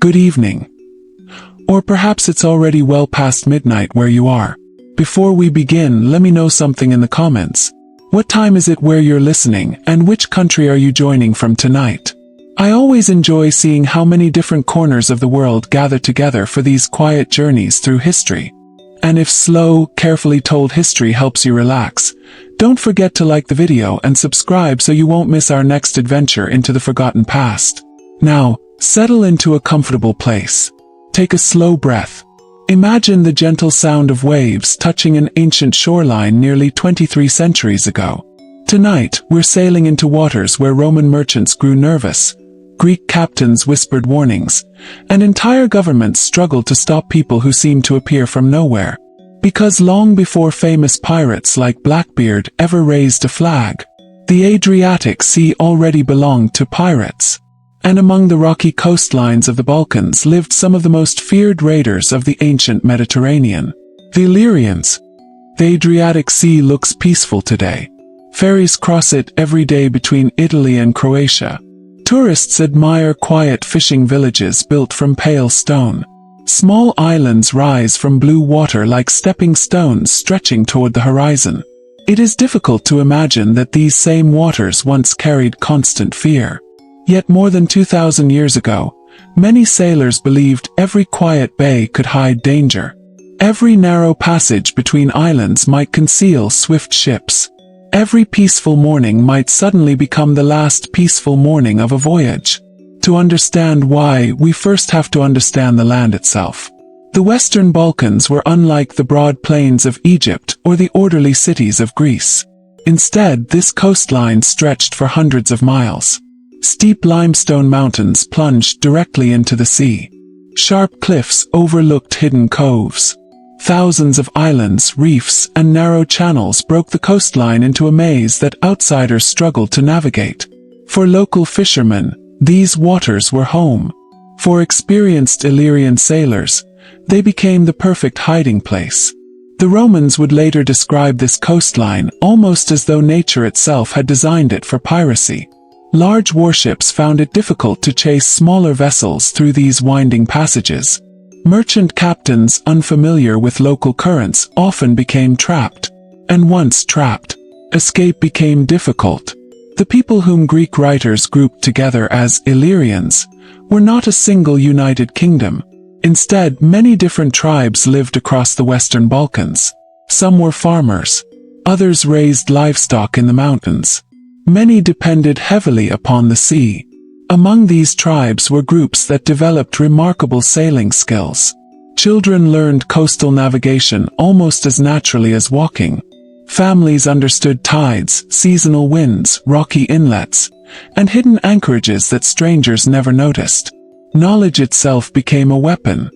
good evening. Or perhaps it's already well past midnight where you are. Before we begin, let me know something in the comments. What time is it where you're listening, and which country are you joining from tonight? I always enjoy seeing how many different corners of the world gather together for these quiet journeys through history. And if slow, carefully told history helps you relax, don't forget to like the video and subscribe so you won't miss our next adventure into the forgotten past. Now, settle into a comfortable place. Take a slow breath. Imagine the gentle sound of waves touching an ancient shoreline nearly 23 centuries ago. Tonight, we're sailing into waters where Roman merchants grew nervous, Greek captains whispered warnings, and entire governments struggled to stop people who seemed to appear from nowhere. Because long before famous pirates like Blackbeard ever raised a flag, the Adriatic Sea already belonged to pirates. And among the rocky coastlines of the Balkans lived some of the most feared raiders of the ancient Mediterranean, the Illyrians. The Adriatic Sea looks peaceful today. Ferries cross it every day between Italy and Croatia. Tourists admire quiet fishing villages built from pale stone. Small islands rise from blue water like stepping stones stretching toward the horizon. It is difficult to imagine that these same waters once carried constant fear. Yet more than 2,000 years ago, many sailors believed every quiet bay could hide danger. Every narrow passage between islands might conceal swift ships. Every peaceful morning might suddenly become the last peaceful morning of a voyage. To understand why, we first have to understand the land itself. The Western Balkans were unlike the broad plains of Egypt or the orderly cities of Greece. Instead, this coastline stretched for hundreds of miles. Steep limestone mountains plunged directly into the sea. Sharp cliffs overlooked hidden coves. Thousands of islands, reefs, and narrow channels broke the coastline into a maze that outsiders struggled to navigate. For local fishermen, these waters were home. For experienced Illyrian sailors, they became the perfect hiding place. The Romans would later describe this coastline almost as though nature itself had designed it for piracy. Large warships found it difficult to chase smaller vessels through these winding passages. Merchant captains unfamiliar with local currents often became trapped. And once trapped, escape became difficult. The people whom Greek writers grouped together as Illyrians were not a single united kingdom. Instead, many different tribes lived across the Western Balkans. Some were farmers. Others raised livestock in the mountains. Many depended heavily upon the sea. Among these tribes were groups that developed remarkable sailing skills. Children learned coastal navigation almost as naturally as walking. Families understood tides, seasonal winds, rocky inlets, and hidden anchorages that strangers never noticed. Knowledge itself became a weapon.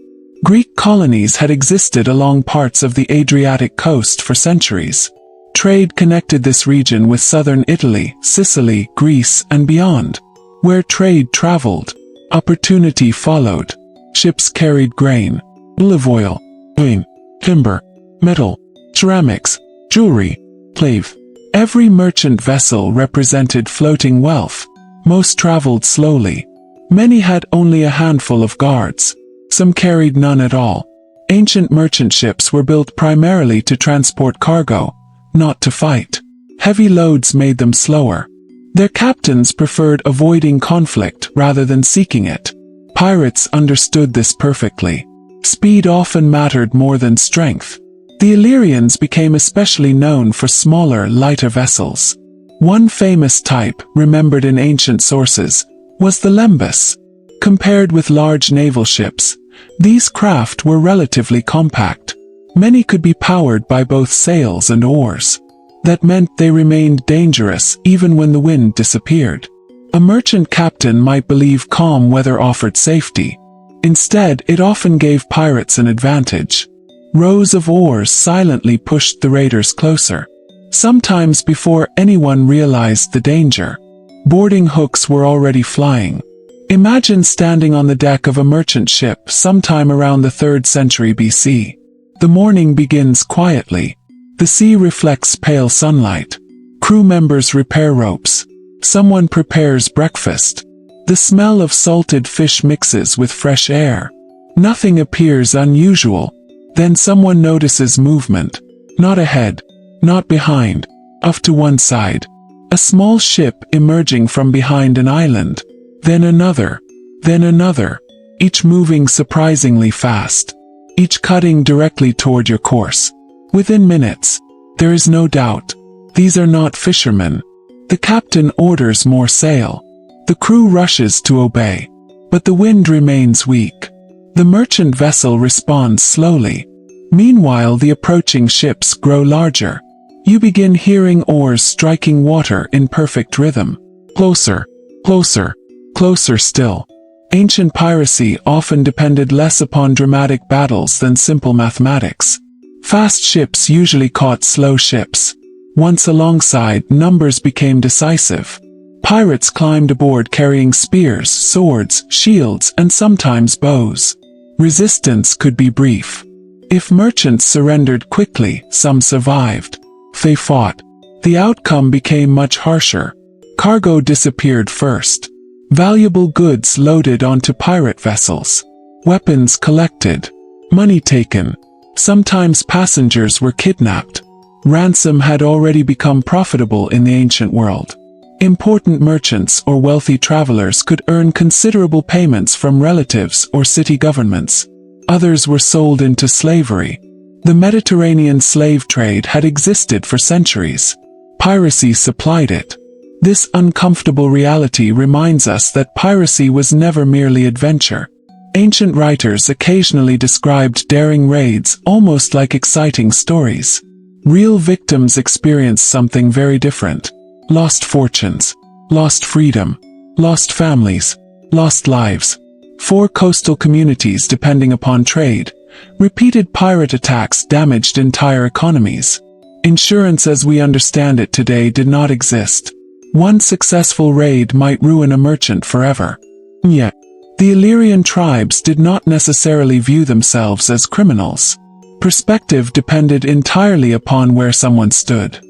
Greek colonies had existed along parts of the Adriatic coast for centuries. Trade connected this region with southern Italy, Sicily, Greece, and beyond. Where trade traveled, opportunity followed. Ships carried grain, olive oil, wine, timber, metal, ceramics, jewelry, clave. Every merchant vessel represented floating wealth. Most traveled slowly. Many had only a handful of guards. Some carried none at all. Ancient merchant ships were built primarily to transport cargo, not to fight. Heavy loads made them slower. Their captains preferred avoiding conflict rather than seeking it. Pirates understood this perfectly. Speed often mattered more than strength. The Illyrians became especially known for smaller, lighter vessels. One famous type, remembered in ancient sources, was the lembus. Compared with large naval ships, these craft were relatively compact. Many could be powered by both sails and oars. That meant they remained dangerous even when the wind disappeared. A merchant captain might believe calm weather offered safety. Instead, it often gave pirates an advantage. Rows of oars silently pushed the raiders closer. Sometimes before anyone realized the danger, boarding hooks were already flying. Imagine standing on the deck of a merchant ship sometime around the 3rd century BC. The morning begins quietly. The sea reflects pale sunlight. Crew members repair ropes. Someone prepares breakfast. The smell of salted fish mixes with fresh air. Nothing appears unusual. Then someone notices movement. Not ahead, not behind, off to one side. A small ship emerging from behind an island. Then another, each moving surprisingly fast. Each cutting directly toward your course. Within minutes, there is no doubt. These are not fishermen. The captain orders more sail. The crew rushes to obey. But the wind remains weak. The merchant vessel responds slowly. Meanwhile, the approaching ships grow larger. You begin hearing oars striking water in perfect rhythm. Closer, closer, closer still. Ancient piracy often depended less upon dramatic battles than simple mathematics. Fast ships usually caught slow ships. Once alongside, numbers became decisive. Pirates climbed aboard carrying spears, swords, shields, and sometimes bows. Resistance could be brief. If merchants surrendered quickly, some survived. They fought. The outcome became much harsher. Cargo disappeared first. Valuable goods loaded onto pirate vessels. Weapons collected. Money taken. Sometimes passengers were kidnapped. Ransom had already become profitable in the ancient world. Important merchants or wealthy travelers could earn considerable payments from relatives or city governments. Others were sold into slavery. The Mediterranean slave trade had existed for centuries. Piracy supplied it. This uncomfortable reality reminds us that piracy was never merely adventure. Ancient writers occasionally described daring raids almost like exciting stories. Real victims experienced something very different. Lost fortunes, lost freedom, lost families, lost lives. 4 coastal communities depending upon trade. Repeated pirate attacks damaged entire economies. Insurance as we understand it today did not exist. One successful raid might ruin a merchant forever. Yet, the Illyrian tribes did not necessarily view themselves as criminals. Perspective depended entirely upon where someone stood.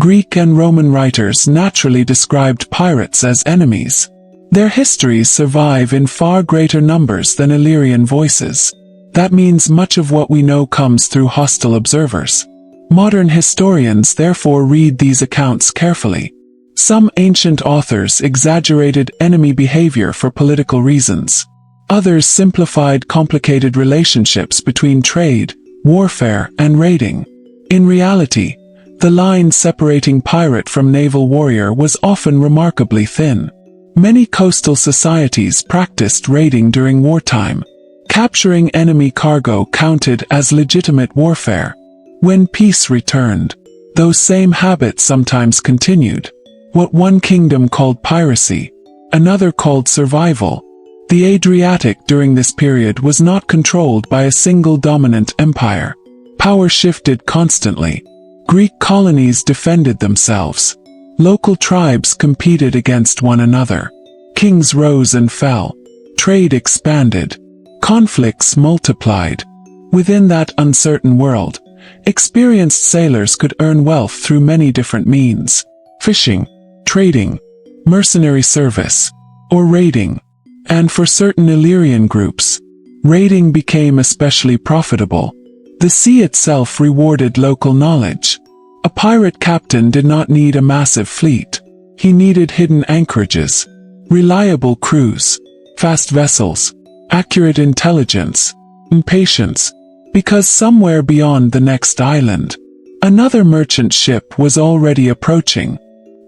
Greek and Roman writers naturally described pirates as enemies. Their histories survive in far greater numbers than Illyrian voices. That means much of what we know comes through hostile observers. Modern historians therefore read these accounts carefully. Some ancient authors exaggerated enemy behavior for political reasons. Others simplified complicated relationships between trade, warfare, and raiding. In reality, the line separating pirate from naval warrior was often remarkably thin. Many coastal societies practiced raiding during wartime. Capturing enemy cargo counted as legitimate warfare. When peace returned, those same habits sometimes continued. What one kingdom called piracy, another called survival. The Adriatic during this period was not controlled by a single dominant empire. Power shifted constantly. Greek colonies defended themselves. Local tribes competed against one another. Kings rose and fell. Trade expanded. Conflicts multiplied. Within that uncertain world, experienced sailors could earn wealth through many different means. Fishing, trading, mercenary service, or raiding. And for certain Illyrian groups, raiding became especially profitable. The sea itself rewarded local knowledge. A pirate captain did not need a massive fleet. He needed hidden anchorages, reliable crews, fast vessels, accurate intelligence, and patience, because somewhere beyond the next island, another merchant ship was already approaching.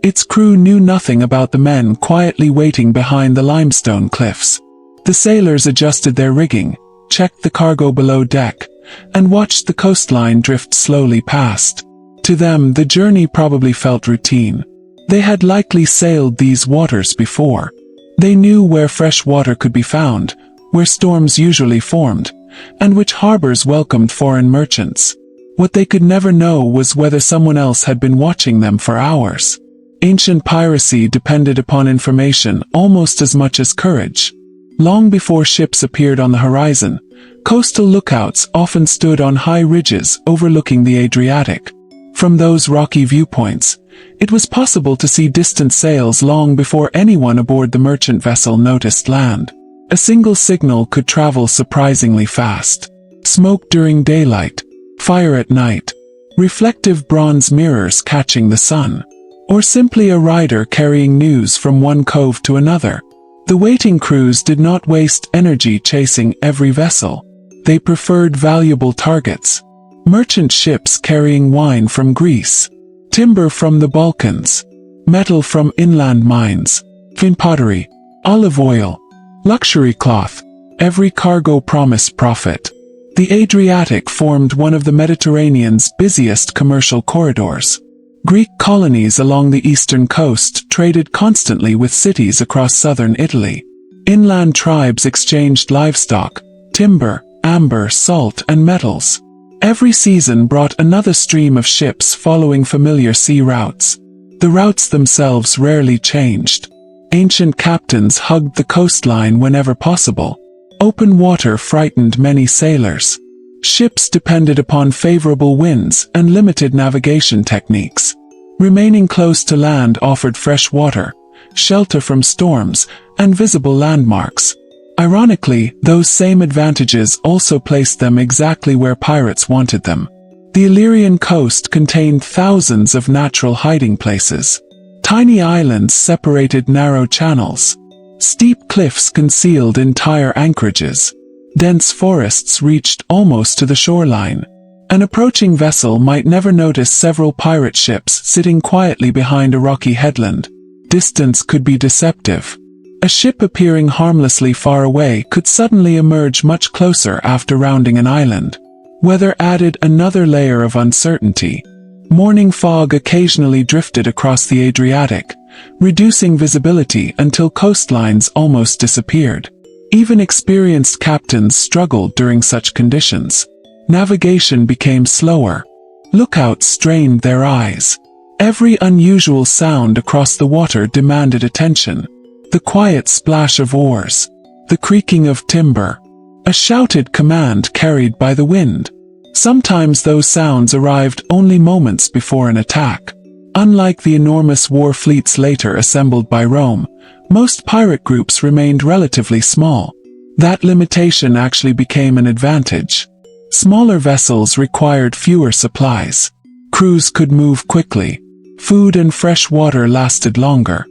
Its crew knew nothing about the men quietly waiting behind the limestone cliffs. The sailors adjusted their rigging, checked the cargo below deck, and watched the coastline drift slowly past. To them, the journey probably felt routine. They had likely sailed these waters before. They knew where fresh water could be found, where storms usually formed, and which harbors welcomed foreign merchants. What they could never know was whether someone else had been watching them for hours. Ancient piracy depended upon information almost as much as courage. Long before ships appeared on the horizon, coastal lookouts often stood on high ridges overlooking the Adriatic. From those rocky viewpoints, it was possible to see distant sails long before anyone aboard the merchant vessel noticed land. A single signal could travel surprisingly fast. Smoke during daylight, fire at night, reflective bronze mirrors catching the sun, or simply a rider carrying news from one cove to another. The waiting crews did not waste energy chasing every vessel. They preferred valuable targets. Merchant ships carrying wine from Greece, timber from the Balkans, metal from inland mines, fine pottery, olive oil, luxury cloth. Every cargo promised profit. The Adriatic formed one of the Mediterranean's busiest commercial corridors. Greek colonies along the eastern coast traded constantly with cities across southern Italy. Inland tribes exchanged livestock, timber, amber, salt, and metals. Every season brought another stream of ships following familiar sea routes. The routes themselves rarely changed. Ancient captains hugged the coastline whenever possible. Open water frightened many sailors. Ships depended upon favorable winds and limited navigation techniques. Remaining close to land offered fresh water, shelter from storms, and visible landmarks. Ironically, those same advantages also placed them exactly where pirates wanted them. The Illyrian coast contained thousands of natural hiding places. Tiny islands separated narrow channels. Steep cliffs concealed entire anchorages. Dense forests reached almost to the shoreline. An approaching vessel might never notice several pirate ships sitting quietly behind a rocky headland. Distance could be deceptive. A ship appearing harmlessly far away could suddenly emerge much closer after rounding an island. Weather added another layer of uncertainty. Morning fog occasionally drifted across the Adriatic, reducing visibility until coastlines almost disappeared. Even experienced captains struggled during such conditions. Navigation became slower. Lookouts strained their eyes. Every unusual sound across the water demanded attention. The quiet splash of oars, the creaking of timber, a shouted command carried by the wind. Sometimes those sounds arrived only moments before an attack. Unlike the enormous war fleets later assembled by Rome, most pirate groups remained relatively small. That limitation actually became an advantage. Smaller vessels required fewer supplies. Crews could move quickly. Food and fresh water lasted longer.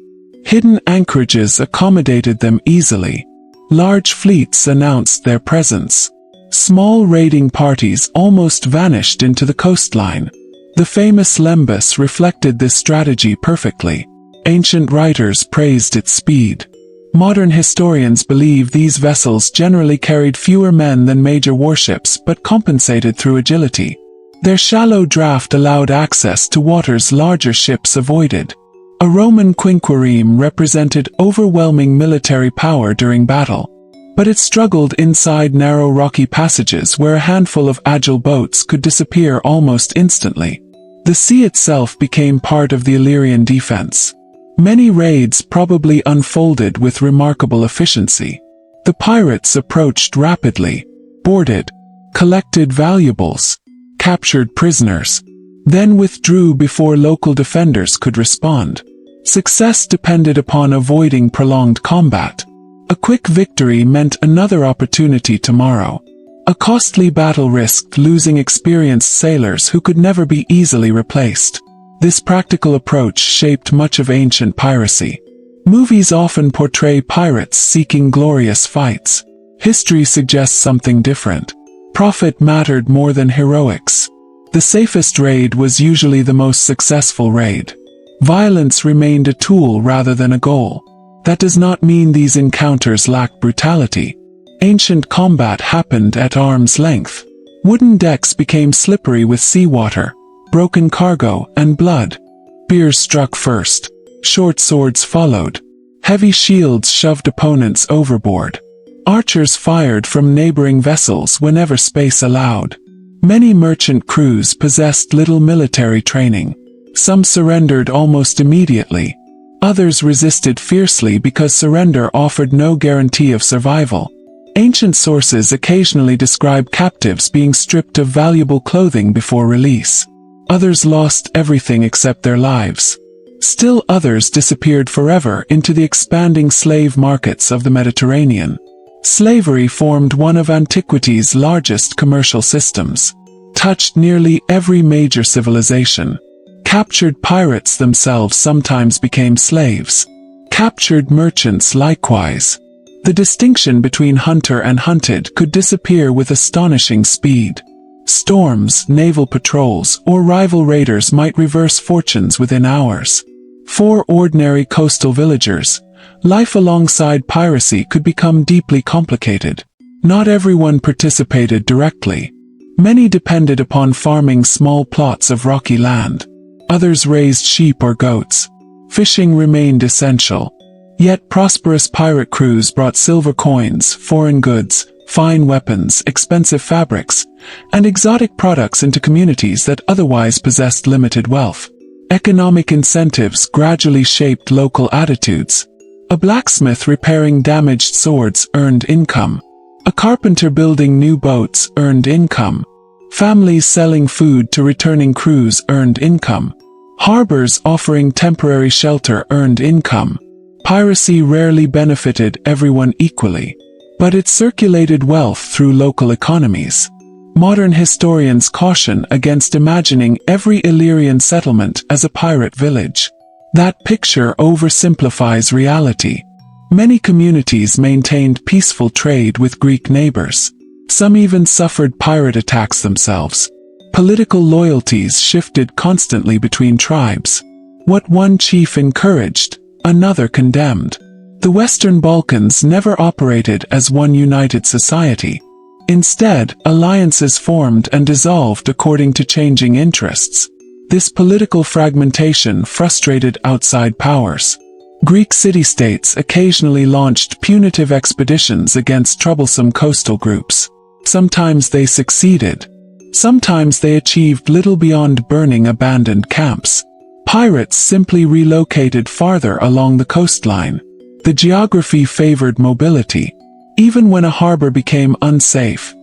Hidden anchorages accommodated them easily. Large fleets announced their presence. Small raiding parties almost vanished into the coastline. The famous Lembus reflected this strategy perfectly. Ancient writers praised its speed. Modern historians believe these vessels generally carried fewer men than major warships but compensated through agility. Their shallow draft allowed access to waters larger ships avoided. A Roman quinquereme represented overwhelming military power during battle, but it struggled inside narrow rocky passages where a handful of agile boats could disappear almost instantly. The sea itself became part of the Illyrian defense. Many raids probably unfolded with remarkable efficiency. The pirates approached rapidly, boarded, collected valuables, captured prisoners, then withdrew before local defenders could respond. Success depended upon avoiding prolonged combat. A quick victory meant another opportunity tomorrow. A costly battle risked losing experienced sailors who could never be easily replaced. This practical approach shaped much of ancient piracy. Movies often portray pirates seeking glorious fights. History suggests something different. Profit mattered more than heroics. The safest raid was usually the most successful raid. Violence remained a tool rather than a goal. That does not mean these encounters lacked brutality. Ancient combat happened at arm's length. Wooden decks became slippery with seawater, broken cargo, and blood. Spears struck first. Short swords followed. Heavy shields shoved opponents overboard. Archers fired from neighboring vessels whenever space allowed. Many merchant crews possessed little military training. Some surrendered almost immediately. Others resisted fiercely because surrender offered no guarantee of survival. Ancient sources occasionally describe captives being stripped of valuable clothing before release. Others lost everything except their lives. Still others disappeared forever into the expanding slave markets of the Mediterranean. Slavery formed one of antiquity's largest commercial systems, touched nearly every major civilization. Captured pirates themselves sometimes became slaves. Captured merchants likewise. The distinction between hunter and hunted could disappear with astonishing speed. Storms, naval patrols, or rival raiders might reverse fortunes within hours. For ordinary coastal villagers, life alongside piracy could become deeply complicated. Not everyone participated directly. Many depended upon farming small plots of rocky land. Others raised sheep or goats. Fishing remained essential. Yet prosperous pirate crews brought silver coins, foreign goods, fine weapons, expensive fabrics, and exotic products into communities that otherwise possessed limited wealth. Economic incentives gradually shaped local attitudes. A blacksmith repairing damaged swords earned income. A carpenter building new boats earned income. Families selling food to returning crews earned income. Harbors offering temporary shelter earned income. Piracy rarely benefited everyone equally, but it circulated wealth through local economies. Modern historians caution against imagining every Illyrian settlement as a pirate village. That picture oversimplifies reality. Many communities maintained peaceful trade with Greek neighbors. Some even suffered pirate attacks themselves. Political loyalties shifted constantly between tribes. What one chief encouraged, another condemned. The Western Balkans never operated as one united society. Instead, alliances formed and dissolved according to changing interests. This political fragmentation frustrated outside powers. Greek city-states occasionally launched punitive expeditions against troublesome coastal groups. Sometimes they succeeded. Sometimes they achieved little beyond burning abandoned camps. Pirates simply relocated farther along the coastline. The geography favored mobility. Even when a harbor became unsafe,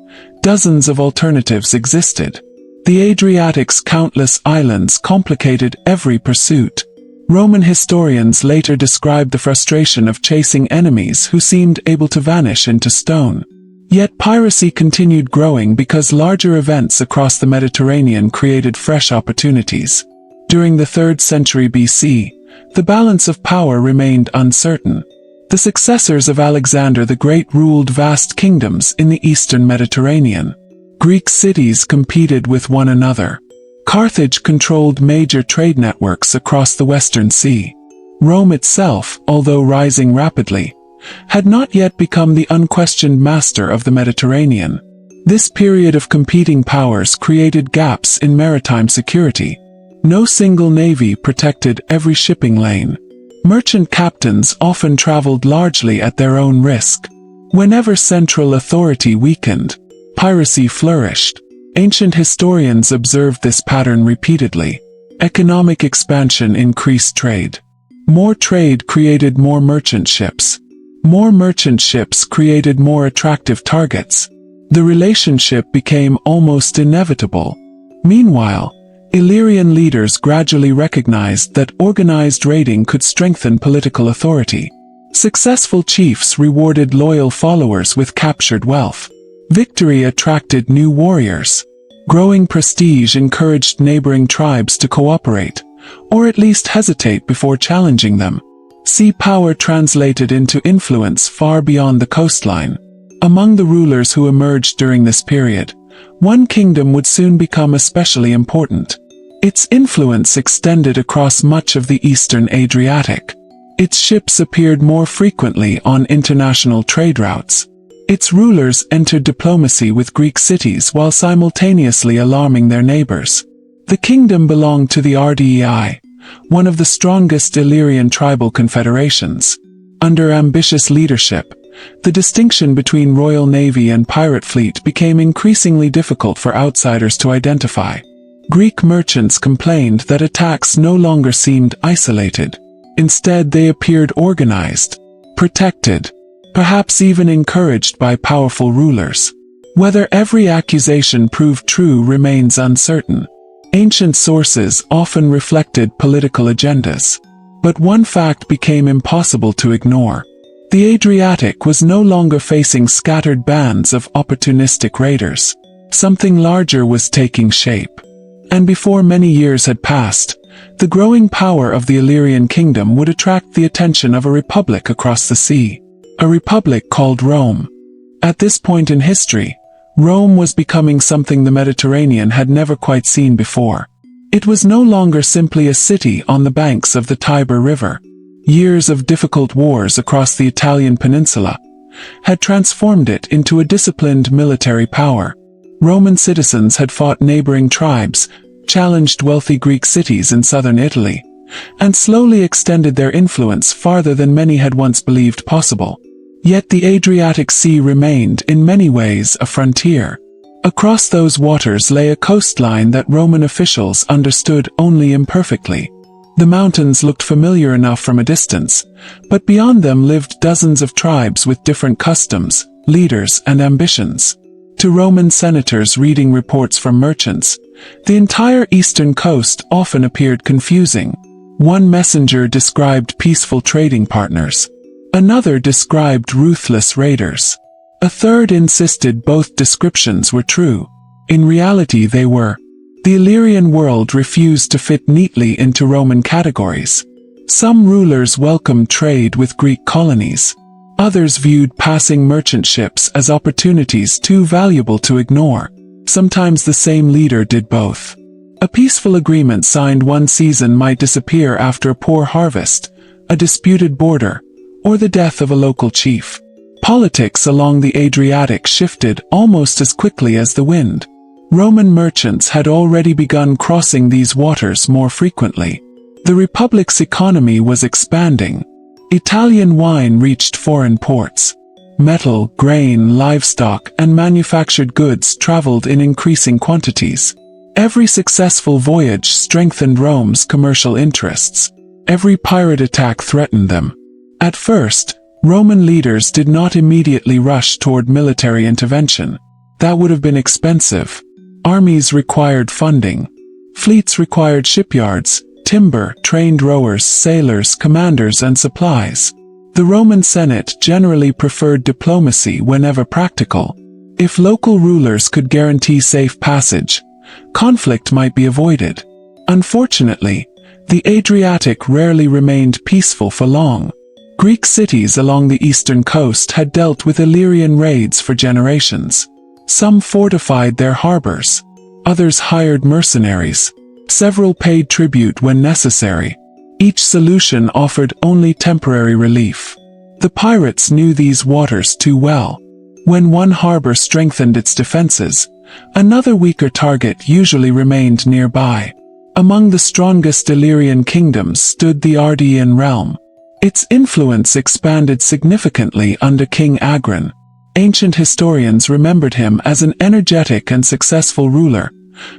dozens of alternatives existed. The Adriatic's countless islands complicated every pursuit. Roman historians later described the frustration of chasing enemies who seemed able to vanish into stone. Yet piracy continued growing because larger events across the Mediterranean created fresh opportunities. During the 3rd century BC, the balance of power remained uncertain. The successors of Alexander the Great ruled vast kingdoms in the eastern Mediterranean. Greek cities competed with one another. Carthage controlled major trade networks across the Western Sea. Rome itself, although rising rapidly, had not yet become the unquestioned master of the Mediterranean. This period of competing powers created gaps in maritime security. No single navy protected every shipping lane. Merchant captains often traveled largely at their own risk. Whenever central authority weakened, piracy flourished. Ancient historians observed this pattern repeatedly. Economic expansion increased trade. More trade created more merchant ships. More merchant ships created more attractive targets. The relationship became almost inevitable. Meanwhile, Illyrian leaders gradually recognized that organized raiding could strengthen political authority. Successful chiefs rewarded loyal followers with captured wealth. Victory attracted new warriors. Growing prestige encouraged neighboring tribes to cooperate, or at least hesitate before challenging them. Sea power translated into influence far beyond the coastline. Among the rulers who emerged during this period, one kingdom would soon become especially important. Its influence extended across much of the eastern Adriatic. Its ships appeared more frequently on international trade routes. Its rulers entered diplomacy with Greek cities while simultaneously alarming their neighbors. The kingdom belonged to the RDEI, one of the strongest Illyrian tribal confederations. Under ambitious leadership, the distinction between Royal Navy and pirate fleet became increasingly difficult for outsiders to identify. Greek merchants complained that attacks no longer seemed isolated. Instead, they appeared organized, protected, perhaps even encouraged by powerful rulers. Whether every accusation proved true remains uncertain. Ancient sources often reflected political agendas. But one fact became impossible to ignore. The Adriatic was no longer facing scattered bands of opportunistic raiders. Something larger was taking shape. And before many years had passed, the growing power of the Illyrian kingdom would attract the attention of a republic across the sea. A republic called Rome. At this point in history, Rome was becoming something the Mediterranean had never quite seen before. It was no longer simply a city on the banks of the Tiber River. Years of difficult wars across the Italian peninsula had transformed it into a disciplined military power. Roman citizens had fought neighboring tribes, challenged wealthy Greek cities in southern Italy, and slowly extended their influence farther than many had once believed possible. Yet the Adriatic Sea remained, in many ways, a frontier. Across those waters lay a coastline that Roman officials understood only imperfectly. The mountains looked familiar enough from a distance, but beyond them lived dozens of tribes with different customs, leaders, and ambitions. To Roman senators reading reports from merchants, the entire eastern coast often appeared confusing. One messenger described peaceful trading partners. Another described ruthless raiders. A third insisted both descriptions were true. In reality they were. The Illyrian world refused to fit neatly into Roman categories. Some rulers welcomed trade with Greek colonies. Others viewed passing merchant ships as opportunities too valuable to ignore. Sometimes the same leader did both. A peaceful agreement signed one season might disappear after a poor harvest, a disputed border, or the death of a local chief. Politics along the Adriatic shifted almost as quickly as the wind. Roman merchants had already begun crossing these waters more frequently. The Republic's economy was expanding. Italian wine reached foreign ports. Metal, grain, livestock, and manufactured goods traveled in increasing quantities. Every successful voyage strengthened Rome's commercial interests. Every pirate attack threatened them. At first, Roman leaders did not immediately rush toward military intervention. That would have been expensive. Armies required funding. Fleets required shipyards, timber, trained rowers, sailors, commanders, and supplies. The Roman Senate generally preferred diplomacy whenever practical. If local rulers could guarantee safe passage, conflict might be avoided. Unfortunately, the Adriatic rarely remained peaceful for long. Greek cities along the eastern coast had dealt with Illyrian raids for generations. Some fortified their harbors. Others hired mercenaries. Several paid tribute when necessary. Each solution offered only temporary relief. The pirates knew these waters too well. When one harbor strengthened its defenses, another weaker target usually remained nearby. Among the strongest Illyrian kingdoms stood the Ardean realm. Its influence expanded significantly under King Agron. Ancient historians remembered him as an energetic and successful ruler,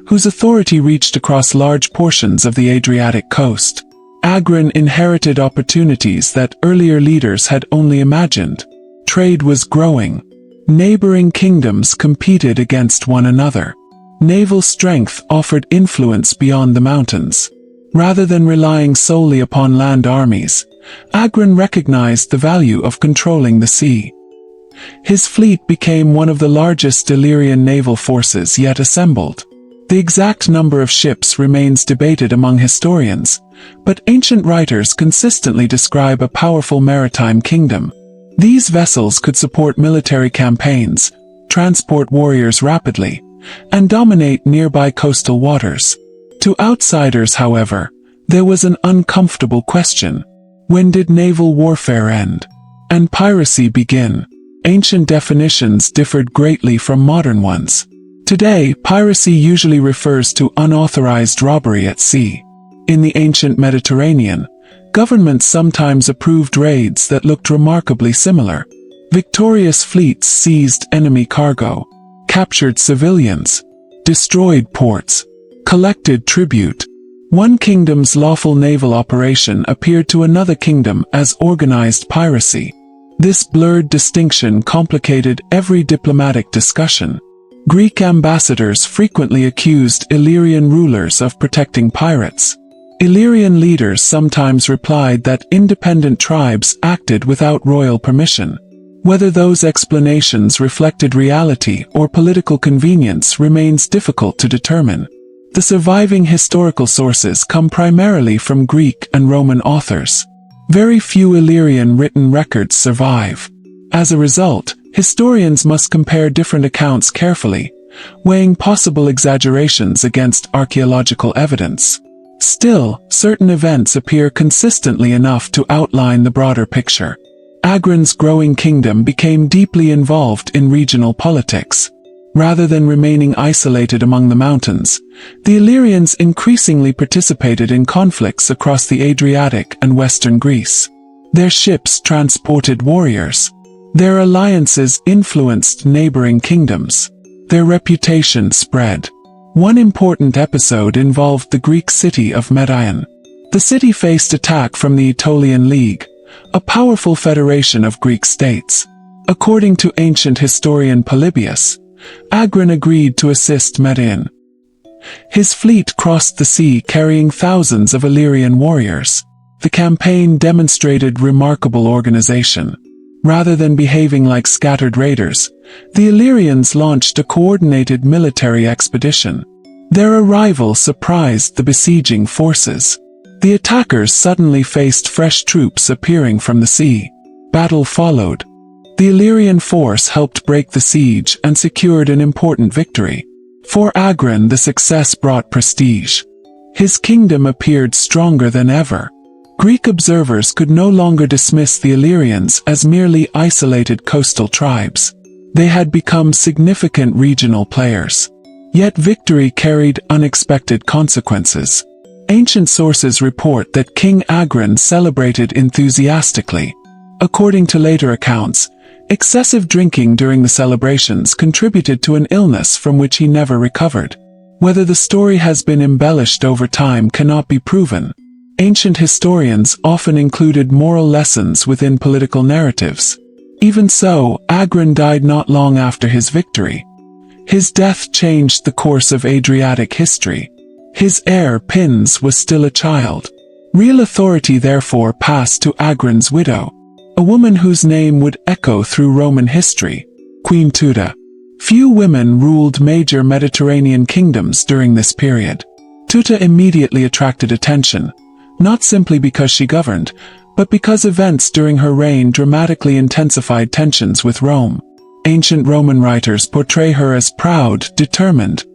whose authority reached across large portions of the Adriatic coast. Agron inherited opportunities that earlier leaders had only imagined. Trade was growing. Neighboring kingdoms competed against one another. Naval strength offered influence beyond the mountains. Rather than relying solely upon land armies, Agron recognized the value of controlling the sea. His fleet became one of the largest Illyrian naval forces yet assembled. The exact number of ships remains debated among historians, but ancient writers consistently describe a powerful maritime kingdom. These vessels could support military campaigns, transport warriors rapidly, and dominate nearby coastal waters. To outsiders, however, there was an uncomfortable question. When did naval warfare end? And piracy begin? Ancient definitions differed greatly from modern ones. Today, piracy usually refers to unauthorized robbery at sea. In the ancient Mediterranean, governments sometimes approved raids that looked remarkably similar. Victorious fleets seized enemy cargo, captured civilians, destroyed ports, collected tribute. One kingdom's lawful naval operation appeared to another kingdom as organized piracy. This blurred distinction complicated every diplomatic discussion. Greek ambassadors frequently accused Illyrian rulers of protecting pirates. Illyrian leaders sometimes replied that independent tribes acted without royal permission. Whether those explanations reflected reality or political convenience remains difficult to determine. The surviving historical sources come primarily from Greek and Roman authors. Very few Illyrian written records survive. As a result, historians must compare different accounts carefully, weighing possible exaggerations against archaeological evidence. Still, certain events appear consistently enough to outline the broader picture. Agron's growing kingdom became deeply involved in regional politics. Rather than remaining isolated among the mountains, the Illyrians increasingly participated in conflicts across the Adriatic and western Greece. Their ships transported warriors. Their alliances influenced neighboring kingdoms. Their reputation spread. One important episode involved the Greek city of Medaion. The city faced attack from the Aetolian League, a powerful federation of Greek states. According to ancient historian Polybius, Agron agreed to assist Medaion. His fleet crossed the sea carrying thousands of Illyrian warriors. The campaign demonstrated remarkable organization. Rather than behaving like scattered raiders, the Illyrians launched a coordinated military expedition. Their arrival surprised the besieging forces. The attackers suddenly faced fresh troops appearing from the sea. Battle followed. The Illyrian force helped break the siege and secured an important victory. For Agron, the success brought prestige. His kingdom appeared stronger than ever. Greek observers could no longer dismiss the Illyrians as merely isolated coastal tribes. They had become significant regional players. Yet victory carried unexpected consequences. Ancient sources report that King Agron celebrated enthusiastically. According to later accounts, excessive drinking during the celebrations contributed to an illness from which he never recovered. Whether the story has been embellished over time cannot be proven. Ancient historians often included moral lessons within political narratives. Even so, Agron died not long after his victory. His death changed the course of Adriatic history. His heir, Pins, was still a child. Real authority therefore passed to Agron's widow, a woman whose name would echo through Roman history, Queen Teuta. Few women ruled major Mediterranean kingdoms during this period. Teuta immediately attracted attention, not simply because she governed, but because events during her reign dramatically intensified tensions with Rome. Ancient Roman writers portray her as proud, determined,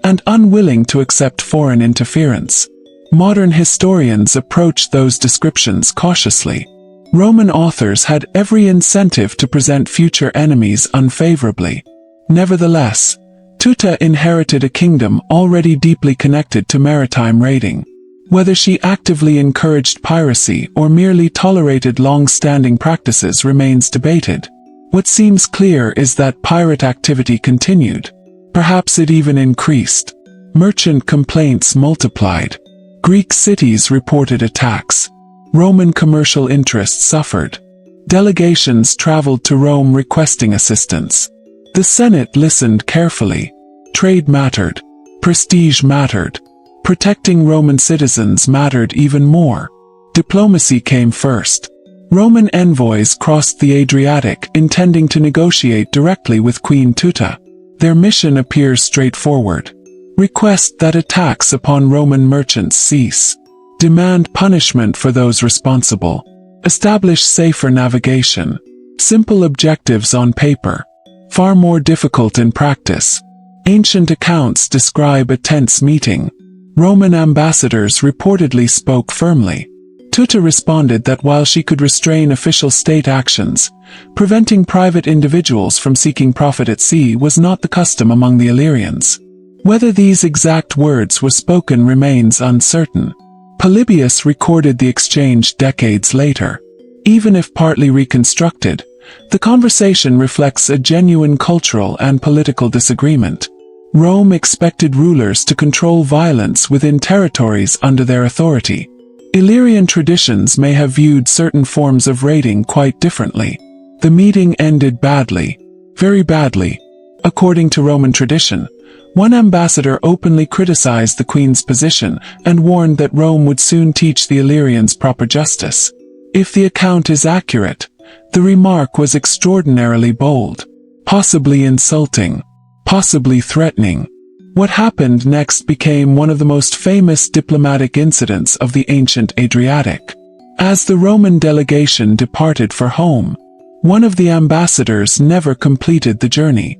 and unwilling to accept foreign interference. Modern historians approach those descriptions cautiously. Roman authors had every incentive to present future enemies unfavorably. Nevertheless, Teuta inherited a kingdom already deeply connected to maritime raiding. Whether she actively encouraged piracy or merely tolerated long-standing practices remains debated. What seems clear is that pirate activity continued. Perhaps it even increased. Merchant complaints multiplied. Greek cities reported attacks. Roman commercial interests suffered. Delegations traveled to Rome requesting assistance. The Senate listened carefully. Trade mattered. Prestige mattered. Protecting Roman citizens mattered even more. Diplomacy came first. Roman envoys crossed the Adriatic intending to negotiate directly with Queen Teuta. Their mission appears straightforward. Request that attacks upon Roman merchants cease. Demand punishment for those responsible. Establish safer navigation. Simple objectives on paper. Far more difficult in practice. Ancient accounts describe a tense meeting. Roman ambassadors reportedly spoke firmly. Teuta responded that while she could restrain official state actions, preventing private individuals from seeking profit at sea was not the custom among the Illyrians. Whether these exact words were spoken remains uncertain. Polybius recorded the exchange decades later. Even if partly reconstructed, the conversation reflects a genuine cultural and political disagreement. Rome expected rulers to control violence within territories under their authority. Illyrian traditions may have viewed certain forms of raiding quite differently. The meeting ended badly. Very badly. According to Roman tradition, one ambassador openly criticized the queen's position and warned that Rome would soon teach the Illyrians proper justice. If the account is accurate, the remark was extraordinarily bold, possibly insulting, possibly threatening. What happened next became one of the most famous diplomatic incidents of the ancient Adriatic. As the Roman delegation departed for home, one of the ambassadors never completed the journey.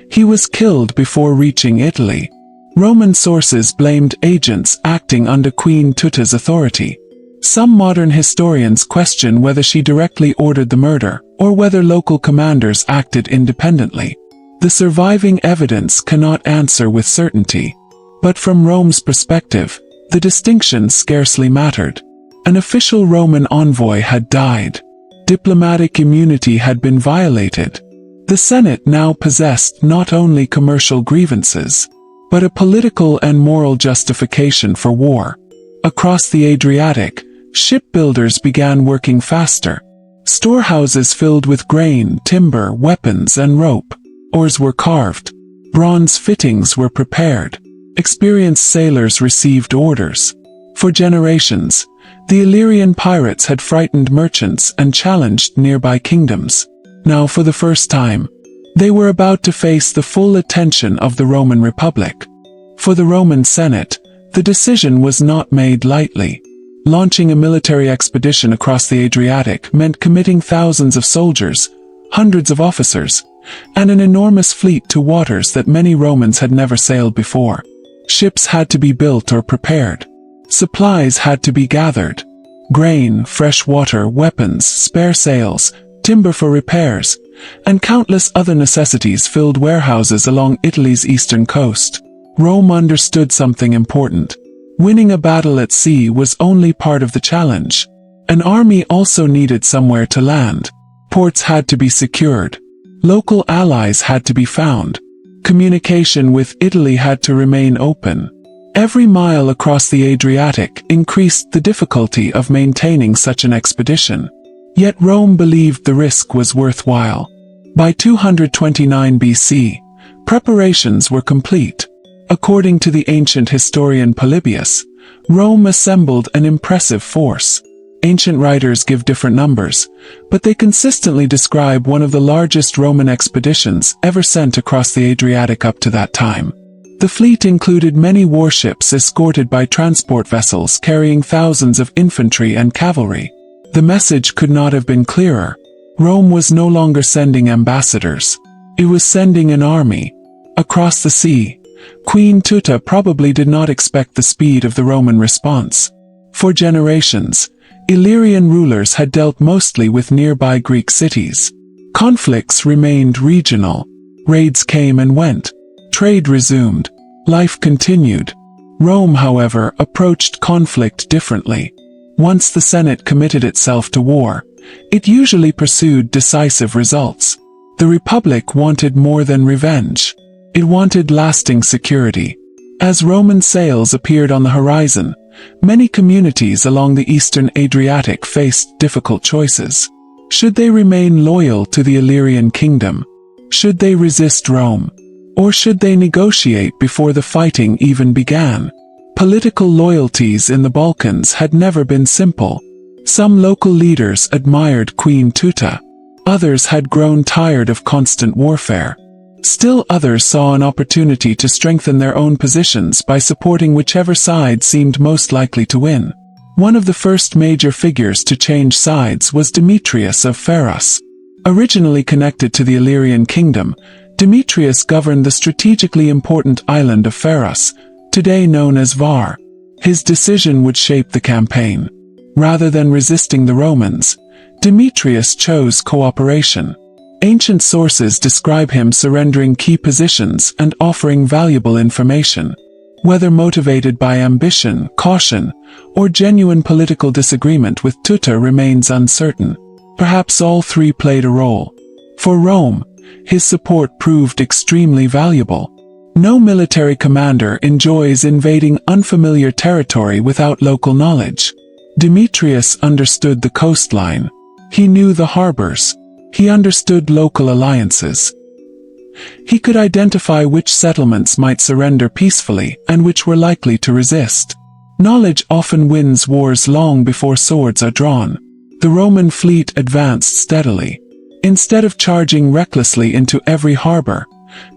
He was killed before reaching Italy. Roman sources blamed agents acting under Queen Teuta's authority. Some modern historians question whether she directly ordered the murder, or whether local commanders acted independently. The surviving evidence cannot answer with certainty. But from Rome's perspective, the distinction scarcely mattered. An official Roman envoy had died. Diplomatic immunity had been violated. The Senate now possessed not only commercial grievances, but a political and moral justification for war. Across the Adriatic, shipbuilders began working faster. Storehouses filled with grain, timber, weapons, and rope. Oars were carved. Bronze fittings were prepared. Experienced sailors received orders. For generations, the Illyrian pirates had frightened merchants and challenged nearby kingdoms. Now for the first time, they were about to face the full attention of the Roman Republic. For the Roman Senate, the decision was not made lightly. Launching a military expedition across the Adriatic meant committing thousands of soldiers, hundreds of officers, and an enormous fleet to waters that many Romans had never sailed before. Ships had to be built or prepared. Supplies had to be gathered. Grain, fresh water, weapons, spare sails, timber for repairs, and countless other necessities filled warehouses along Italy's eastern coast. Rome understood something important. Winning a battle at sea was only part of the challenge. An army also needed somewhere to land. Ports had to be secured. Local allies had to be found. Communication with Italy had to remain open. Every mile across the Adriatic increased the difficulty of maintaining such an expedition. Yet Rome believed the risk was worthwhile. By 229 BC, preparations were complete. According to the ancient historian Polybius, Rome assembled an impressive force. Ancient writers give different numbers, but they consistently describe one of the largest Roman expeditions ever sent across the Adriatic up to that time. The fleet included many warships escorted by transport vessels carrying thousands of infantry and cavalry. The message could not have been clearer. Rome was no longer sending ambassadors. It was sending an army. Across the sea, Queen Teuta probably did not expect the speed of the Roman response. For generations, Illyrian rulers had dealt mostly with nearby Greek cities. Conflicts remained regional. Raids came and went. Trade resumed. Life continued. Rome, however, approached conflict differently. Once the Senate committed itself to war, it usually pursued decisive results. The Republic wanted more than revenge. It wanted lasting security. As Roman sails appeared on the horizon, many communities along the eastern Adriatic faced difficult choices. Should they remain loyal to the Illyrian kingdom? Should they resist Rome? Or should they negotiate before the fighting even began? Political loyalties in the Balkans had never been simple. Some local leaders admired Queen Teuta. Others had grown tired of constant warfare. Still others saw an opportunity to strengthen their own positions by supporting whichever side seemed most likely to win. One of the first major figures to change sides was Demetrius of Pharos. Originally connected to the Illyrian kingdom, Demetrius governed the strategically important island of Pharos, today known as Var. His decision would shape the campaign. Rather than resisting the Romans, Demetrius chose cooperation. Ancient sources describe him surrendering key positions and offering valuable information. Whether motivated by ambition, caution, or genuine political disagreement with Teuta remains uncertain. Perhaps all three played a role. For Rome, his support proved extremely valuable. No military commander enjoys invading unfamiliar territory without local knowledge. Demetrius understood the coastline. He knew the harbors. He understood local alliances. He could identify which settlements might surrender peacefully and which were likely to resist. Knowledge often wins wars long before swords are drawn. The Roman fleet advanced steadily. Instead of charging recklessly into every harbor,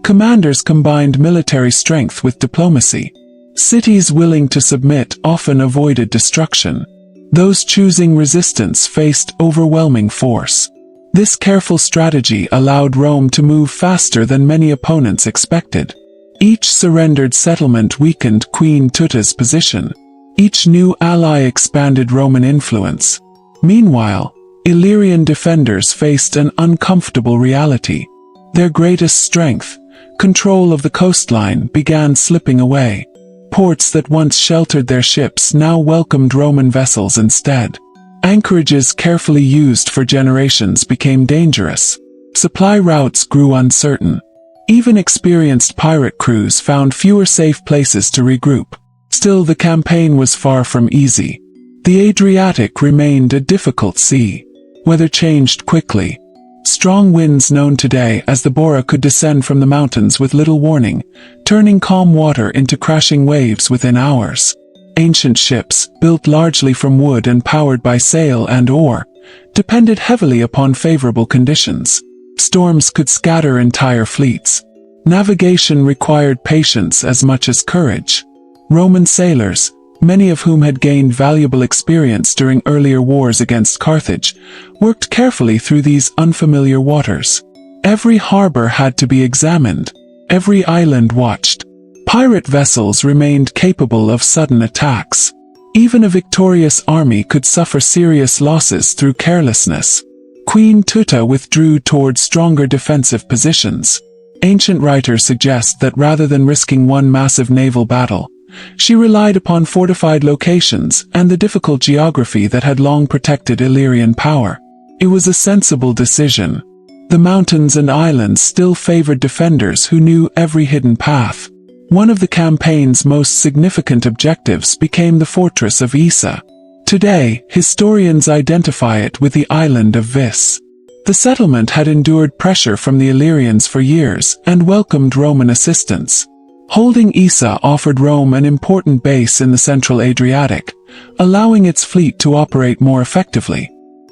commanders combined military strength with diplomacy. Cities willing to submit often avoided destruction. Those choosing resistance faced overwhelming force. This careful strategy allowed Rome to move faster than many opponents expected. Each surrendered settlement weakened Queen Teuta's position. Each new ally expanded Roman influence. Meanwhile, Illyrian defenders faced an uncomfortable reality. Their greatest strength, control of the coastline, began slipping away. Ports that once sheltered their ships now welcomed Roman vessels instead. Anchorages carefully used for generations became dangerous. Supply routes grew uncertain. Even experienced pirate crews found fewer safe places to regroup. Still, the campaign was far from easy. The Adriatic remained a difficult sea. Weather changed quickly. Strong winds known today as the Bora could descend from the mountains with little warning, turning calm water into crashing waves within hours. Ancient ships, built largely from wood and powered by sail and oar, depended heavily upon favorable conditions. Storms could scatter entire fleets. Navigation required patience as much as courage. Roman sailors, many of whom had gained valuable experience during earlier wars against Carthage, worked carefully through these unfamiliar waters. Every harbor had to be examined. Every island watched. Pirate vessels remained capable of sudden attacks. Even a victorious army could suffer serious losses through carelessness. Queen Teuta withdrew toward stronger defensive positions. Ancient writers suggest that rather than risking one massive naval battle, she relied upon fortified locations and the difficult geography that had long protected Illyrian power. It was a sensible decision. The mountains and islands still favored defenders who knew every hidden path. One of the campaign's most significant objectives became the fortress of Issa. Today, historians identify it with the island of Vis. The settlement had endured pressure from the Illyrians for years and welcomed Roman assistance. Holding Issa offered Rome an important base in the central Adriatic, allowing its fleet to operate more effectively.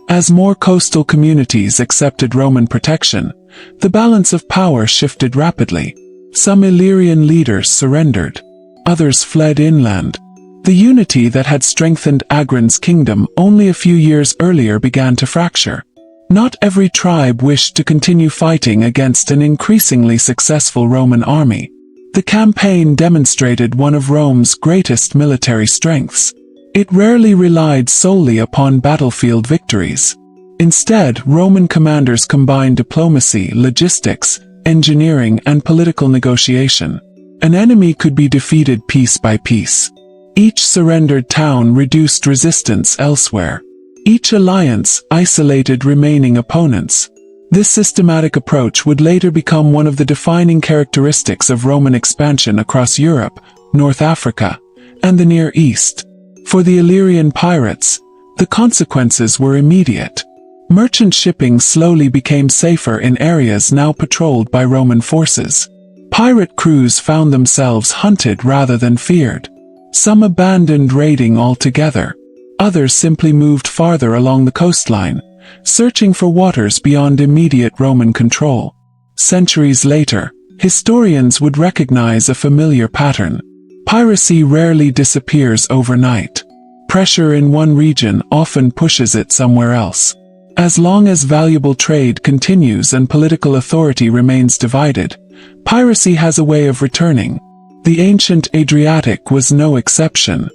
As more coastal communities accepted Roman protection, the balance of power shifted rapidly. Some Illyrian leaders surrendered. Others fled inland. The unity that had strengthened Agron's kingdom only a few years earlier began to fracture. Not every tribe wished to continue fighting against an increasingly successful Roman army. The campaign demonstrated one of Rome's greatest military strengths. It rarely relied solely upon battlefield victories. Instead, Roman commanders combined diplomacy, logistics, engineering, and political negotiation. An enemy could be defeated piece by piece. Each surrendered town reduced resistance elsewhere. Each alliance isolated remaining opponents. This systematic approach would later become one of the defining characteristics of Roman expansion across Europe, North Africa, and the Near East. For the Illyrian pirates, the consequences were immediate. Merchant shipping slowly became safer in areas now patrolled by Roman forces. Pirate crews found themselves hunted rather than feared. Some abandoned raiding altogether. Others simply moved farther along the coastline, searching for waters beyond immediate Roman control. Centuries later, historians would recognize a familiar pattern. Piracy rarely disappears overnight. Pressure in one region often pushes it somewhere else. As long as valuable trade continues and political authority remains divided, piracy has a way of returning. The ancient Adriatic was no exception.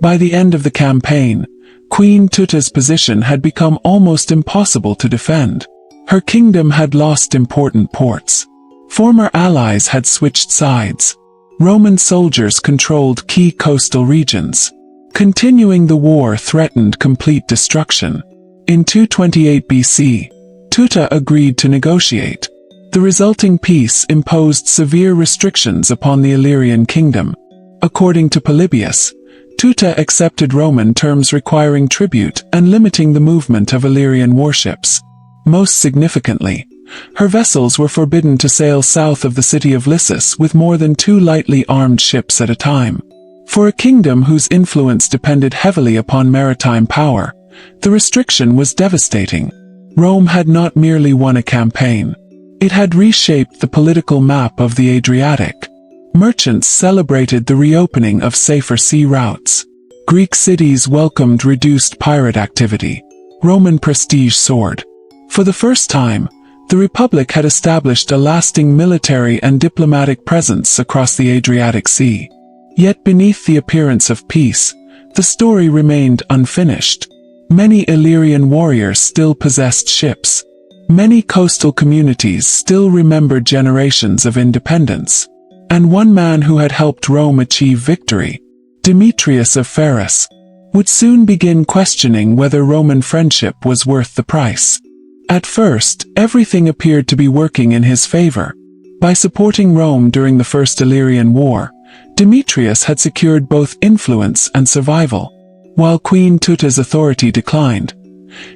By the end of the campaign, Queen Teuta's position had become almost impossible to defend. Her kingdom had lost important ports. Former allies had switched sides. Roman soldiers controlled key coastal regions. Continuing the war threatened complete destruction. In 228 BC, Teuta agreed to negotiate. The resulting peace imposed severe restrictions upon the Illyrian kingdom. According to Polybius, Teuta accepted Roman terms requiring tribute and limiting the movement of Illyrian warships. Most significantly, Her vessels were forbidden to sail south of the city of Lissus with more than 2 lightly armed ships at a time. For a kingdom whose influence depended heavily upon maritime power, the restriction was devastating. Rome had not merely won a campaign. It had reshaped the political map of the Adriatic. Merchants celebrated the reopening of safer sea routes. Greek cities welcomed reduced pirate activity. Roman prestige soared. For the first time, the Republic had established a lasting military and diplomatic presence across the Adriatic Sea. Yet beneath the appearance of peace, the story remained unfinished. Many Illyrian warriors still possessed ships. Many coastal communities still remembered generations of independence. And one man who had helped Rome achieve victory, Demetrius of Pharos, would soon begin questioning whether Roman friendship was worth the price. At first, everything appeared to be working in his favor. By supporting Rome during the First Illyrian War, Demetrius had secured both influence and survival. While Queen Teuta's authority declined,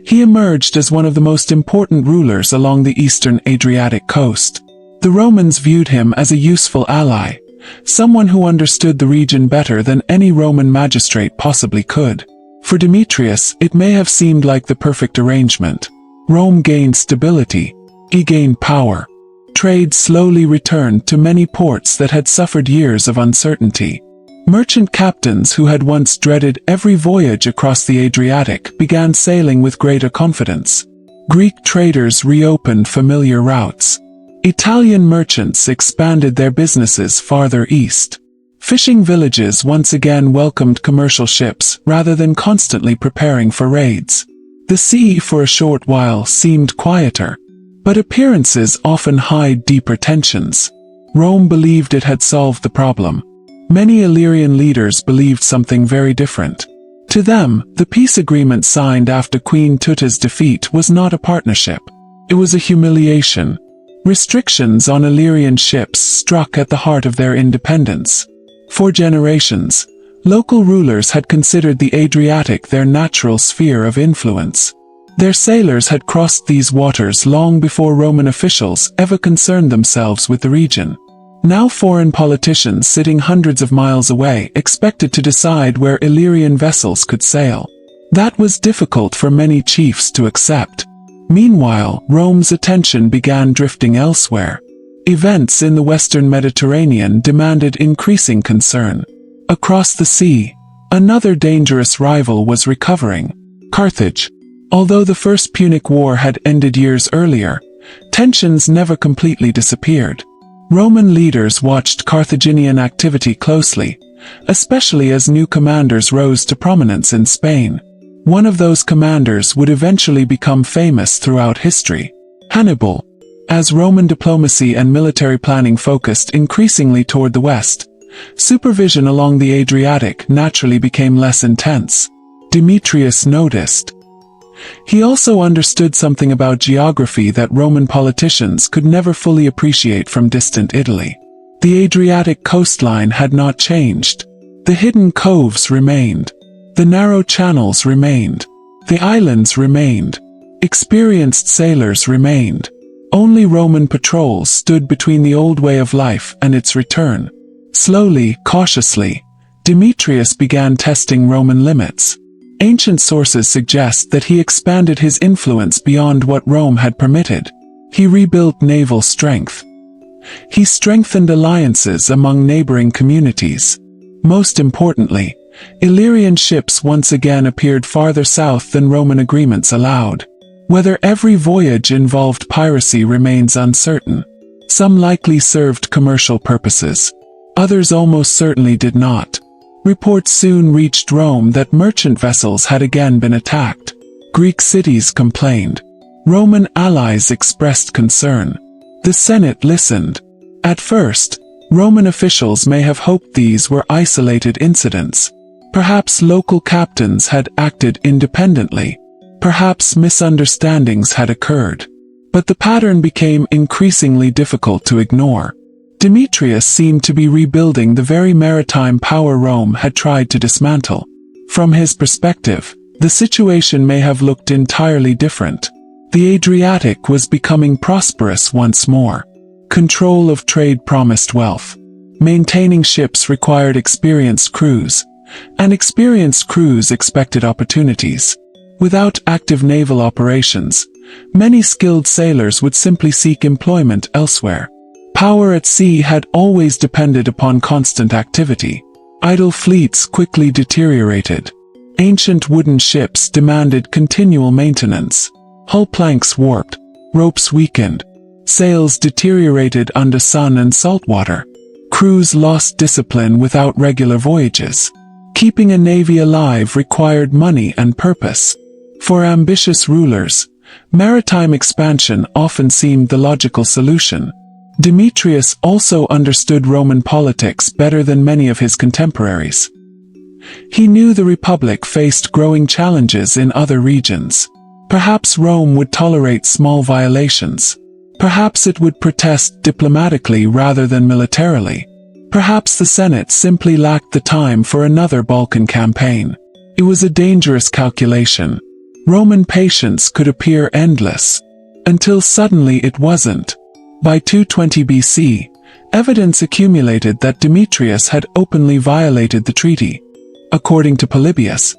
he emerged as one of the most important rulers along the eastern Adriatic coast. The Romans viewed him as a useful ally, someone who understood the region better than any Roman magistrate possibly could. For Demetrius, it may have seemed like the perfect arrangement. Rome gained stability, he gained power. Trade slowly returned to many ports that had suffered years of uncertainty. Merchant captains who had once dreaded every voyage across the Adriatic began sailing with greater confidence. Greek traders reopened familiar routes. Italian merchants expanded their businesses farther east. Fishing villages once again welcomed commercial ships rather than constantly preparing for raids. The sea for a short while seemed quieter, but appearances often hide deeper tensions. Rome believed it had solved the problem. Many Illyrian leaders believed something very different. To them, the peace agreement signed after Queen Teuta's defeat was not a partnership. It was a humiliation. Restrictions on Illyrian ships struck at the heart of their independence. For generations, local rulers had considered the Adriatic their natural sphere of influence. Their sailors had crossed these waters long before Roman officials ever concerned themselves with the region. Now foreign politicians sitting hundreds of miles away expected to decide where Illyrian vessels could sail. That was difficult for many chiefs to accept. Meanwhile, Rome's attention began drifting elsewhere. Events in the western Mediterranean demanded increasing concern. Across the sea, another dangerous rival was recovering: Carthage. Although the First Punic War had ended years earlier, tensions never completely disappeared. Roman leaders watched Carthaginian activity closely, especially as new commanders rose to prominence in Spain. One of those commanders would eventually become famous throughout history: Hannibal. As Roman diplomacy and military planning focused increasingly toward the west, supervision along the Adriatic naturally became less intense. Demetrius noticed. He also understood something about geography that Roman politicians could never fully appreciate from distant Italy. The Adriatic coastline had not changed. The hidden coves remained. The narrow channels remained. The islands remained. Experienced sailors remained. Only Roman patrols stood between the old way of life and its return. Slowly, cautiously, Demetrius began testing Roman limits. Ancient sources suggest that he expanded his influence beyond what Rome had permitted. He rebuilt naval strength. He strengthened alliances among neighboring communities. Most importantly, Illyrian ships once again appeared farther south than Roman agreements allowed. Whether every voyage involved piracy remains uncertain. Some likely served commercial purposes. Others almost certainly did not. Reports soon reached Rome that merchant vessels had again been attacked. Greek cities complained. Roman allies expressed concern. The Senate listened. At first, Roman officials may have hoped these were isolated incidents. Perhaps local captains had acted independently. Perhaps misunderstandings had occurred. But the pattern became increasingly difficult to ignore. Demetrius seemed to be rebuilding the very maritime power Rome had tried to dismantle. From his perspective, the situation may have looked entirely different. The Adriatic was becoming prosperous once more. Control of trade promised wealth. Maintaining ships required experienced crews, and experienced crews expected opportunities. Without active naval operations, many skilled sailors would simply seek employment elsewhere. Power at sea had always depended upon constant activity. Idle fleets quickly deteriorated. Ancient wooden ships demanded continual maintenance. Hull planks warped, ropes weakened, sails deteriorated under sun and salt water. Crews lost discipline without regular voyages. Keeping a navy alive required money and purpose. For ambitious rulers, maritime expansion often seemed the logical solution. Demetrius also understood Roman politics better than many of his contemporaries. He knew the Republic faced growing challenges in other regions. Perhaps Rome would tolerate small violations. Perhaps it would protest diplomatically rather than militarily. Perhaps the Senate simply lacked the time for another Balkan campaign. It was a dangerous calculation. Roman patience could appear endless, until suddenly it wasn't. By 220 BC, evidence accumulated that Demetrius had openly violated the treaty. According to Polybius,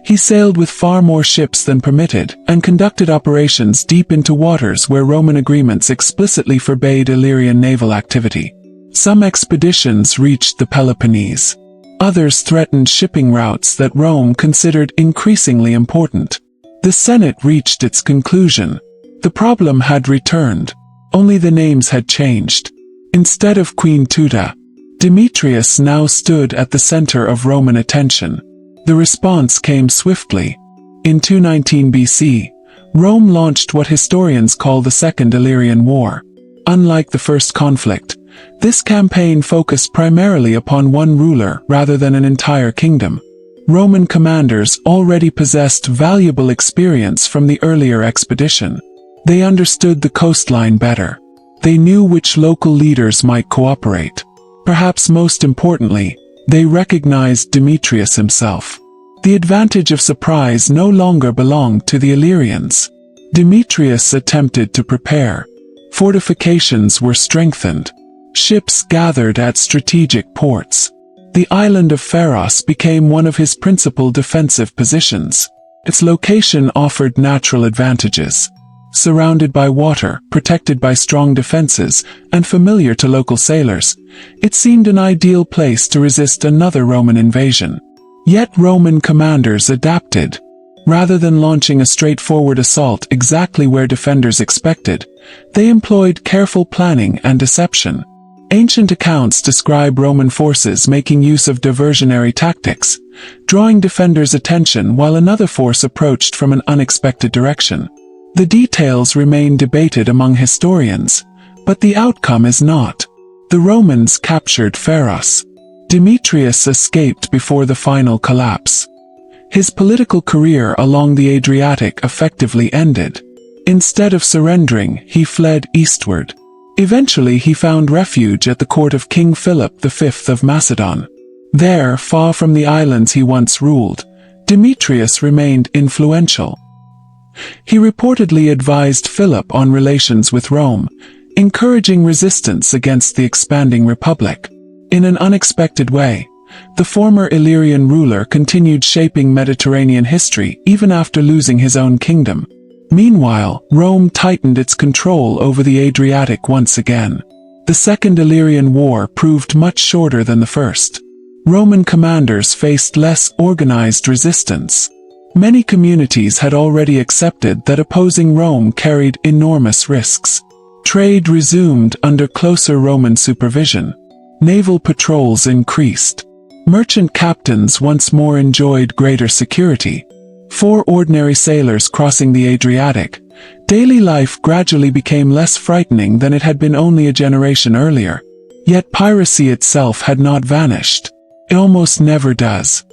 he sailed with far more ships than permitted, and conducted operations deep into waters where Roman agreements explicitly forbade Illyrian naval activity. Some expeditions reached the Peloponnese. Others threatened shipping routes that Rome considered increasingly important. The Senate reached its conclusion. The problem had returned. Only the names had changed. Instead of Queen Teuta, Demetrius now stood at the center of Roman attention. The response came swiftly. In 219 BC, Rome launched what historians call the Second Illyrian War. Unlike the first conflict, this campaign focused primarily upon one ruler rather than an entire kingdom. Roman commanders already possessed valuable experience from the earlier expedition. They understood the coastline better. They knew which local leaders might cooperate. Perhaps most importantly, they recognized Demetrius himself. The advantage of surprise no longer belonged to the Illyrians. Demetrius attempted to prepare. Fortifications were strengthened. Ships gathered at strategic ports. The island of Pharos became one of his principal defensive positions. Its location offered natural advantages. Surrounded by water, protected by strong defenses, and familiar to local sailors, it seemed an ideal place to resist another Roman invasion. Yet Roman commanders adapted. Rather than launching a straightforward assault exactly where defenders expected, they employed careful planning and deception. Ancient accounts describe Roman forces making use of diversionary tactics, drawing defenders' attention while another force approached from an unexpected direction. The details remain debated among historians, but the outcome is not. The Romans captured Pharos. Demetrius escaped before the final collapse. His political career along the Adriatic effectively ended. Instead of surrendering, he fled eastward. Eventually he found refuge at the court of King Philip V of Macedon. There, far from the islands he once ruled, Demetrius remained influential. He reportedly advised Philip on relations with Rome, encouraging resistance against the expanding republic. In an unexpected way, the former Illyrian ruler continued shaping Mediterranean history even after losing his own kingdom. Meanwhile, Rome tightened its control over the Adriatic once again. The Second Illyrian War proved much shorter than the first. Roman commanders faced less organized resistance. Many communities had already accepted that opposing Rome carried enormous risks. Trade resumed under closer Roman supervision. Naval patrols increased. Merchant captains once more enjoyed greater security. For ordinary sailors crossing the Adriatic, daily life gradually became less frightening than it had been only a generation earlier. Yet piracy itself had not vanished. It almost never does.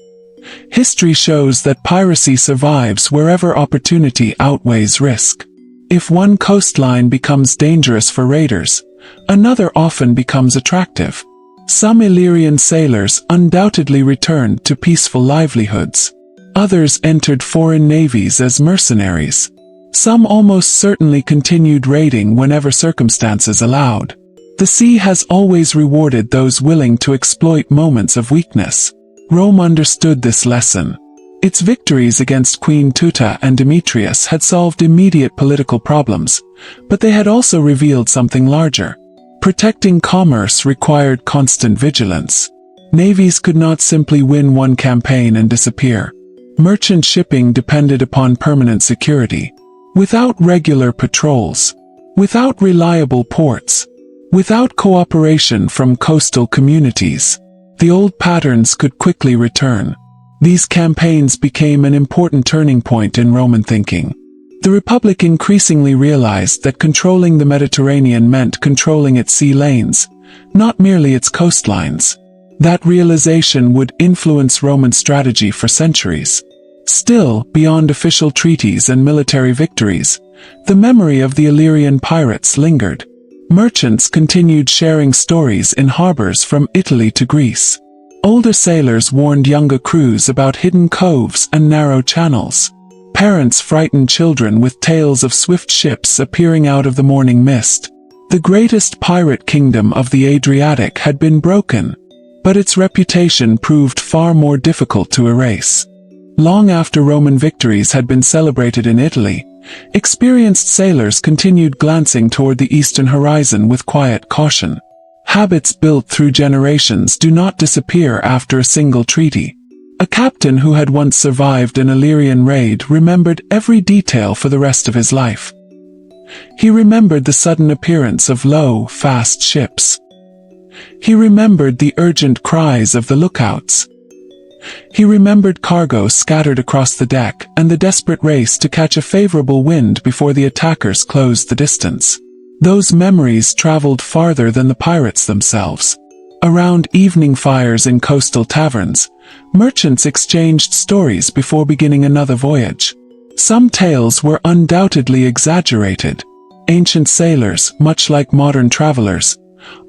History shows that piracy survives wherever opportunity outweighs risk. If one coastline becomes dangerous for raiders, another often becomes attractive. Some Illyrian sailors undoubtedly returned to peaceful livelihoods. Others entered foreign navies as mercenaries. Some almost certainly continued raiding whenever circumstances allowed. The sea has always rewarded those willing to exploit moments of weakness. Rome understood this lesson. Its victories against Queen Teuta and Demetrius had solved immediate political problems, but they had also revealed something larger. Protecting commerce required constant vigilance. Navies could not simply win one campaign and disappear. Merchant shipping depended upon permanent security. Without regular patrols, without reliable ports, without cooperation from coastal communities, the old patterns could quickly return. These campaigns became an important turning point in Roman thinking. The Republic increasingly realized that controlling the Mediterranean meant controlling its sea lanes, not merely its coastlines. That realization would influence Roman strategy for centuries. Still, beyond official treaties and military victories, the memory of the Illyrian pirates lingered. Merchants continued sharing stories in harbors from Italy to Greece. Older sailors warned younger crews about hidden coves and narrow channels. Parents frightened children with tales of swift ships appearing out of the morning mist. The greatest pirate kingdom of the Adriatic had been broken, but its reputation proved far more difficult to erase. Long after Roman victories had been celebrated in Italy, experienced sailors continued glancing toward the eastern horizon with quiet caution. Habits built through generations do not disappear after a single treaty. A captain who had once survived an Illyrian raid remembered every detail for the rest of his life. He remembered the sudden appearance of low, fast ships. He remembered the urgent cries of the lookouts. He remembered cargo scattered across the deck and the desperate race to catch a favorable wind before the attackers closed the distance. Those memories traveled farther than the pirates themselves. Around evening fires in coastal taverns, merchants exchanged stories before beginning another voyage. Some tales were undoubtedly exaggerated. Ancient sailors, much like modern travelers,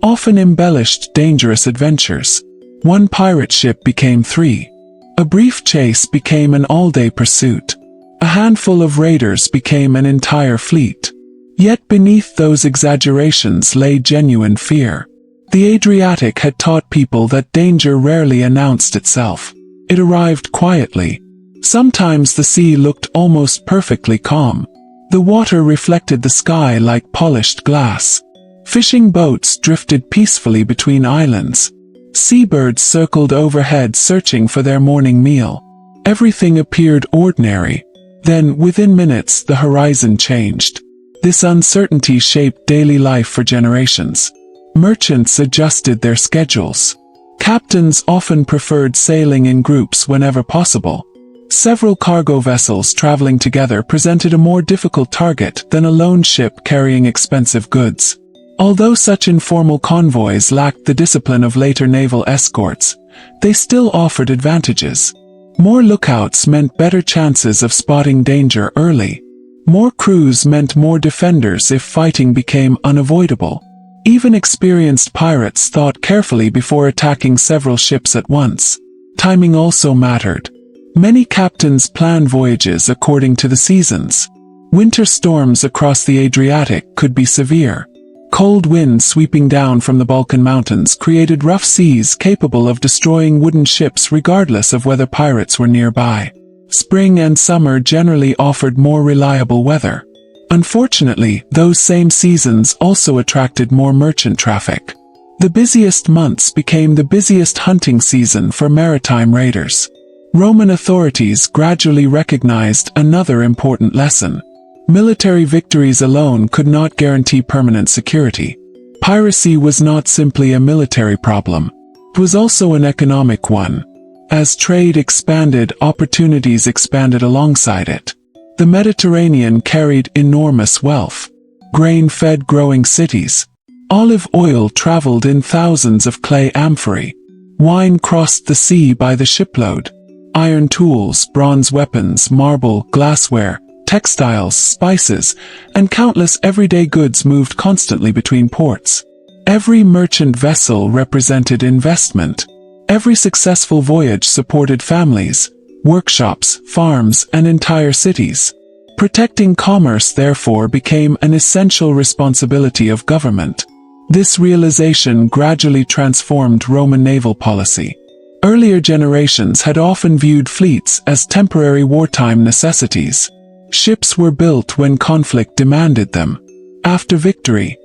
often embellished dangerous adventures. One pirate ship became 3. A brief chase became an all-day pursuit. A handful of raiders became an entire fleet. Yet beneath those exaggerations lay genuine fear. The Adriatic had taught people that danger rarely announced itself. It arrived quietly. Sometimes the sea looked almost perfectly calm. The water reflected the sky like polished glass. Fishing boats drifted peacefully between islands. Seabirds circled overhead searching for their morning meal. Everything appeared ordinary. Then, within minutes, the horizon changed. This uncertainty shaped daily life for generations. Merchants adjusted their schedules. Captains often preferred sailing in groups whenever possible. Several cargo vessels traveling together presented a more difficult target than a lone ship carrying expensive goods. Although such informal convoys lacked the discipline of later naval escorts, they still offered advantages. More lookouts meant better chances of spotting danger early. More crews meant more defenders if fighting became unavoidable. Even experienced pirates thought carefully before attacking several ships at once. Timing also mattered. Many captains planned voyages according to the seasons. Winter storms across the Adriatic could be severe. Cold winds sweeping down from the Balkan mountains created rough seas capable of destroying wooden ships regardless of whether pirates were nearby. Spring and summer generally offered more reliable weather. Unfortunately, those same seasons also attracted more merchant traffic. The busiest months became the busiest hunting season for maritime raiders. Roman authorities gradually recognized another important lesson. Military victories alone could not guarantee permanent security. Piracy was not simply a military problem. It was also an economic one. As trade expanded, opportunities expanded alongside it. The Mediterranean carried enormous wealth. Grain fed growing cities. Olive oil traveled in thousands of clay amphorae. Wine crossed the sea by the shipload. Iron tools, bronze weapons, marble, glassware, textiles, spices, and countless everyday goods moved constantly between ports. Every merchant vessel represented investment. Every successful voyage supported families, workshops, farms, and entire cities. Protecting commerce therefore became an essential responsibility of government. This realization gradually transformed Roman naval policy. Earlier generations had often viewed fleets as temporary wartime necessities. Ships were built when conflict demanded them. After victory,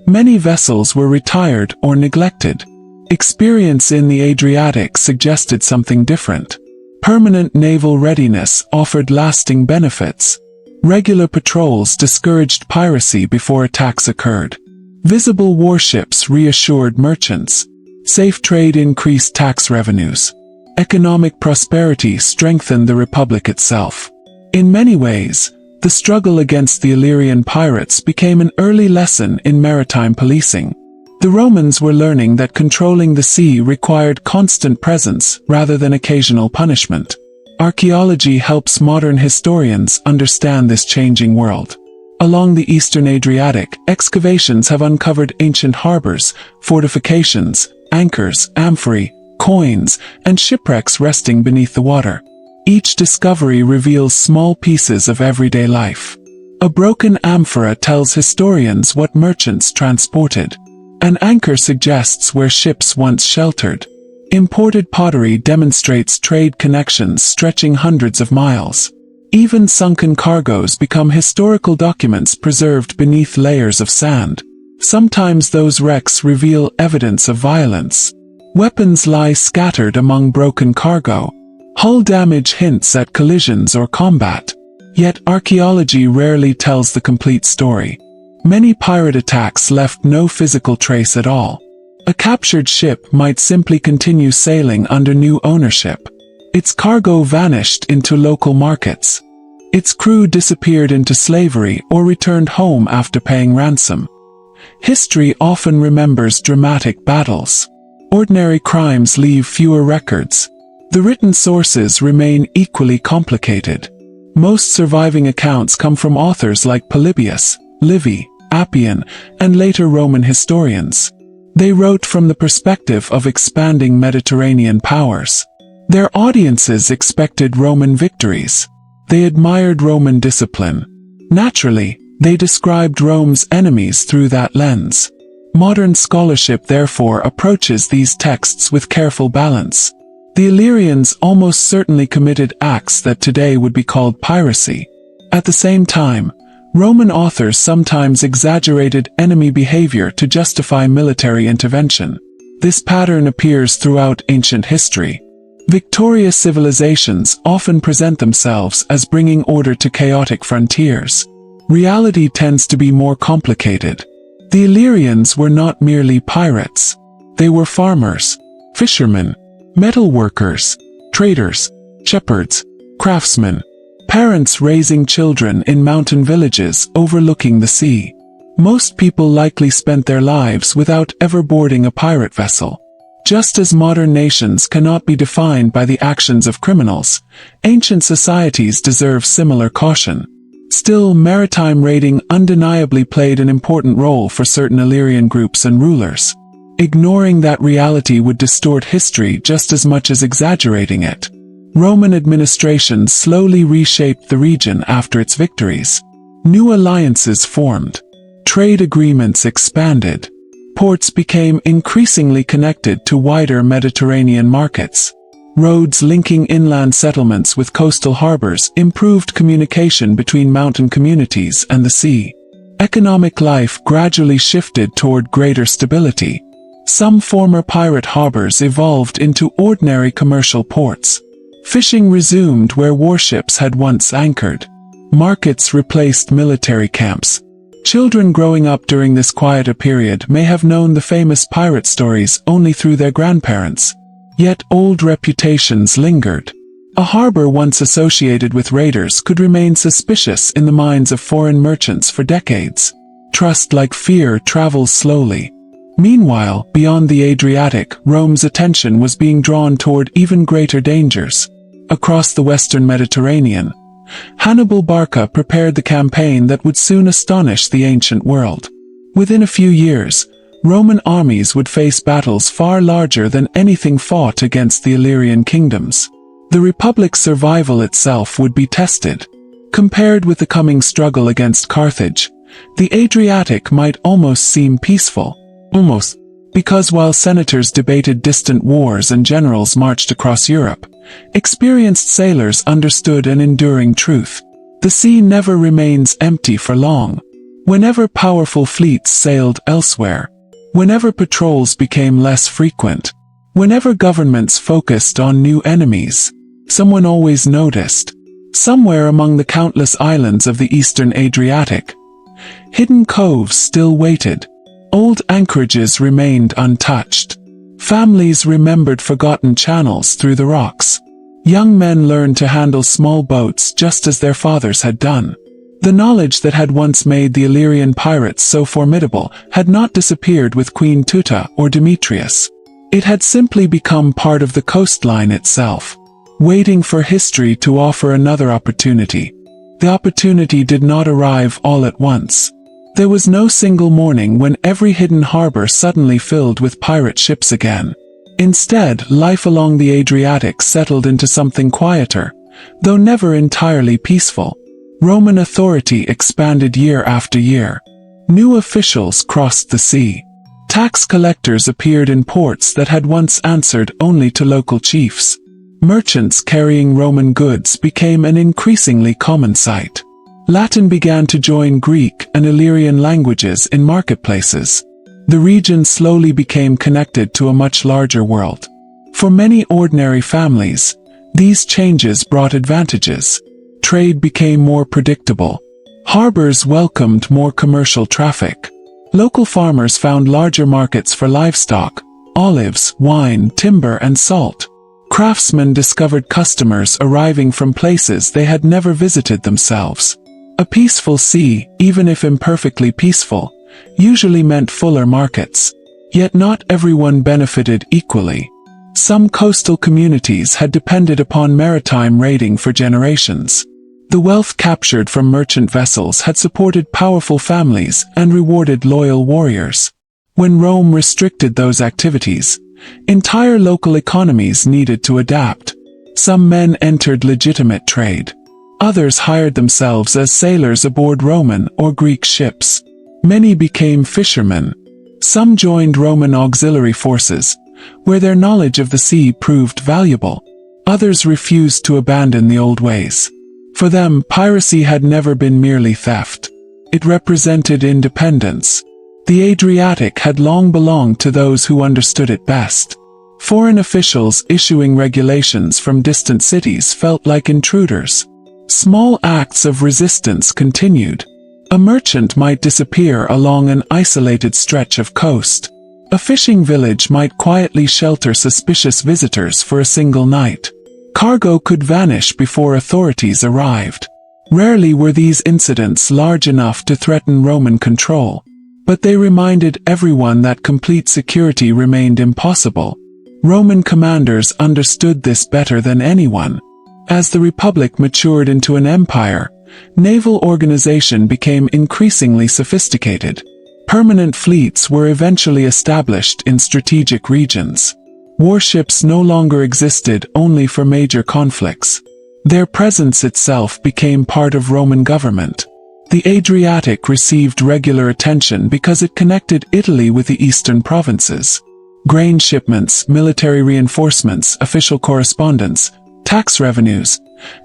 many vessels were retired or neglected. Experience in the Adriatic suggested something different. Permanent naval readiness offered lasting benefits. Regular patrols discouraged piracy before attacks occurred. Visible warships reassured merchants. Safe trade increased tax revenues. Economic prosperity strengthened the republic itself. In many ways, the struggle against the Illyrian pirates became an early lesson in maritime policing. The Romans were learning that controlling the sea required constant presence rather than occasional punishment. Archaeology helps modern historians understand this changing world. Along the eastern Adriatic, excavations have uncovered ancient harbors, fortifications, anchors, amphorae, coins, and shipwrecks resting beneath the water. Each discovery reveals small pieces of everyday life. A broken amphora tells historians what merchants transported. An anchor suggests where ships once sheltered. Imported pottery demonstrates trade connections stretching hundreds of miles. Even sunken cargoes become historical documents preserved beneath layers of sand. Sometimes those wrecks reveal evidence of violence. Weapons lie scattered among broken cargo. Hull damage hints at collisions or combat. Yet archaeology rarely tells the complete story. Many pirate attacks left no physical trace at all. A captured ship might simply continue sailing under new ownership. Its cargo vanished into local markets. Its crew disappeared into slavery or returned home after paying ransom. History often remembers dramatic battles. Ordinary crimes leave fewer records. The written sources remain equally complicated. Most surviving accounts come from authors like Polybius, Livy, Appian, and later Roman historians. They wrote from the perspective of expanding Mediterranean powers. Their audiences expected Roman victories. They admired Roman discipline. Naturally, they described Rome's enemies through that lens. Modern scholarship therefore approaches these texts with careful balance. The Illyrians almost certainly committed acts that today would be called piracy. At the same time, Roman authors sometimes exaggerated enemy behavior to justify military intervention. This pattern appears throughout ancient history. Victorious civilizations often present themselves as bringing order to chaotic frontiers. Reality tends to be more complicated. The Illyrians were not merely pirates. They were farmers, fishermen, metal workers, traders, shepherds, craftsmen, parents raising children in mountain villages overlooking the sea. Most people likely spent their lives without ever boarding a pirate vessel. Just as modern nations cannot be defined by the actions of criminals, ancient societies deserve similar caution. Still, maritime raiding undeniably played an important role for certain Illyrian groups and rulers. Ignoring that reality would distort history just as much as exaggerating it. Roman administration slowly reshaped the region after its victories. New alliances formed. Trade agreements expanded. Ports became increasingly connected to wider Mediterranean markets. Roads linking inland settlements with coastal harbors improved communication between mountain communities and the sea. Economic life gradually shifted toward greater stability. Some former pirate harbors evolved into ordinary commercial ports. Fishing resumed where warships had once anchored. Markets replaced military camps. Children growing up during this quieter period may have known the famous pirate stories only through their grandparents. Yet old reputations lingered. A harbor once associated with raiders could remain suspicious in the minds of foreign merchants for decades. Trust, like fear, travels slowly. Meanwhile, beyond the Adriatic, Rome's attention was being drawn toward even greater dangers. Across the western Mediterranean, Hannibal Barca prepared the campaign that would soon astonish the ancient world. Within a few years, Roman armies would face battles far larger than anything fought against the Illyrian kingdoms. The Republic's survival itself would be tested. Compared with the coming struggle against Carthage, the Adriatic might almost seem peaceful. Almost. Because while senators debated distant wars and generals marched across Europe, experienced sailors understood an enduring truth. The sea never remains empty for long. Whenever powerful fleets sailed elsewhere, whenever patrols became less frequent, whenever governments focused on new enemies, someone always noticed. Somewhere among the countless islands of the eastern Adriatic, hidden coves still waited. Old anchorages remained untouched. Families remembered forgotten channels through the rocks. Young men learned to handle small boats just as their fathers had done. The knowledge that had once made the Illyrian pirates so formidable had not disappeared with Queen Teuta or Demetrius. It had simply become part of the coastline itself, waiting for history to offer another opportunity. The opportunity did not arrive all at once. There was no single morning when every hidden harbor suddenly filled with pirate ships again. Instead, life along the Adriatic settled into something quieter, though never entirely peaceful. Roman authority expanded year after year. New officials crossed the sea. Tax collectors appeared in ports that had once answered only to local chiefs. Merchants carrying Roman goods became an increasingly common sight. Latin began to join Greek and Illyrian languages in marketplaces. The region slowly became connected to a much larger world. For many ordinary families, these changes brought advantages. Trade became more predictable. Harbors welcomed more commercial traffic. Local farmers found larger markets for livestock, olives, wine, timber, and salt. Craftsmen discovered customers arriving from places they had never visited themselves. A peaceful sea, even if imperfectly peaceful, usually meant fuller markets. Yet not everyone benefited equally. Some coastal communities had depended upon maritime raiding for generations. The wealth captured from merchant vessels had supported powerful families and rewarded loyal warriors. When Rome restricted those activities, entire local economies needed to adapt. Some men entered legitimate trade. Others hired themselves as sailors aboard Roman or Greek ships. Many became fishermen. Some joined Roman auxiliary forces, where their knowledge of the sea proved valuable. Others refused to abandon the old ways. For them, piracy had never been merely theft. It represented independence. The Adriatic had long belonged to those who understood it best. Foreign officials issuing regulations from distant cities felt like intruders. Small acts of resistance continued. A merchant might disappear along an isolated stretch of coast. A fishing village might quietly shelter suspicious visitors for a single night. Cargo could vanish before authorities arrived. Rarely were these incidents large enough to threaten Roman control, but they reminded everyone that complete security remained impossible. Roman commanders understood this better than anyone. As the Republic matured into an empire, naval organization became increasingly sophisticated. Permanent fleets were eventually established in strategic regions. Warships no longer existed only for major conflicts. Their presence itself became part of Roman government. The Adriatic received regular attention because it connected Italy with the eastern provinces. Grain shipments, military reinforcements, official correspondence, tax revenues,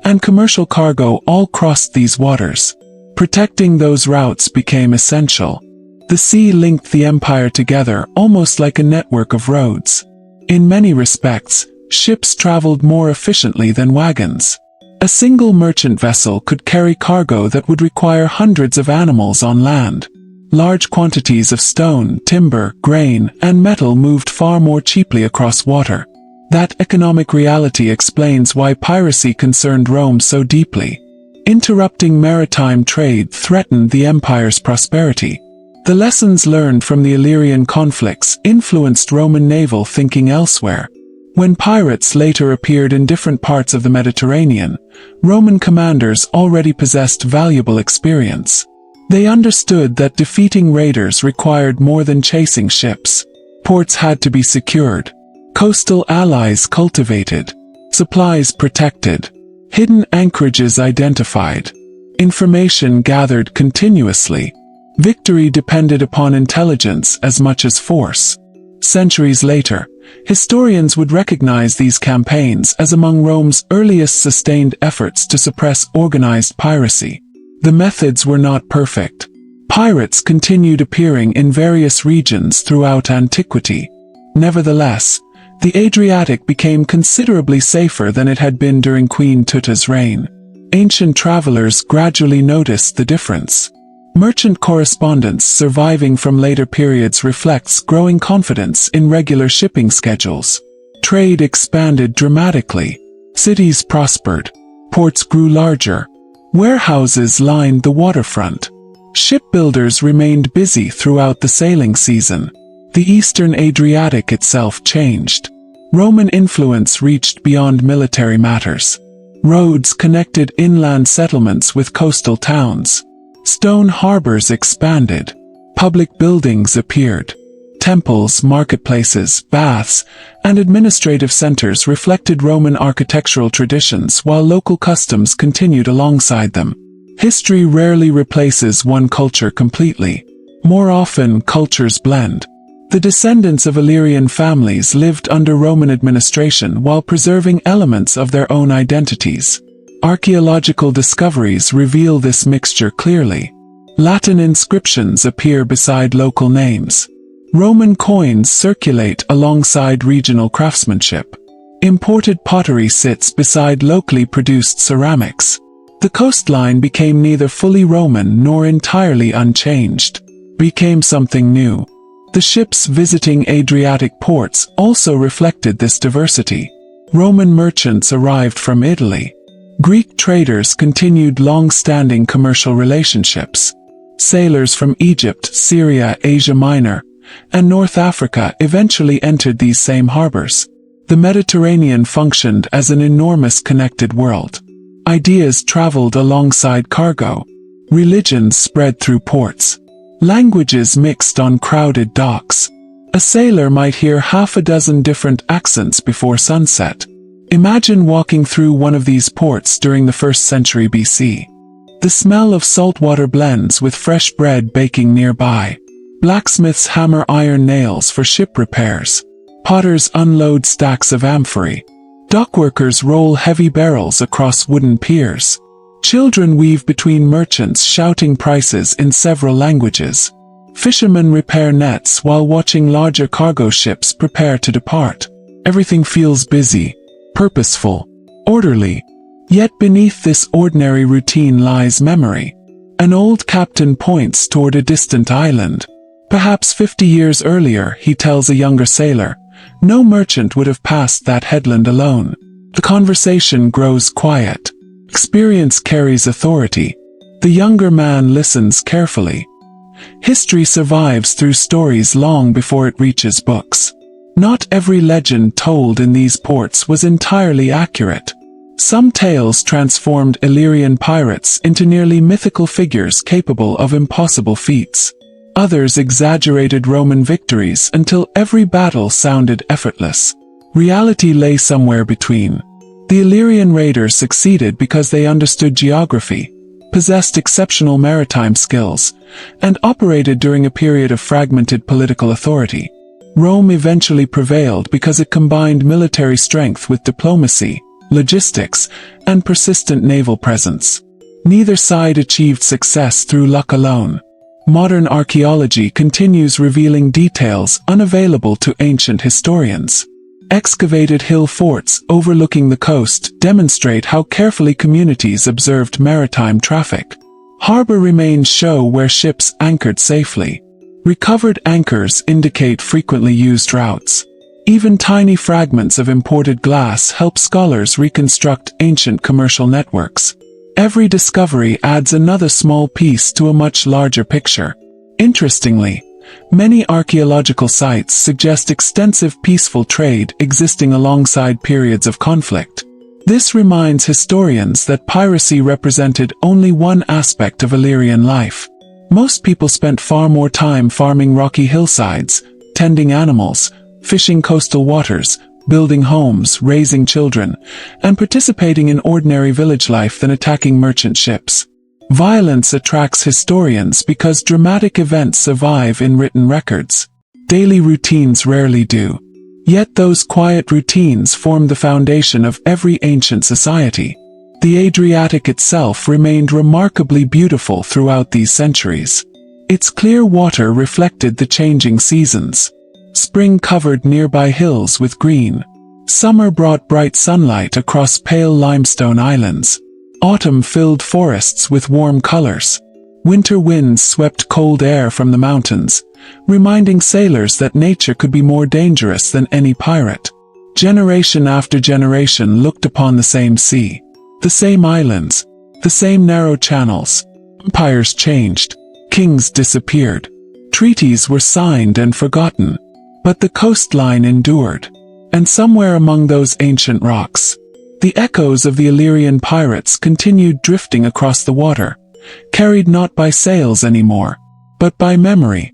and commercial cargo all crossed these waters. Protecting those routes became essential. The sea linked the empire together almost like a network of roads. In many respects, ships traveled more efficiently than wagons. A single merchant vessel could carry cargo that would require hundreds of animals on land. Large quantities of stone, timber, grain, and metal moved far more cheaply across water. That economic reality explains why piracy concerned Rome so deeply. Interrupting maritime trade threatened the empire's prosperity. The lessons learned from the Illyrian conflicts influenced Roman naval thinking elsewhere. When pirates later appeared in different parts of the Mediterranean, Roman commanders already possessed valuable experience. They understood that defeating raiders required more than chasing ships. Ports had to be secured, coastal allies cultivated, supplies protected, hidden anchorages identified. Information gathered continuously. Victory depended upon intelligence as much as force. Centuries later, historians would recognize these campaigns as among Rome's earliest sustained efforts to suppress organized piracy. The methods were not perfect. Pirates continued appearing in various regions throughout antiquity. Nevertheless, the Adriatic became considerably safer than it had been during Queen Teuta's reign. Ancient travelers gradually noticed the difference. Merchant correspondence surviving from later periods reflects growing confidence in regular shipping schedules. Trade expanded dramatically. Cities prospered. Ports grew larger. Warehouses lined the waterfront. Shipbuilders remained busy throughout the sailing season. The eastern Adriatic itself changed. Roman influence reached beyond military matters. Roads connected inland settlements with coastal towns. Stone harbors expanded. Public buildings appeared. Temples, marketplaces, baths, and administrative centers reflected Roman architectural traditions while local customs continued alongside them. History rarely replaces one culture completely. More often, cultures blend. The descendants of Illyrian families lived under Roman administration while preserving elements of their own identities. Archaeological discoveries reveal this mixture clearly. Latin inscriptions appear beside local names. Roman coins circulate alongside regional craftsmanship. Imported pottery sits beside locally produced ceramics. The coastline became neither fully Roman nor entirely unchanged. Became something new. The ships visiting Adriatic ports also reflected this diversity. Roman merchants arrived from Italy. Greek traders continued long-standing commercial relationships. Sailors from Egypt, Syria, Asia Minor, and North Africa eventually entered these same harbors. The Mediterranean functioned as an enormous connected world. Ideas traveled alongside cargo. Religions spread through ports. Languages mixed on crowded docks. A sailor might hear half a dozen different accents before sunset. Imagine walking through one of these ports during the 1st century BC. The smell of saltwater blends with fresh bread baking nearby. Blacksmiths hammer iron nails for ship repairs. Potters unload stacks of amphorae. Dockworkers roll heavy barrels across wooden piers. Children weave between merchants shouting prices in several languages. Fishermen repair nets while watching larger cargo ships prepare to depart. Everything feels busy, purposeful, orderly. Yet beneath this ordinary routine lies memory. An old captain points toward a distant island. Perhaps 50 years earlier, he tells a younger sailor, no merchant would have passed that headland alone. The conversation grows quiet. Experience carries authority. The younger man listens carefully. History survives through stories long before it reaches books. Not every legend told in these ports was entirely accurate. Some tales transformed Illyrian pirates into nearly mythical figures capable of impossible feats. Others exaggerated Roman victories until every battle sounded effortless. Reality lay somewhere between. The Illyrian raiders succeeded because they understood geography, possessed exceptional maritime skills, and operated during a period of fragmented political authority. Rome eventually prevailed because it combined military strength with diplomacy, logistics, and persistent naval presence. Neither side achieved success through luck alone. Modern archaeology continues revealing details unavailable to ancient historians. Excavated hill forts overlooking the coast demonstrate how carefully communities observed maritime traffic. Harbor remains show where ships anchored safely. Recovered anchors indicate frequently used routes. Even tiny fragments of imported glass help scholars reconstruct ancient commercial networks. Every discovery adds another small piece to a much larger picture. Interestingly, many archaeological sites suggest extensive peaceful trade existing alongside periods of conflict. This reminds historians that piracy represented only one aspect of Illyrian life. Most people spent far more time farming rocky hillsides, tending animals, fishing coastal waters, building homes, raising children, and participating in ordinary village life than attacking merchant ships. Violence attracts historians because dramatic events survive in written records. Daily routines rarely do. Yet those quiet routines form the foundation of every ancient society. The Adriatic itself remained remarkably beautiful throughout these centuries. Its clear water reflected the changing seasons. Spring covered nearby hills with green. Summer brought bright sunlight across pale limestone islands. Autumn filled forests with warm colors. Winter winds swept cold air from the mountains, reminding sailors that nature could be more dangerous than any pirate. Generation after generation looked upon the same sea, the same islands, the same narrow channels. Empires changed. Kings disappeared. Treaties were signed and forgotten. But the coastline endured. And somewhere among those ancient rocks, the echoes of the Illyrian pirates continued drifting across the water, carried not by sails anymore, but by memory.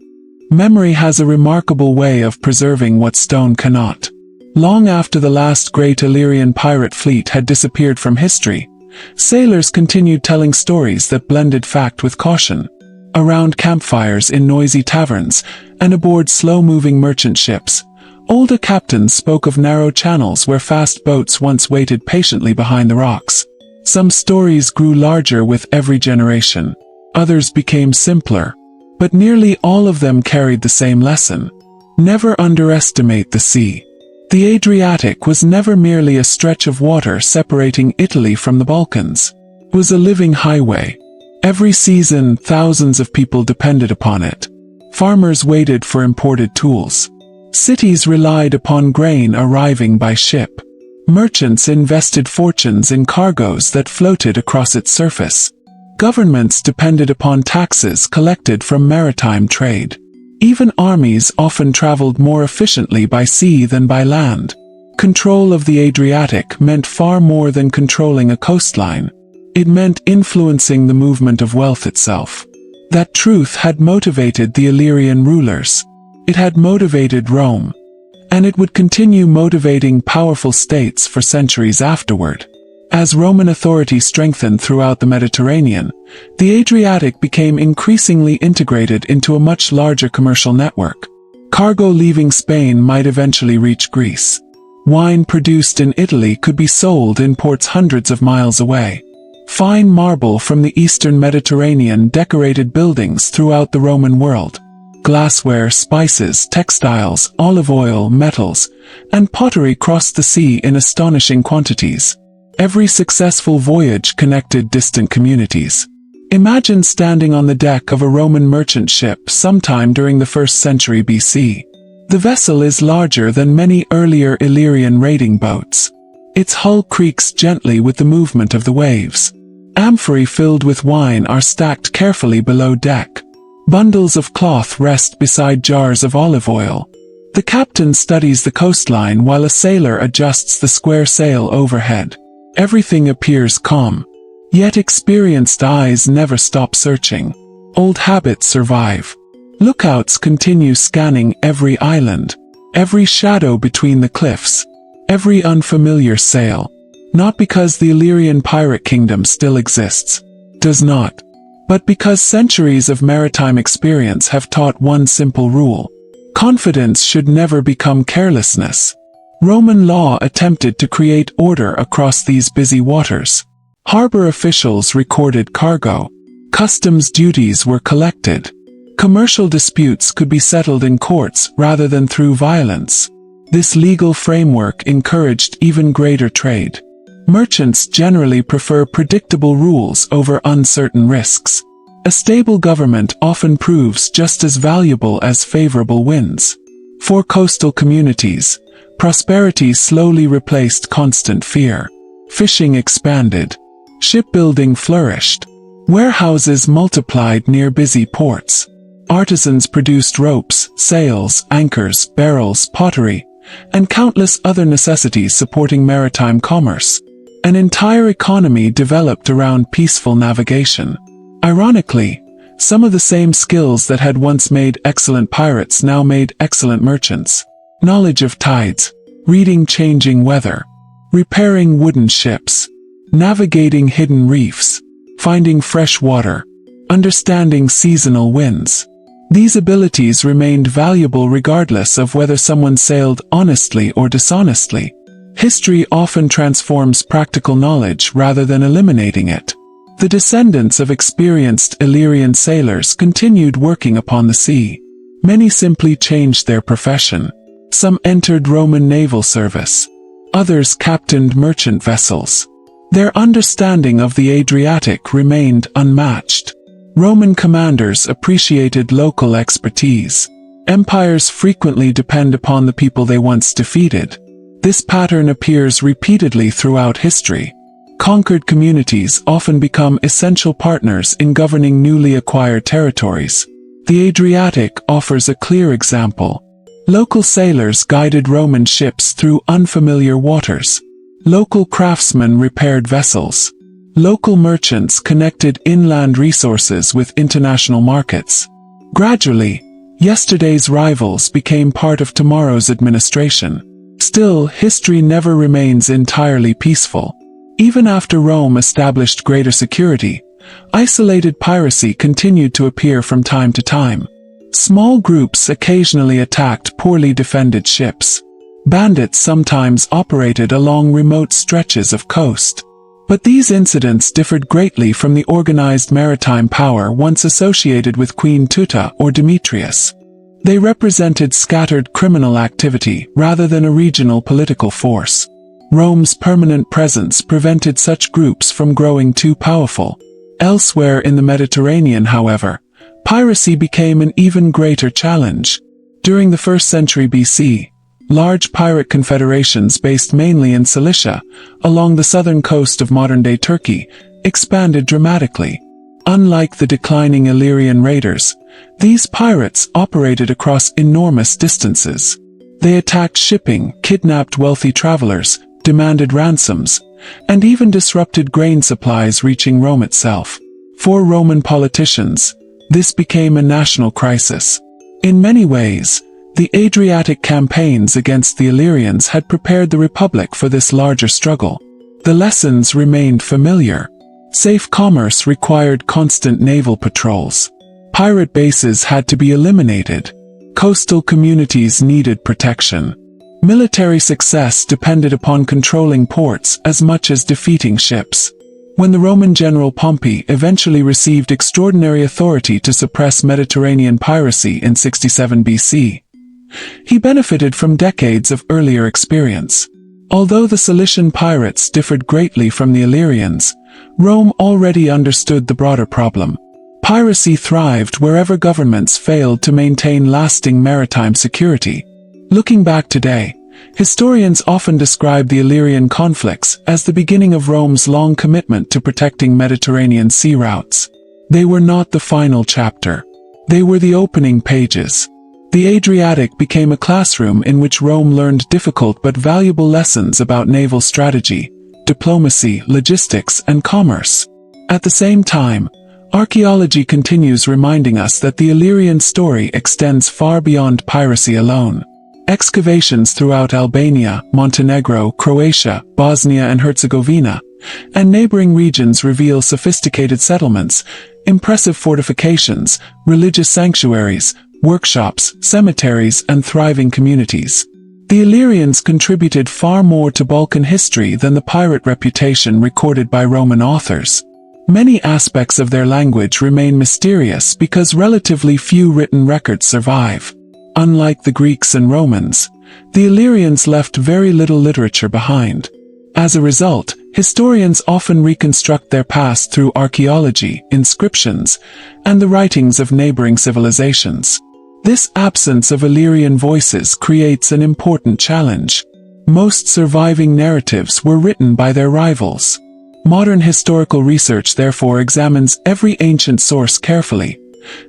Memory has a remarkable way of preserving what stone cannot. Long after the last great Illyrian pirate fleet had disappeared from history, sailors continued telling stories that blended fact with caution. Around campfires in noisy taverns, and aboard slow-moving merchant ships, older captains spoke of narrow channels where fast boats once waited patiently behind the rocks. Some stories grew larger with every generation. Others became simpler. But nearly all of them carried the same lesson. Never underestimate the sea. The Adriatic was never merely a stretch of water separating Italy from the Balkans. It was a living highway. Every season, thousands of people depended upon it. Farmers waited for imported tools. Cities relied upon grain arriving by ship. Merchants invested fortunes in cargoes that floated across its surface. Governments depended upon taxes collected from maritime trade. Even armies often traveled more efficiently by sea than by land. Control of the Adriatic meant far more than controlling a coastline. It meant influencing the movement of wealth itself. That truth had motivated the Illyrian rulers. It had motivated Rome. And it would continue motivating powerful states for centuries afterward. As Roman authority strengthened throughout the Mediterranean, the Adriatic became increasingly integrated into a much larger commercial network. Cargo leaving Spain might eventually reach Greece. Wine produced in Italy could be sold in ports hundreds of miles away. Fine marble from the eastern Mediterranean decorated buildings throughout the Roman world. Glassware, spices, textiles, olive oil, metals, and pottery crossed the sea in astonishing quantities. Every successful voyage connected distant communities. Imagine standing on the deck of a Roman merchant ship sometime during the 1st century BC. The vessel is larger than many earlier Illyrian raiding boats. Its hull creaks gently with the movement of the waves. Amphorae filled with wine are stacked carefully below deck. Bundles of cloth rest beside jars of olive oil. The captain studies the coastline while a sailor adjusts the square sail overhead. Everything appears calm. Yet experienced eyes never stop searching. Old habits survive. Lookouts continue scanning every island, every shadow between the cliffs, every unfamiliar sail. Not because the Illyrian pirate kingdom still exists. Does not. But because centuries of maritime experience have taught one simple rule. Confidence should never become carelessness. Roman law attempted to create order across these busy waters. Harbor officials recorded cargo. Customs duties were collected. Commercial disputes could be settled in courts rather than through violence. This legal framework encouraged even greater trade. Merchants generally prefer predictable rules over uncertain risks. A stable government often proves just as valuable as favorable winds. For coastal communities, prosperity slowly replaced constant fear. Fishing expanded. Shipbuilding flourished. Warehouses multiplied near busy ports. Artisans produced ropes, sails, anchors, barrels, pottery, and countless other necessities supporting maritime commerce. An entire economy developed around peaceful navigation. Ironically, some of the same skills that had once made excellent pirates now made excellent merchants. Knowledge of tides, reading changing weather, repairing wooden ships, navigating hidden reefs, finding fresh water, understanding seasonal winds. These abilities remained valuable regardless of whether someone sailed honestly or dishonestly. History often transforms practical knowledge rather than eliminating it. The descendants of experienced Illyrian sailors continued working upon the sea. Many simply changed their profession. Some entered Roman naval service. Others captained merchant vessels. Their understanding of the Adriatic remained unmatched. Roman commanders appreciated local expertise. Empires frequently depend upon the people they once defeated. This pattern appears repeatedly throughout history. Conquered communities often become essential partners in governing newly acquired territories. The Adriatic offers a clear example. Local sailors guided Roman ships through unfamiliar waters. Local craftsmen repaired vessels. Local merchants connected inland resources with international markets. Gradually, yesterday's rivals became part of tomorrow's administration. Still, history never remains entirely peaceful. Even after Rome established greater security, isolated piracy continued to appear from time to time. Small groups occasionally attacked poorly defended ships. Bandits sometimes operated along remote stretches of coast. But these incidents differed greatly from the organized maritime power once associated with Queen Teuta or Demetrius. They represented scattered criminal activity rather than a regional political force. Rome's permanent presence prevented such groups from growing too powerful. Elsewhere in the Mediterranean, however, piracy became an even greater challenge. During the 1st century BC, large pirate confederations based mainly in Cilicia, along the southern coast of modern-day Turkey, expanded dramatically. Unlike the declining Illyrian raiders, these pirates operated across enormous distances. They attacked shipping, kidnapped wealthy travelers, demanded ransoms, and even disrupted grain supplies reaching Rome itself. For Roman politicians, this became a national crisis. In many ways, the Adriatic campaigns against the Illyrians had prepared the Republic for this larger struggle. The lessons remained familiar. Safe commerce required constant naval patrols. Pirate bases had to be eliminated. Coastal communities needed protection. Military success depended upon controlling ports as much as defeating ships. When the Roman general Pompey eventually received extraordinary authority to suppress Mediterranean piracy in 67 BC, he benefited from decades of earlier experience. Although the Cilician pirates differed greatly from the Illyrians, Rome already understood the broader problem. Piracy thrived wherever governments failed to maintain lasting maritime security. Looking back today, historians often describe the Illyrian conflicts as the beginning of Rome's long commitment to protecting Mediterranean sea routes. They were not the final chapter. They were the opening pages. The Adriatic became a classroom in which Rome learned difficult but valuable lessons about naval strategy, diplomacy, logistics, and commerce. At the same time, archaeology continues reminding us that the Illyrian story extends far beyond piracy alone. Excavations throughout Albania, Montenegro, Croatia, Bosnia and Herzegovina, and neighboring regions reveal sophisticated settlements, impressive fortifications, religious sanctuaries, workshops, cemeteries, and thriving communities. The Illyrians contributed far more to Balkan history than the pirate reputation recorded by Roman authors. Many aspects of their language remain mysterious because relatively few written records survive. Unlike the Greeks and Romans, the Illyrians left very little literature behind. As a result, historians often reconstruct their past through archaeology, inscriptions, and the writings of neighboring civilizations. This absence of Illyrian voices creates an important challenge. Most surviving narratives were written by their rivals. Modern historical research therefore examines every ancient source carefully,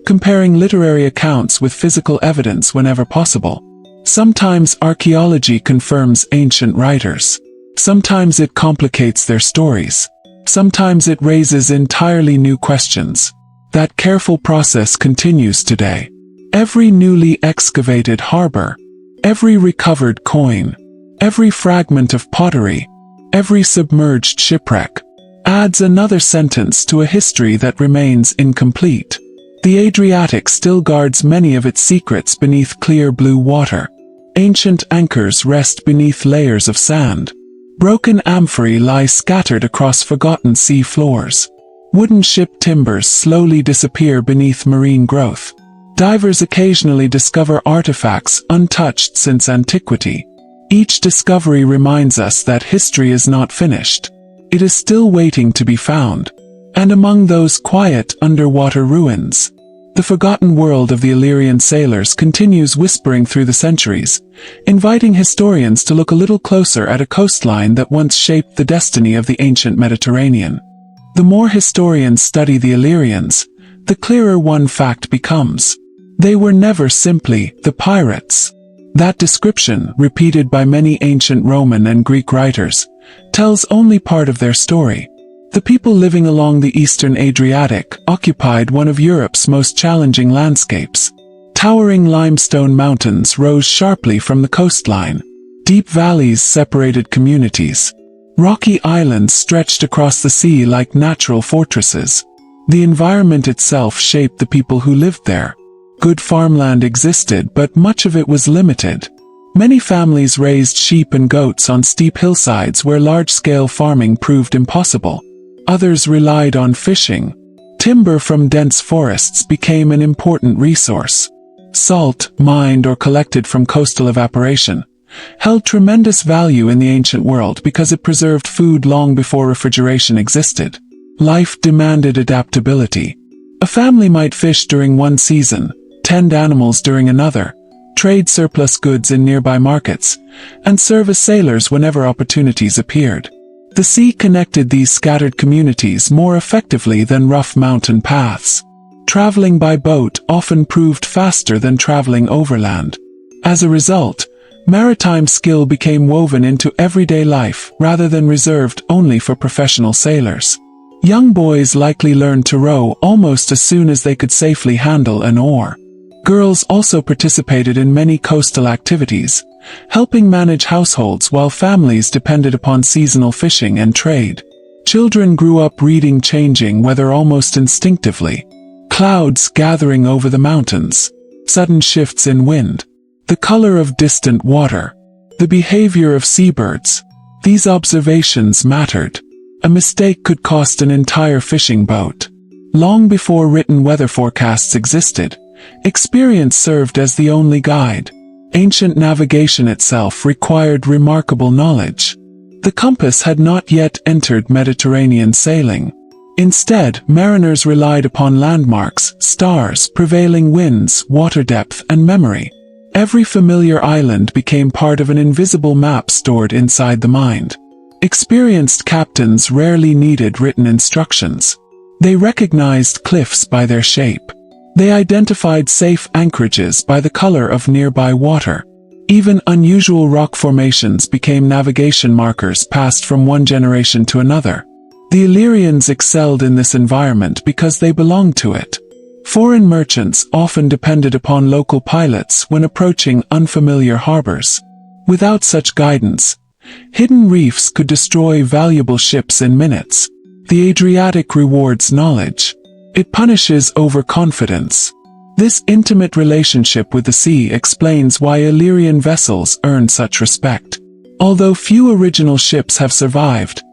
comparing literary accounts with physical evidence whenever possible. Sometimes archaeology confirms ancient writers. Sometimes it complicates their stories. Sometimes it raises entirely new questions. That careful process continues today. Every newly excavated harbor, every recovered coin, every fragment of pottery, every submerged shipwreck, adds another sentence to a history that remains incomplete. The Adriatic still guards many of its secrets beneath clear blue water. Ancient anchors rest beneath layers of sand. Broken amphorae lie scattered across forgotten sea floors. Wooden ship timbers slowly disappear beneath marine growth. Divers occasionally discover artifacts untouched since antiquity. Each discovery reminds us that history is not finished. It is still waiting to be found. And among those quiet underwater ruins, the forgotten world of the Illyrian sailors continues whispering through the centuries, inviting historians to look a little closer at a coastline that once shaped the destiny of the ancient Mediterranean. The more historians study the Illyrians, the clearer one fact becomes. They were never simply the pirates. That description, repeated by many ancient Roman and Greek writers, tells only part of their story. The people living along the eastern Adriatic occupied one of Europe's most challenging landscapes. Towering limestone mountains rose sharply from the coastline. Deep valleys separated communities. Rocky islands stretched across the sea like natural fortresses. The environment itself shaped the people who lived there. Good farmland existed, but much of it was limited. Many families raised sheep and goats on steep hillsides where large-scale farming proved impossible. Others relied on fishing. Timber from dense forests became an important resource. Salt, mined or collected from coastal evaporation, held tremendous value in the ancient world because it preserved food long before refrigeration existed. Life demanded adaptability. A family might fish during one season, tend animals during another, trade surplus goods in nearby markets, and serve as sailors whenever opportunities appeared. The sea connected these scattered communities more effectively than rough mountain paths. Traveling by boat often proved faster than traveling overland. As a result, maritime skill became woven into everyday life rather than reserved only for professional sailors. Young boys likely learned to row almost as soon as they could safely handle an oar. Girls also participated in many coastal activities, helping manage households while families depended upon seasonal fishing and trade. Children grew up reading changing weather almost instinctively. Clouds gathering over the mountains, sudden shifts in wind, the color of distant water, the behavior of seabirds. These observations mattered. A mistake could cost an entire fishing boat. Long before written weather forecasts existed, experience served as the only guide. Ancient navigation itself required remarkable knowledge. The compass had not yet entered Mediterranean sailing. Instead, mariners relied upon landmarks, stars, prevailing winds, water depth, and memory. Every familiar island became part of an invisible map stored inside the mind. Experienced captains rarely needed written instructions. They recognized cliffs by their shape. They identified safe anchorages by the color of nearby water. Even unusual rock formations became navigation markers passed from one generation to another. The Illyrians excelled in this environment because they belonged to it. Foreign merchants often depended upon local pilots when approaching unfamiliar harbors. Without such guidance, hidden reefs could destroy valuable ships in minutes. The Adriatic rewards knowledge. It punishes overconfidence. This intimate relationship with the sea explains why Illyrian vessels earn such respect. Although few original ships have survived,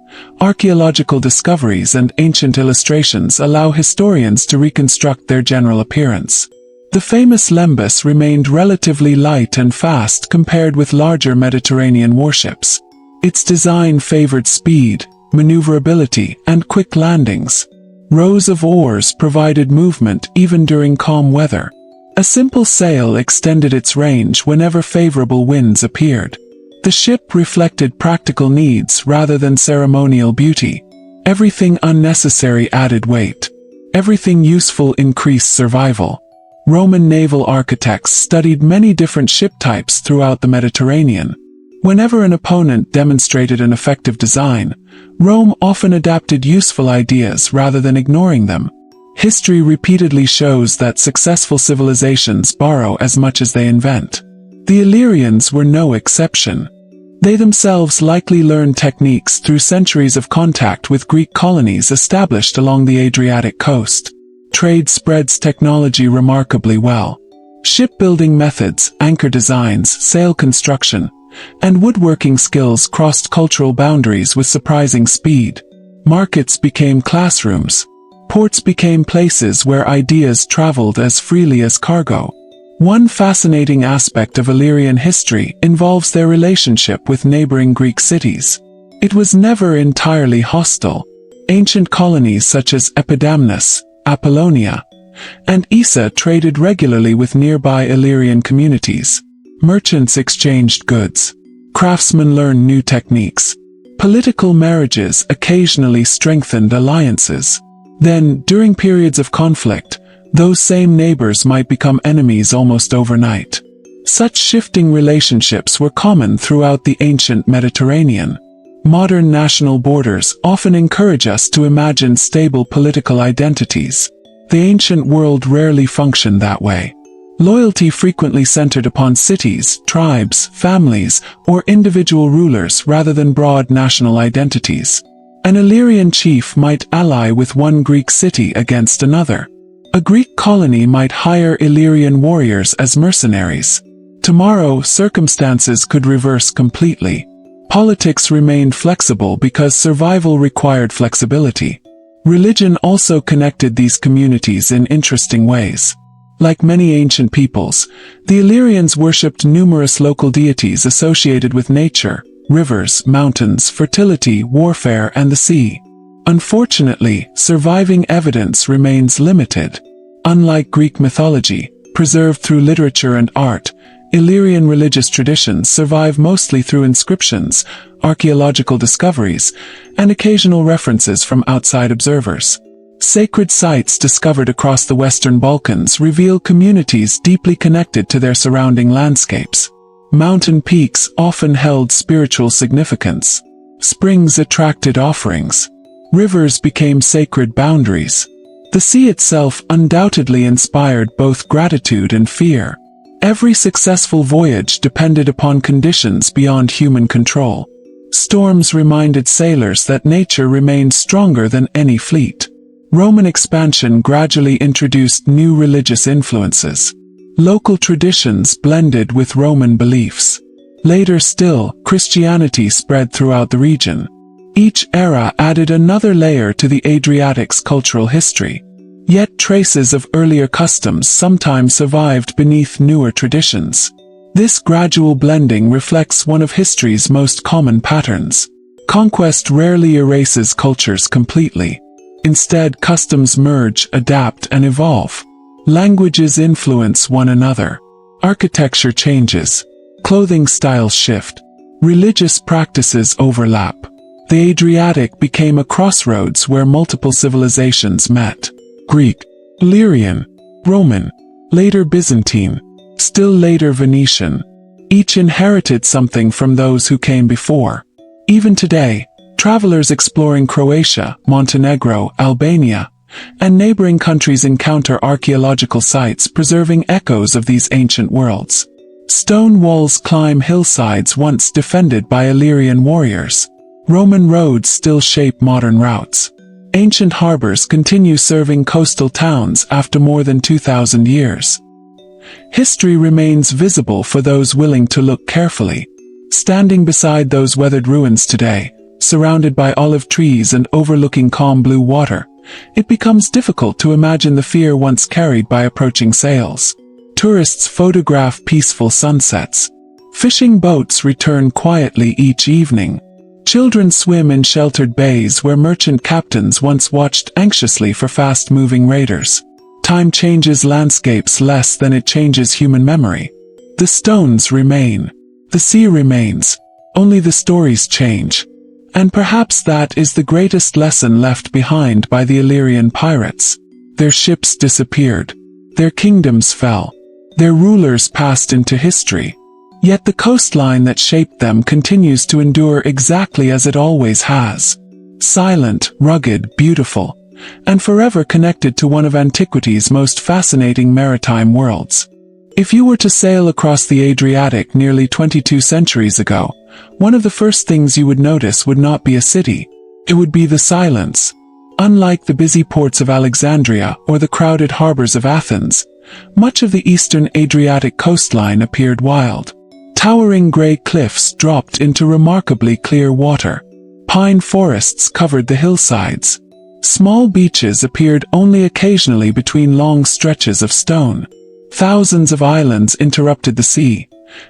archaeological discoveries and ancient illustrations allow historians to reconstruct their general appearance. The famous Lembus remained relatively light and fast compared with larger Mediterranean warships. Its design favored speed, maneuverability, and quick landings. Rows of oars provided movement even during calm weather. A simple sail extended its range whenever favorable winds appeared. The ship reflected practical needs rather than ceremonial beauty. Everything unnecessary added weight. Everything useful increased survival. Roman naval architects studied many different ship types throughout the Mediterranean. Whenever an opponent demonstrated an effective design, Rome often adapted useful ideas rather than ignoring them. History repeatedly shows that successful civilizations borrow as much as they invent. The Illyrians were no exception. They themselves likely learned techniques through centuries of contact with Greek colonies established along the Adriatic coast. Trade spreads technology remarkably well. Shipbuilding methods, anchor designs, sail construction, and woodworking skills crossed cultural boundaries with surprising speed. Markets became classrooms. Ports became places where ideas traveled as freely as cargo. One fascinating aspect of Illyrian history involves their relationship with neighboring Greek cities. It was never entirely hostile. Ancient colonies such as Epidamnus, Apollonia, and Issa traded regularly with nearby Illyrian communities. Merchants exchanged goods. Craftsmen learned new techniques. Political marriages occasionally strengthened alliances. Then, during periods of conflict, those same neighbors might become enemies almost overnight. Such shifting relationships were common throughout the ancient Mediterranean. Modern national borders often encourage us to imagine stable political identities. The ancient world rarely functioned that way. Loyalty frequently centered upon cities, tribes, families, or individual rulers rather than broad national identities. An Illyrian chief might ally with one Greek city against another. A Greek colony might hire Illyrian warriors as mercenaries. Tomorrow, circumstances could reverse completely. Politics remained flexible because survival required flexibility. Religion also connected these communities in interesting ways. Like many ancient peoples, the Illyrians worshipped numerous local deities associated with nature, rivers, mountains, fertility, warfare, and the sea. Unfortunately, surviving evidence remains limited. Unlike Greek mythology, preserved through literature and art, Illyrian religious traditions survive mostly through inscriptions, archaeological discoveries, and occasional references from outside observers. Sacred sites discovered across the Western Balkans reveal communities deeply connected to their surrounding landscapes. Mountain peaks often held spiritual significance. Springs attracted offerings. Rivers became sacred boundaries. The sea itself undoubtedly inspired both gratitude and fear. Every successful voyage depended upon conditions beyond human control. Storms reminded sailors that nature remained stronger than any fleet. Roman expansion gradually introduced new religious influences. Local traditions blended with Roman beliefs. Later still, Christianity spread throughout the region. Each era added another layer to the Adriatic's cultural history. Yet traces of earlier customs sometimes survived beneath newer traditions. This gradual blending reflects one of history's most common patterns. Conquest rarely erases cultures completely. Instead, customs merge, adapt, and evolve. Languages influence one another. Architecture changes. Clothing styles shift. Religious practices overlap. The Adriatic became a crossroads where multiple civilizations met. Greek, Illyrian, Roman, later Byzantine, still later Venetian. Each inherited something from those who came before. Even today, travelers exploring Croatia, Montenegro, Albania, and neighboring countries encounter archaeological sites preserving echoes of these ancient worlds. Stone walls climb hillsides once defended by Illyrian warriors. Roman roads still shape modern routes. Ancient harbors continue serving coastal towns after more than 2,000 years. History remains visible for those willing to look carefully. Standing beside those weathered ruins today, surrounded by olive trees and overlooking calm blue water, it becomes difficult to imagine the fear once carried by approaching sails. Tourists photograph peaceful sunsets. Fishing boats return quietly each evening. Children swim in sheltered bays where merchant captains once watched anxiously for fast-moving raiders. Time changes landscapes less than it changes human memory. The stones remain. The sea remains. Only the stories change. And perhaps that is the greatest lesson left behind by the Illyrian pirates. Their ships disappeared. Their kingdoms fell. Their rulers passed into history. Yet the coastline that shaped them continues to endure exactly as it always has. Silent, rugged, beautiful, and forever connected to one of antiquity's most fascinating maritime worlds. If you were to sail across the Adriatic nearly 22 centuries ago, one of the first things you would notice would not be a city. It would be the silence. Unlike the busy ports of Alexandria or the crowded harbors of Athens, much of the eastern Adriatic coastline appeared wild. Towering grey cliffs dropped into remarkably clear water. Pine forests covered the hillsides. Small beaches appeared only occasionally between long stretches of stone. Thousands of islands interrupted the sea,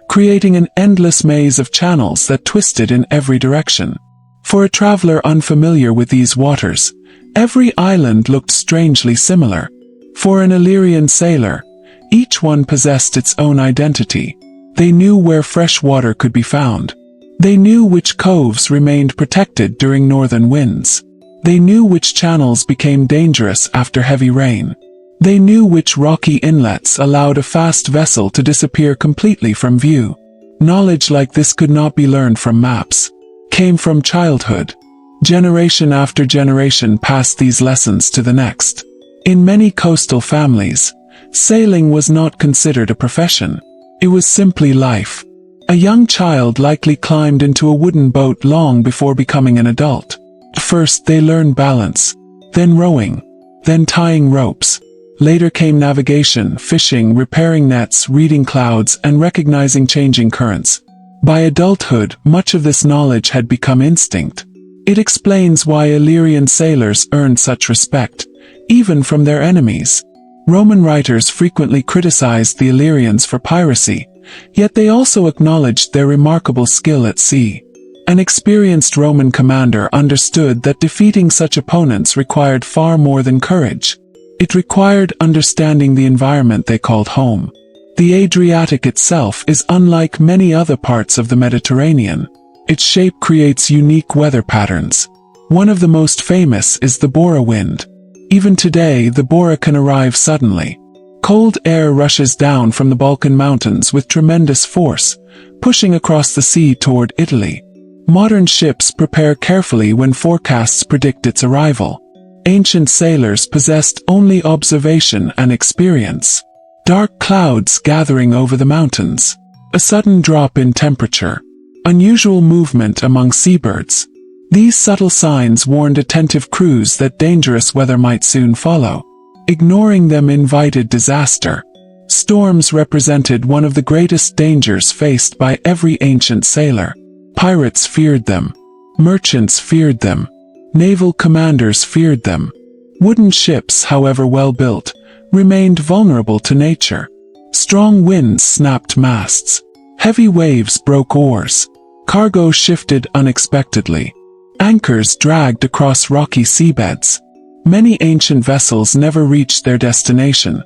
creating an endless maze of channels that twisted in every direction. For a traveler unfamiliar with these waters, every island looked strangely similar. For an Illyrian sailor, each one possessed its own identity. They knew where fresh water could be found. They knew which coves remained protected during northern winds. They knew which channels became dangerous after heavy rain. They knew which rocky inlets allowed a fast vessel to disappear completely from view. Knowledge like this could not be learned from maps. Came from childhood. Generation after generation passed these lessons to the next. In many coastal families, sailing was not considered a profession. It was simply life. A young child likely climbed into a wooden boat long before becoming an adult. First they learned balance, then rowing, then tying ropes. Later came navigation, fishing, repairing nets, reading clouds, and recognizing changing currents. By adulthood, much of this knowledge had become instinct. It explains why Illyrian sailors earned such respect, even from their enemies. Roman writers frequently criticized the Illyrians for piracy, yet they also acknowledged their remarkable skill at sea. An experienced Roman commander understood that defeating such opponents required far more than courage. It required understanding the environment they called home. The Adriatic itself is unlike many other parts of the Mediterranean. Its shape creates unique weather patterns. One of the most famous is the Bora wind. Even today, the Bora can arrive suddenly. Cold air rushes down from the Balkan mountains with tremendous force, pushing across the sea toward Italy. Modern ships prepare carefully when forecasts predict its arrival. Ancient sailors possessed only observation and experience. Dark clouds gathering over the mountains. A sudden drop in temperature. Unusual movement among seabirds. These subtle signs warned attentive crews that dangerous weather might soon follow. Ignoring them invited disaster. Storms represented one of the greatest dangers faced by every ancient sailor. Pirates feared them. Merchants feared them. Naval commanders feared them. Wooden ships, however well built, remained vulnerable to nature. Strong winds snapped masts. Heavy waves broke oars. Cargo shifted unexpectedly. Anchors dragged across rocky seabeds. Many ancient vessels never reached their destination,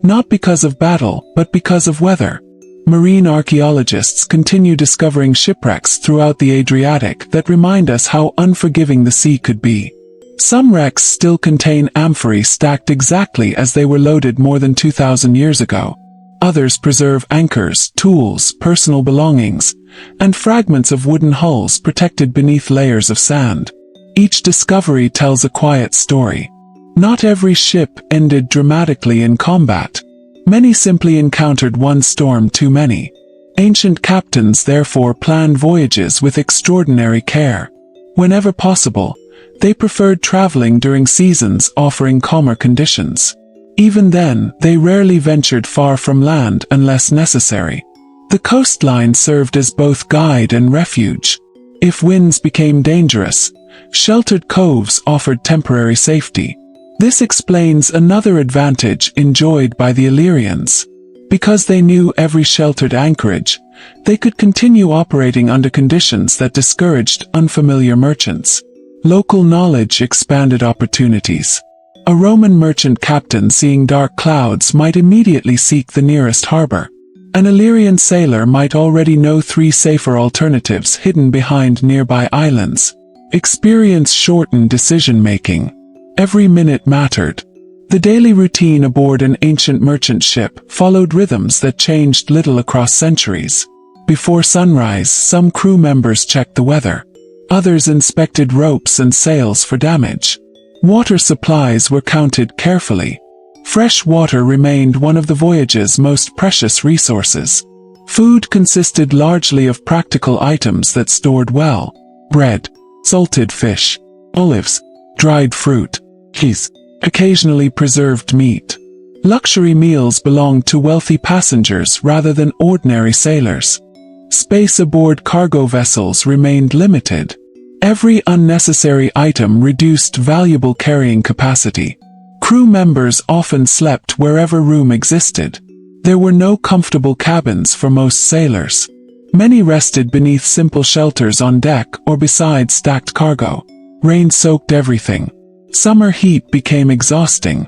not because of battle, but because of weather. Marine archaeologists continue discovering shipwrecks throughout the Adriatic that remind us how unforgiving the sea could be. Some wrecks still contain amphorae stacked exactly as they were loaded more than 2,000 years ago. Others preserve anchors, tools, personal belongings, and fragments of wooden hulls protected beneath layers of sand. Each discovery tells a quiet story. Not every ship ended dramatically in combat. Many simply encountered one storm too many. Ancient captains therefore planned voyages with extraordinary care. Whenever possible, they preferred traveling during seasons offering calmer conditions. Even then, they rarely ventured far from land unless necessary. The coastline served as both guide and refuge. If winds became dangerous, sheltered coves offered temporary safety. This explains another advantage enjoyed by the Illyrians. Because they knew every sheltered anchorage, they could continue operating under conditions that discouraged unfamiliar merchants. Local knowledge expanded opportunities. A Roman merchant captain seeing dark clouds might immediately seek the nearest harbor. An Illyrian sailor might already know 3 safer alternatives hidden behind nearby islands. Experience shortened decision-making. Every minute mattered. The daily routine aboard an ancient merchant ship followed rhythms that changed little across centuries. Before sunrise, some crew members checked the weather. Others inspected ropes and sails for damage. Water supplies were counted carefully. Fresh water remained one of the voyage's most precious resources. Food consisted largely of practical items that stored well: bread, salted fish, olives, dried fruit, cheese, occasionally preserved meat. Luxury meals belonged to wealthy passengers rather than ordinary sailors. Space aboard cargo vessels remained limited. Every unnecessary item reduced valuable carrying capacity. Crew members often slept wherever room existed. There were no comfortable cabins for most sailors. Many rested beneath simple shelters on deck or beside stacked cargo. Rain soaked everything. Summer heat became exhausting.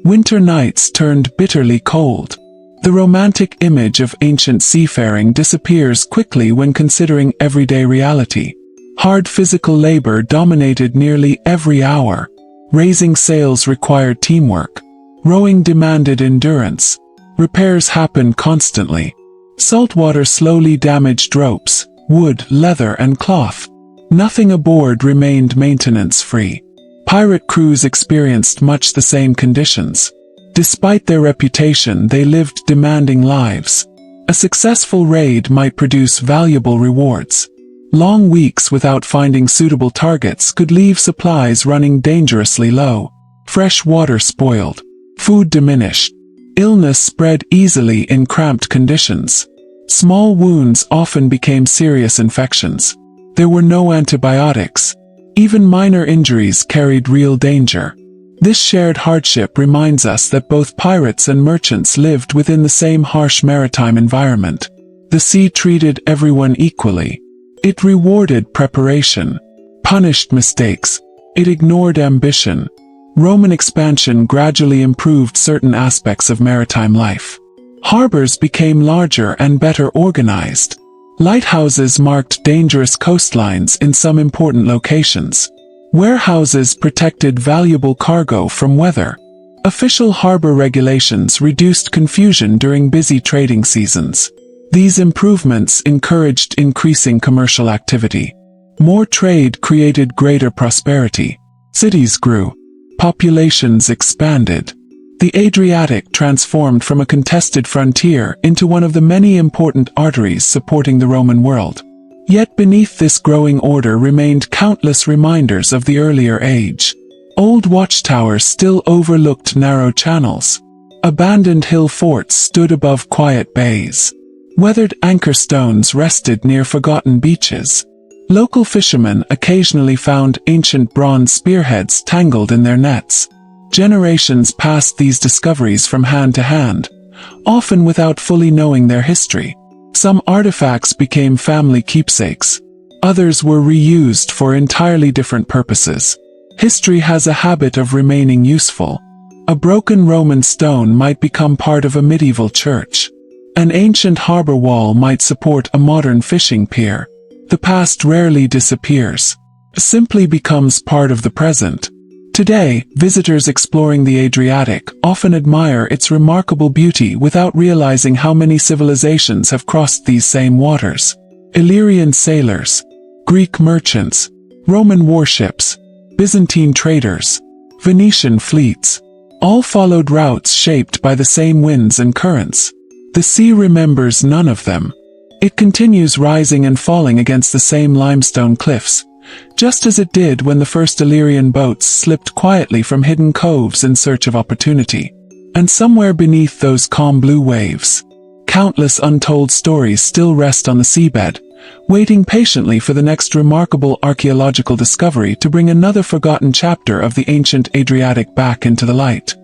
Winter nights turned bitterly cold. The romantic image of ancient seafaring disappears quickly when considering everyday reality. Hard physical labor dominated nearly every hour. Raising sails required teamwork. Rowing demanded endurance. Repairs happened constantly. Saltwater slowly damaged ropes, wood, leather, and cloth. Nothing aboard remained maintenance-free. Pirate crews experienced much the same conditions. Despite their reputation, they lived demanding lives. A successful raid might produce valuable rewards. Long weeks without finding suitable targets could leave supplies running dangerously low. Fresh water spoiled. Food diminished. Illness spread easily in cramped conditions. Small wounds often became serious infections. There were no antibiotics. Even minor injuries carried real danger. This shared hardship reminds us that both pirates and merchants lived within the same harsh maritime environment. The sea treated everyone equally. It rewarded preparation, punished mistakes. It ignored ambition. Roman expansion gradually improved certain aspects of maritime life. Harbors became larger and better organized. Lighthouses marked dangerous coastlines in some important locations. Warehouses protected valuable cargo from weather. Official harbor regulations reduced confusion during busy trading seasons. These improvements encouraged increasing commercial activity. More trade created greater prosperity. Cities grew. Populations expanded. The Adriatic transformed from a contested frontier into one of the many important arteries supporting the Roman world. Yet beneath this growing order remained countless reminders of the earlier age. Old watchtowers still overlooked narrow channels. Abandoned hill forts stood above quiet bays. Weathered anchor stones rested near forgotten beaches. Local fishermen occasionally found ancient bronze spearheads tangled in their nets. Generations passed these discoveries from hand to hand, often without fully knowing their history. Some artifacts became family keepsakes. Others were reused for entirely different purposes. History has a habit of remaining useful. A broken Roman stone might become part of a medieval church. An ancient harbor wall might support a modern fishing pier. The past rarely disappears. It simply becomes part of the present. Today, visitors exploring the Adriatic often admire its remarkable beauty without realizing how many civilizations have crossed these same waters. Illyrian sailors, Greek merchants, Roman warships, Byzantine traders, Venetian fleets, all followed routes shaped by the same winds and currents. The sea remembers none of them. It continues rising and falling against the same limestone cliffs, just as it did when the first Illyrian boats slipped quietly from hidden coves in search of opportunity. And somewhere beneath those calm blue waves, countless untold stories still rest on the seabed, waiting patiently for the next remarkable archaeological discovery to bring another forgotten chapter of the ancient Adriatic back into the light.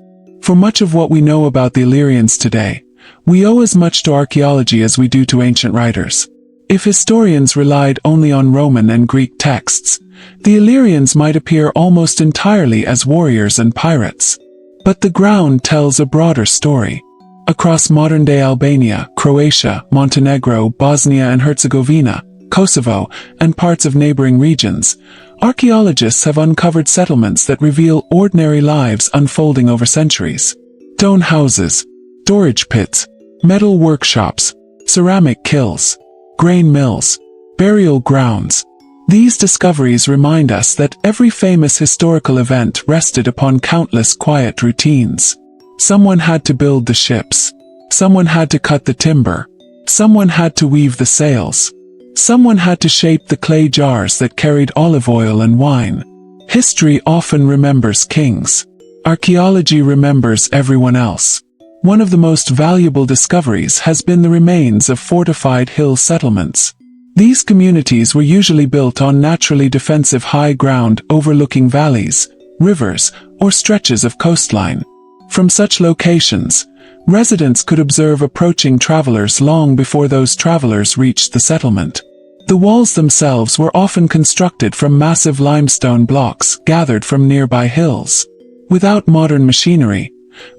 For much of what we know about the Illyrians today, we owe as much to archaeology as we do to ancient writers. If historians relied only on Roman and Greek texts, the Illyrians might appear almost entirely as warriors and pirates. But the ground tells a broader story. Across modern-day Albania, Croatia, Montenegro, Bosnia and Herzegovina, Kosovo, and parts of neighboring regions, archaeologists have uncovered settlements that reveal ordinary lives unfolding over centuries. Stone houses, storage pits, metal workshops, ceramic kilns, grain mills, burial grounds. These discoveries remind us that every famous historical event rested upon countless quiet routines. Someone had to build the ships. Someone had to cut the timber. Someone had to weave the sails. Someone had to shape the clay jars that carried olive oil and wine. History often remembers kings. Archaeology remembers everyone else. One of the most valuable discoveries has been the remains of fortified hill settlements. These communities were usually built on naturally defensive high ground overlooking valleys, rivers, or stretches of coastline. From such locations, residents could observe approaching travelers long before those travelers reached the settlement. The walls themselves were often constructed from massive limestone blocks gathered from nearby hills. Without modern machinery,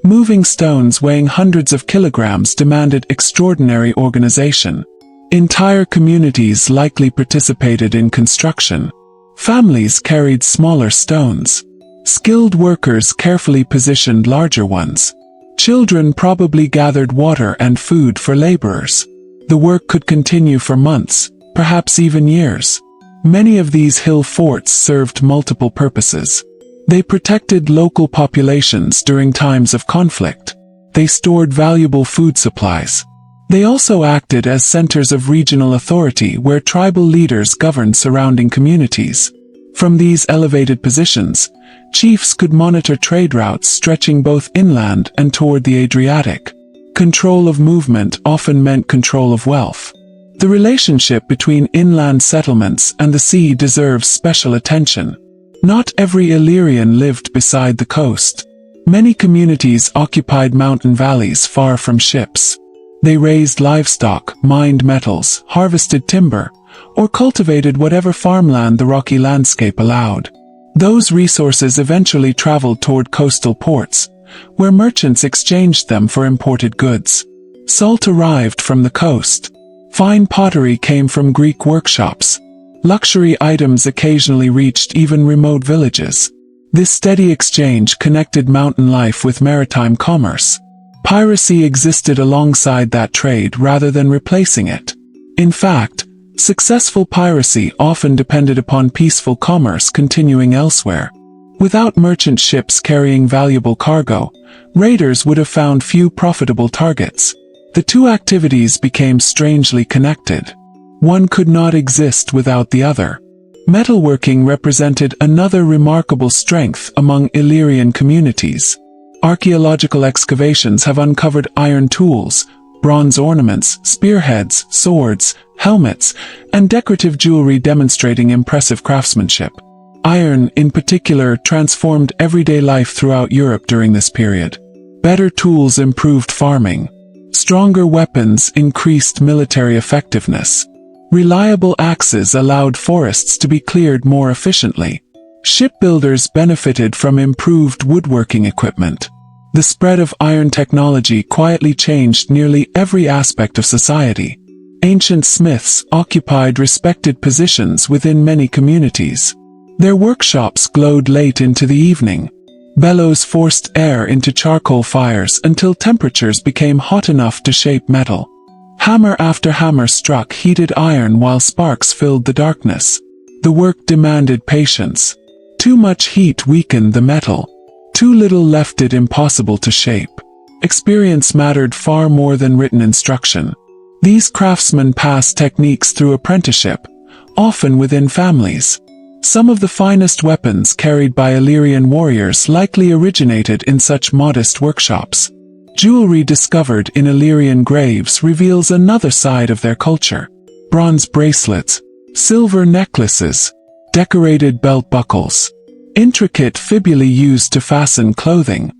moving stones weighing hundreds of kilograms demanded extraordinary organization. Entire communities likely participated in construction. Families carried smaller stones. Skilled workers carefully positioned larger ones. Children probably gathered water and food for laborers. The work could continue for months, perhaps even years. Many of these hill forts served multiple purposes. They protected local populations during times of conflict. They stored valuable food supplies. They also acted as centers of regional authority where tribal leaders governed surrounding communities. From these elevated positions, chiefs could monitor trade routes stretching both inland and toward the Adriatic. Control of movement often meant control of wealth. The relationship between inland settlements and the sea deserves special attention. Not every Illyrian lived beside the coast. Many communities occupied mountain valleys far from ships. They raised livestock, mined metals, harvested timber, or cultivated whatever farmland the rocky landscape allowed. Those resources eventually traveled toward coastal ports, where merchants exchanged them for imported goods. Salt arrived from the coast. Fine pottery came from Greek workshops. Luxury items occasionally reached even remote villages. This steady exchange connected mountain life with maritime commerce. Piracy existed alongside that trade rather than replacing it. In fact, successful piracy often depended upon peaceful commerce continuing elsewhere. Without merchant ships carrying valuable cargo, raiders would have found few profitable targets. The two activities became strangely connected. One could not exist without the other. Metalworking represented another remarkable strength among Illyrian communities. Archaeological excavations have uncovered iron tools, bronze ornaments, spearheads, swords, helmets, and decorative jewelry demonstrating impressive craftsmanship. Iron, in particular, transformed everyday life throughout Europe during this period. Better tools improved farming. Stronger weapons increased military effectiveness. Reliable axes allowed forests to be cleared more efficiently. Shipbuilders benefited from improved woodworking equipment. The spread of iron technology quietly changed nearly every aspect of society. Ancient smiths occupied respected positions within many communities. Their workshops glowed late into the evening. Bellows forced air into charcoal fires until temperatures became hot enough to shape metal. Hammer after hammer struck heated iron while sparks filled the darkness. The work demanded patience. Too much heat weakened the metal. Too little left it impossible to shape. Experience mattered far more than written instruction. These craftsmen passed techniques through apprenticeship, often within families. Some of the finest weapons carried by Illyrian warriors likely originated in such modest workshops. Jewelry discovered in Illyrian graves reveals another side of their culture. Bronze bracelets, silver necklaces, decorated belt buckles, intricate fibulae used to fasten clothing.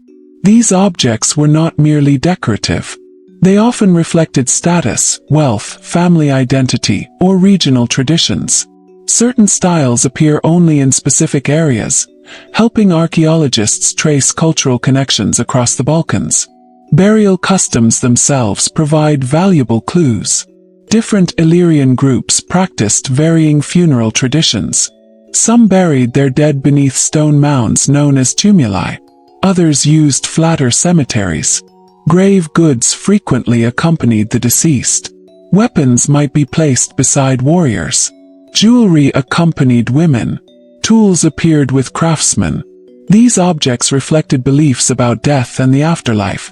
These objects were not merely decorative. They often reflected status, wealth, family identity, or regional traditions. Certain styles appear only in specific areas, helping archaeologists trace cultural connections across the Balkans. Burial customs themselves provide valuable clues. Different Illyrian groups practiced varying funeral traditions. Some buried their dead beneath stone mounds known as tumuli. Others used flatter cemeteries. Grave goods frequently accompanied the deceased. Weapons might be placed beside warriors. Jewelry accompanied women. Tools appeared with craftsmen. These objects reflected beliefs about death and the afterlife,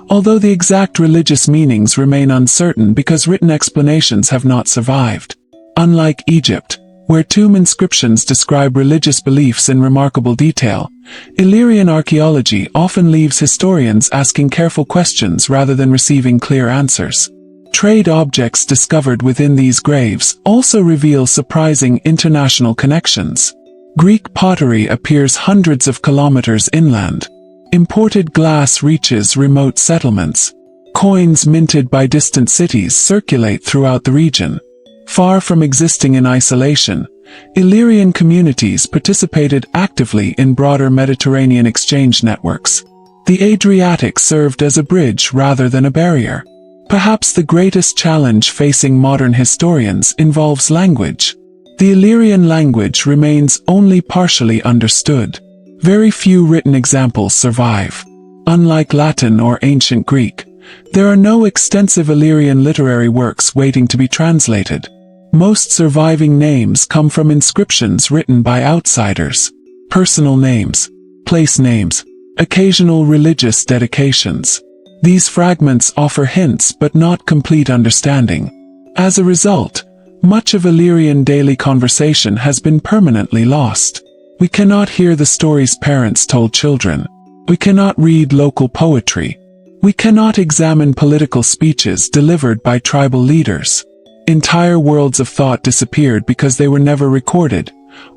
although the exact religious meanings remain uncertain because written explanations have not survived. Unlike Egypt, where tomb inscriptions describe religious beliefs in remarkable detail, Illyrian archaeology often leaves historians asking careful questions rather than receiving clear answers. Trade objects discovered within these graves also reveal surprising international connections. Greek pottery appears hundreds of kilometers inland. Imported glass reaches remote settlements. Coins minted by distant cities circulate throughout the region. Far from existing in isolation, Illyrian communities participated actively in broader Mediterranean exchange networks. The Adriatic served as a bridge rather than a barrier. Perhaps the greatest challenge facing modern historians involves language. The Illyrian language remains only partially understood. Very few written examples survive. Unlike Latin or ancient Greek, there are no extensive Illyrian literary works waiting to be translated. Most surviving names come from inscriptions written by outsiders. Personal names, place names, occasional religious dedications. These fragments offer hints but not complete understanding. As a result, much of Illyrian daily conversation has been permanently lost. We cannot hear the stories parents told children. We cannot read local poetry. We cannot examine political speeches delivered by tribal leaders. Entire worlds of thought disappeared because they were never recorded,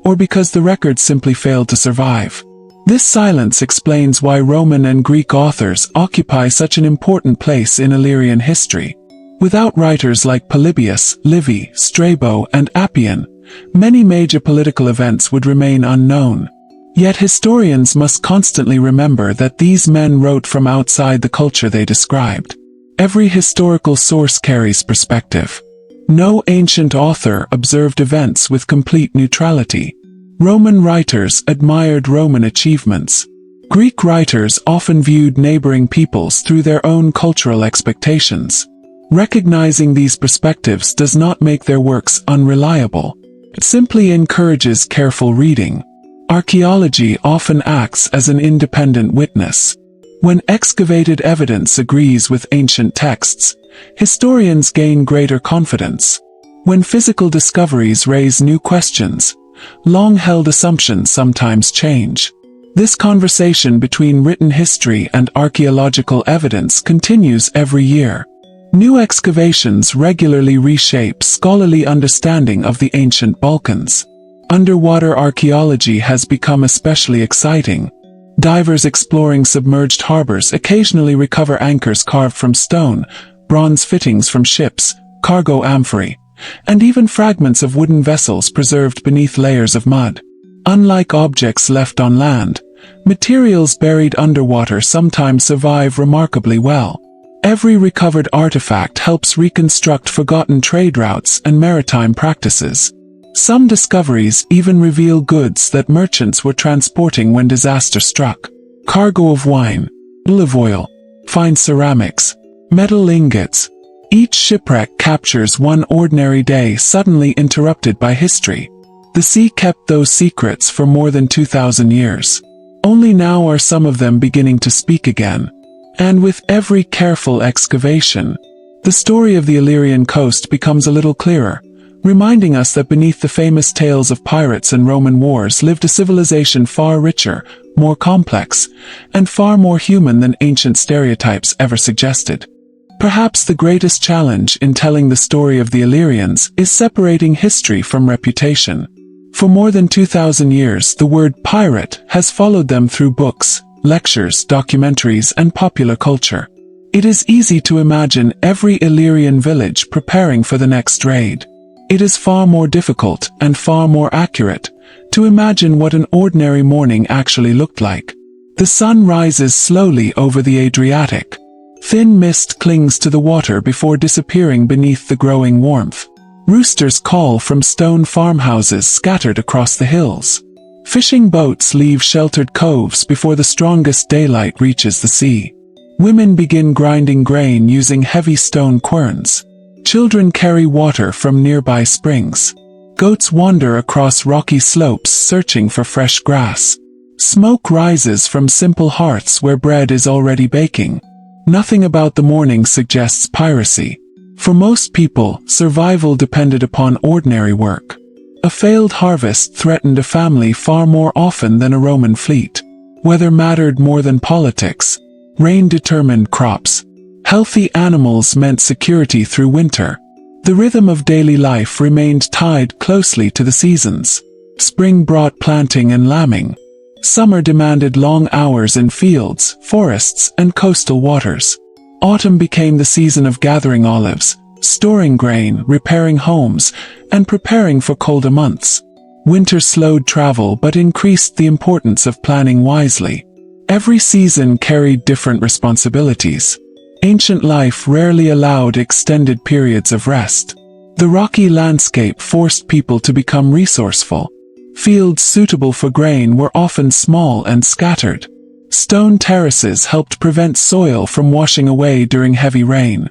or because the records simply failed to survive. This silence explains why Roman and Greek authors occupy such an important place in Illyrian history. Without writers like Polybius, Livy, Strabo, and Appian, many major political events would remain unknown. Yet historians must constantly remember that these men wrote from outside the culture they described. Every historical source carries perspective. No ancient author observed events with complete neutrality. Roman writers admired Roman achievements. Greek writers often viewed neighboring peoples through their own cultural expectations. Recognizing these perspectives does not make their works unreliable. It simply encourages careful reading. Archaeology often acts as an independent witness. When excavated evidence agrees with ancient texts, historians gain greater confidence. When physical discoveries raise new questions, long-held assumptions sometimes change. This conversation between written history and archaeological evidence continues every year. New excavations regularly reshape scholarly understanding of the ancient Balkans. Underwater archaeology has become especially exciting. Divers exploring submerged harbors occasionally recover anchors carved from stone, bronze fittings from ships, cargo amphorae, and even fragments of wooden vessels preserved beneath layers of mud. Unlike objects left on land, materials buried underwater sometimes survive remarkably well. Every recovered artifact helps reconstruct forgotten trade routes and maritime practices. Some discoveries even reveal goods that merchants were transporting when disaster struck. Cargo of wine, olive oil, fine ceramics, metal ingots. Each shipwreck captures one ordinary day suddenly interrupted by history. The sea kept those secrets for more than 2,000 years. Only now are some of them beginning to speak again. And with every careful excavation, the story of the Illyrian coast becomes a little clearer, reminding us that beneath the famous tales of pirates and Roman wars lived a civilization far richer, more complex, and far more human than ancient stereotypes ever suggested. Perhaps the greatest challenge in telling the story of the Illyrians is separating history from reputation. For more than 2,000 years, the word pirate has followed them through books, lectures, documentaries, and popular culture. It is easy to imagine every Illyrian village preparing for the next raid. It is far more difficult, and far more accurate, to imagine what an ordinary morning actually looked like. The sun rises slowly over the Adriatic. Thin mist clings to the water before disappearing beneath the growing warmth. Roosters call from stone farmhouses scattered across the hills. Fishing boats leave sheltered coves before the strongest daylight reaches the sea. Women begin grinding grain using heavy stone querns. Children carry water from nearby springs. Goats wander across rocky slopes searching for fresh grass. Smoke rises from simple hearths where bread is already baking. Nothing about the morning suggests piracy. For most people, survival depended upon ordinary work. A failed harvest threatened a family far more often than a Roman fleet. Weather mattered more than politics. Rain determined crops. Healthy animals meant security through winter. The rhythm of daily life remained tied closely to the seasons. Spring brought planting and lambing. Summer demanded long hours in fields, forests, and coastal waters. Autumn became the season of gathering olives, storing grain, repairing homes, and preparing for colder months. Winter slowed travel but increased the importance of planning wisely. Every season carried different responsibilities. Ancient life rarely allowed extended periods of rest. The rocky landscape forced people to become resourceful. Fields suitable for grain were often small and scattered. Stone terraces helped prevent soil from washing away during heavy rain.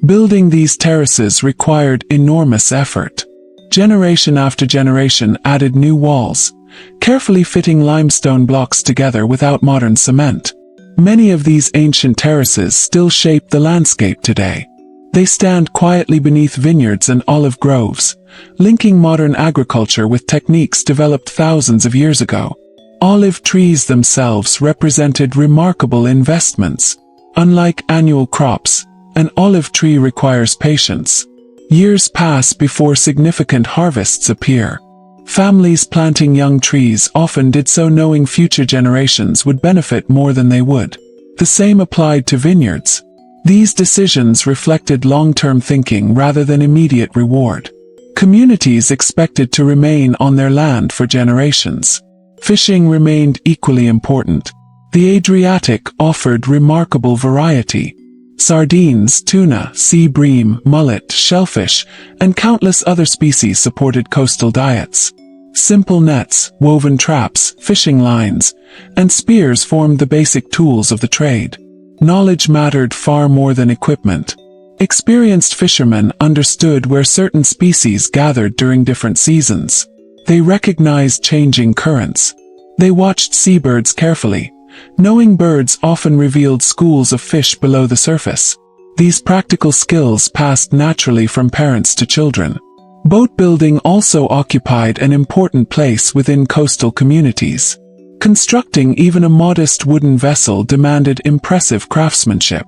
Building these terraces required enormous effort. Generation after generation added new walls, carefully fitting limestone blocks together without modern cement. Many of these ancient terraces still shape the landscape today. They stand quietly beneath vineyards and olive groves, linking modern agriculture with techniques developed thousands of years ago. Olive trees themselves represented remarkable investments. Unlike annual crops, an olive tree requires patience. Years pass before significant harvests appear. Families planting young trees often did so knowing future generations would benefit more than they would. The same applied to vineyards. These decisions reflected long-term thinking rather than immediate reward. Communities expected to remain on their land for generations. Fishing remained equally important. The Adriatic offered remarkable variety. Sardines, tuna, sea bream, mullet, shellfish, and countless other species supported coastal diets. Simple nets, woven traps, fishing lines, and spears formed the basic tools of the trade. Knowledge mattered far more than equipment. Experienced fishermen understood where certain species gathered during different seasons. They recognized changing currents. They watched seabirds carefully. Knowing birds often revealed schools of fish below the surface. These practical skills passed naturally from parents to children. Boat building also occupied an important place within coastal communities. Constructing even a modest wooden vessel demanded impressive craftsmanship.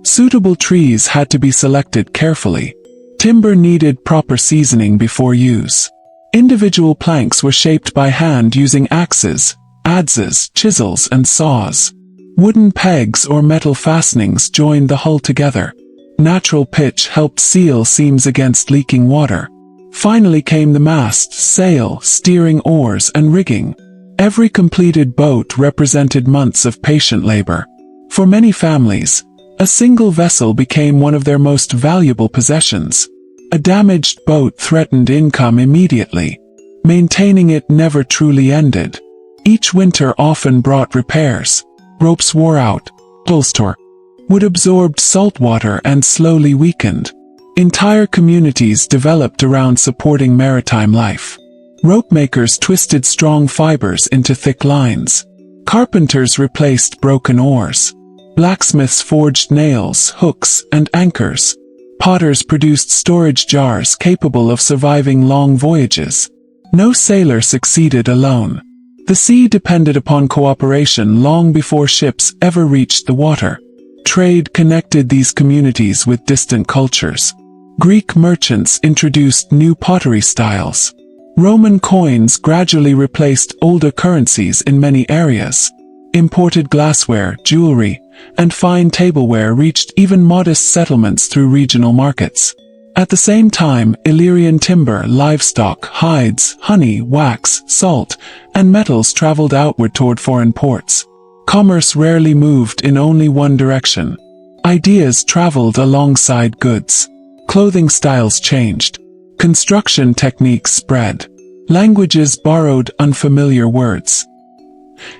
Suitable trees had to be selected carefully. Timber needed proper seasoning before use. Individual planks were shaped by hand using axes, adzes, chisels, and saws. Wooden pegs or metal fastenings joined the hull together. Natural pitch helped seal seams against leaking water. Finally came the mast, sail, steering oars, and rigging. Every completed boat represented months of patient labor. For many families, a single vessel became one of their most valuable possessions. A damaged boat threatened income immediately. Maintaining it never truly ended. Each winter often brought repairs. Ropes wore out. Wood absorbed salt water and slowly weakened. Entire communities developed around supporting maritime life. Rope makers twisted strong fibers into thick lines. Carpenters replaced broken oars. Blacksmiths forged nails, hooks, and anchors. Potters produced storage jars capable of surviving long voyages. No sailor succeeded alone. The sea depended upon cooperation long before ships ever reached the water. Trade connected these communities with distant cultures. Greek merchants introduced new pottery styles. Roman coins gradually replaced older currencies in many areas. Imported glassware, jewelry, and fine tableware reached even modest settlements through regional markets. At the same time, Illyrian timber, livestock, hides, honey, wax, salt, and metals traveled outward toward foreign ports. Commerce rarely moved in only one direction. Ideas traveled alongside goods. Clothing styles changed. Construction techniques spread. Languages borrowed unfamiliar words.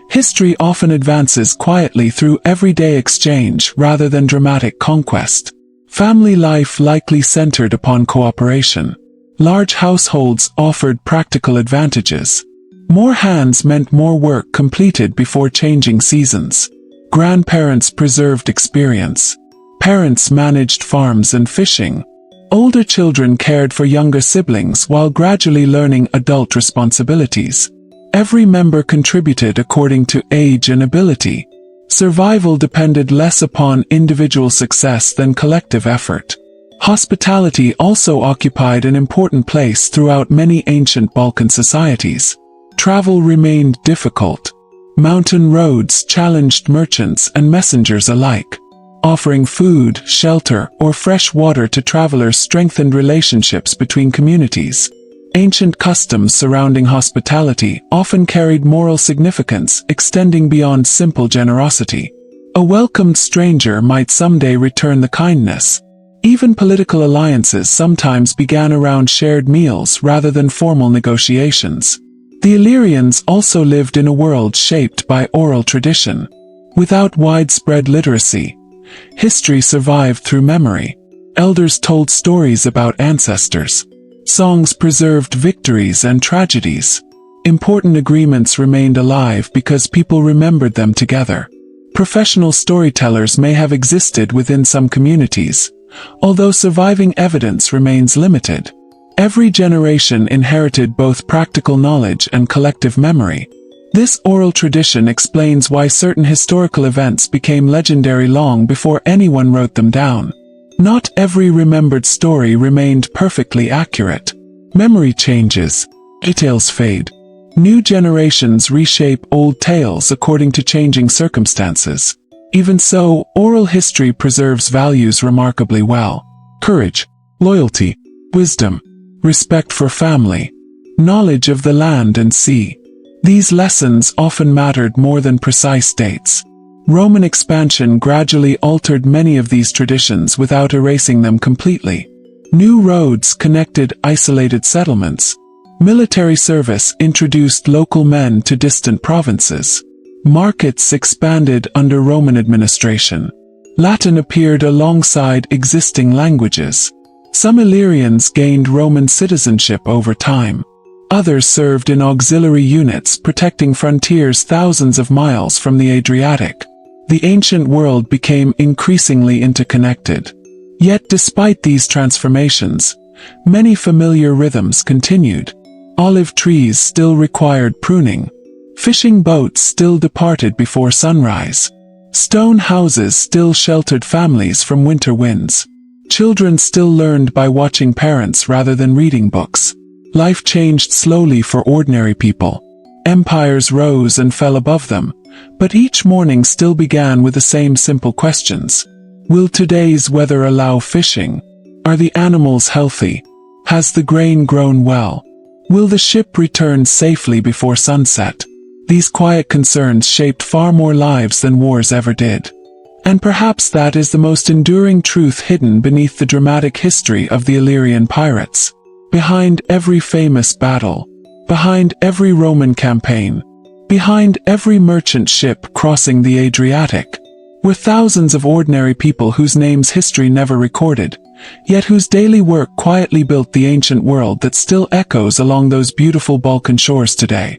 History often advances quietly through everyday exchange rather than dramatic conquest. Family life likely centered upon cooperation. Large households offered practical advantages. More hands meant more work completed before changing seasons. Grandparents preserved experience. Parents managed farms and fishing. Older children cared for younger siblings while gradually learning adult responsibilities. Every member contributed according to age and ability. Survival depended less upon individual success than collective effort. Hospitality also occupied an important place throughout many ancient Balkan societies. Travel remained difficult. Mountain roads challenged merchants and messengers alike. Offering food, shelter, or fresh water to travelers strengthened relationships between communities. Ancient customs surrounding hospitality often carried moral significance, extending beyond simple generosity. A welcomed stranger might someday return the kindness. Even political alliances sometimes began around shared meals rather than formal negotiations. The Illyrians also lived in a world shaped by oral tradition. Without widespread literacy, history survived through memory. Elders told stories about ancestors. Songs preserved victories and tragedies. Important agreements remained alive because people remembered them together. Professional storytellers may have existed within some communities, although surviving evidence remains limited. Every generation inherited both practical knowledge and collective memory. This oral tradition explains why certain historical events became legendary long before anyone wrote them down. Not every remembered story remained perfectly accurate. Memory changes. Details fade. New generations reshape old tales according to changing circumstances. Even so, oral history preserves values remarkably well. Courage, loyalty, wisdom, respect for family, knowledge of the land and sea. These lessons often mattered more than precise dates. Roman expansion gradually altered many of these traditions without erasing them completely. New roads connected isolated settlements. Military service introduced local men to distant provinces. Markets expanded under Roman administration. Latin appeared alongside existing languages. Some Illyrians gained Roman citizenship over time. Others served in auxiliary units protecting frontiers thousands of miles from the Adriatic. The ancient world became increasingly interconnected. Yet despite these transformations, many familiar rhythms continued. Olive trees still required pruning. Fishing boats still departed before sunrise. Stone houses still sheltered families from winter winds. Children still learned by watching parents rather than reading books. Life changed slowly for ordinary people. Empires rose and fell above them, but each morning still began with the same simple questions. Will today's weather allow fishing? Are the animals healthy? Has the grain grown well? Will the ship return safely before sunset? These quiet concerns shaped far more lives than wars ever did. And perhaps that is the most enduring truth hidden beneath the dramatic history of the Illyrian pirates. Behind every famous battle, behind every Roman campaign, behind every merchant ship crossing the Adriatic, were thousands of ordinary people whose names history never recorded, yet whose daily work quietly built the ancient world that still echoes along those beautiful Balkan shores today.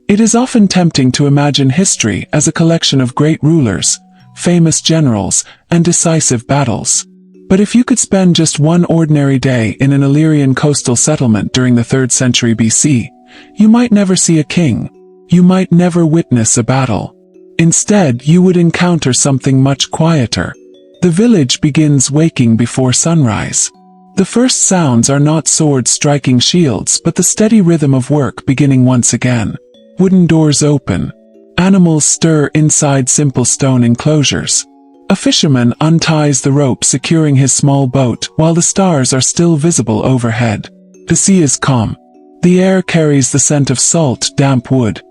It is often tempting to imagine history as a collection of great rulers, famous generals, and decisive battles. But if you could spend just one ordinary day in an Illyrian coastal settlement during the 3rd century BC, you might never see a king. You might never witness a battle. Instead, you would encounter something much quieter. The village begins waking before sunrise. The first sounds are not swords striking shields but the steady rhythm of work beginning once again. Wooden doors open. Animals stir inside simple stone enclosures. A fisherman unties the rope securing his small boat while the stars are still visible overhead. The sea is calm. The air carries the scent of salt, damp wood,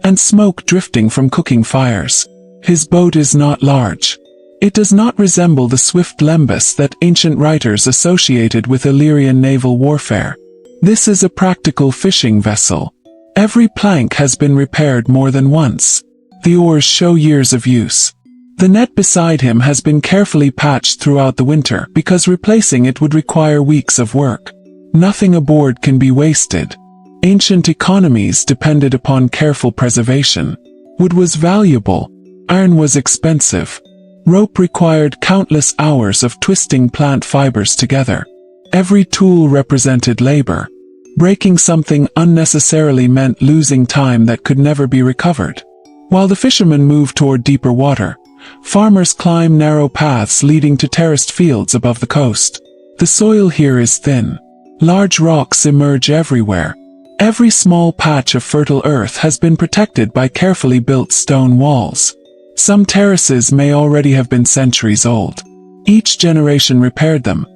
and smoke drifting from cooking fires. His boat is not large. It does not resemble the swift lembus that ancient writers associated with Illyrian naval warfare. This is a practical fishing vessel. Every plank has been repaired more than once. The oars show years of use. The net beside him has been carefully patched throughout the winter because replacing it would require weeks of work. Nothing aboard can be wasted. Ancient economies depended upon careful preservation. Wood was valuable. Iron was expensive. Rope required countless hours of twisting plant fibers together. Every tool represented labor. Breaking something unnecessarily meant losing time that could never be recovered. While the fishermen moved toward deeper water, farmers climb narrow paths leading to terraced fields above the coast. The soil here is thin. Large rocks emerge everywhere. Every small patch of fertile earth has been protected by carefully built stone walls. Some terraces may already have been centuries old. Each generation repaired them.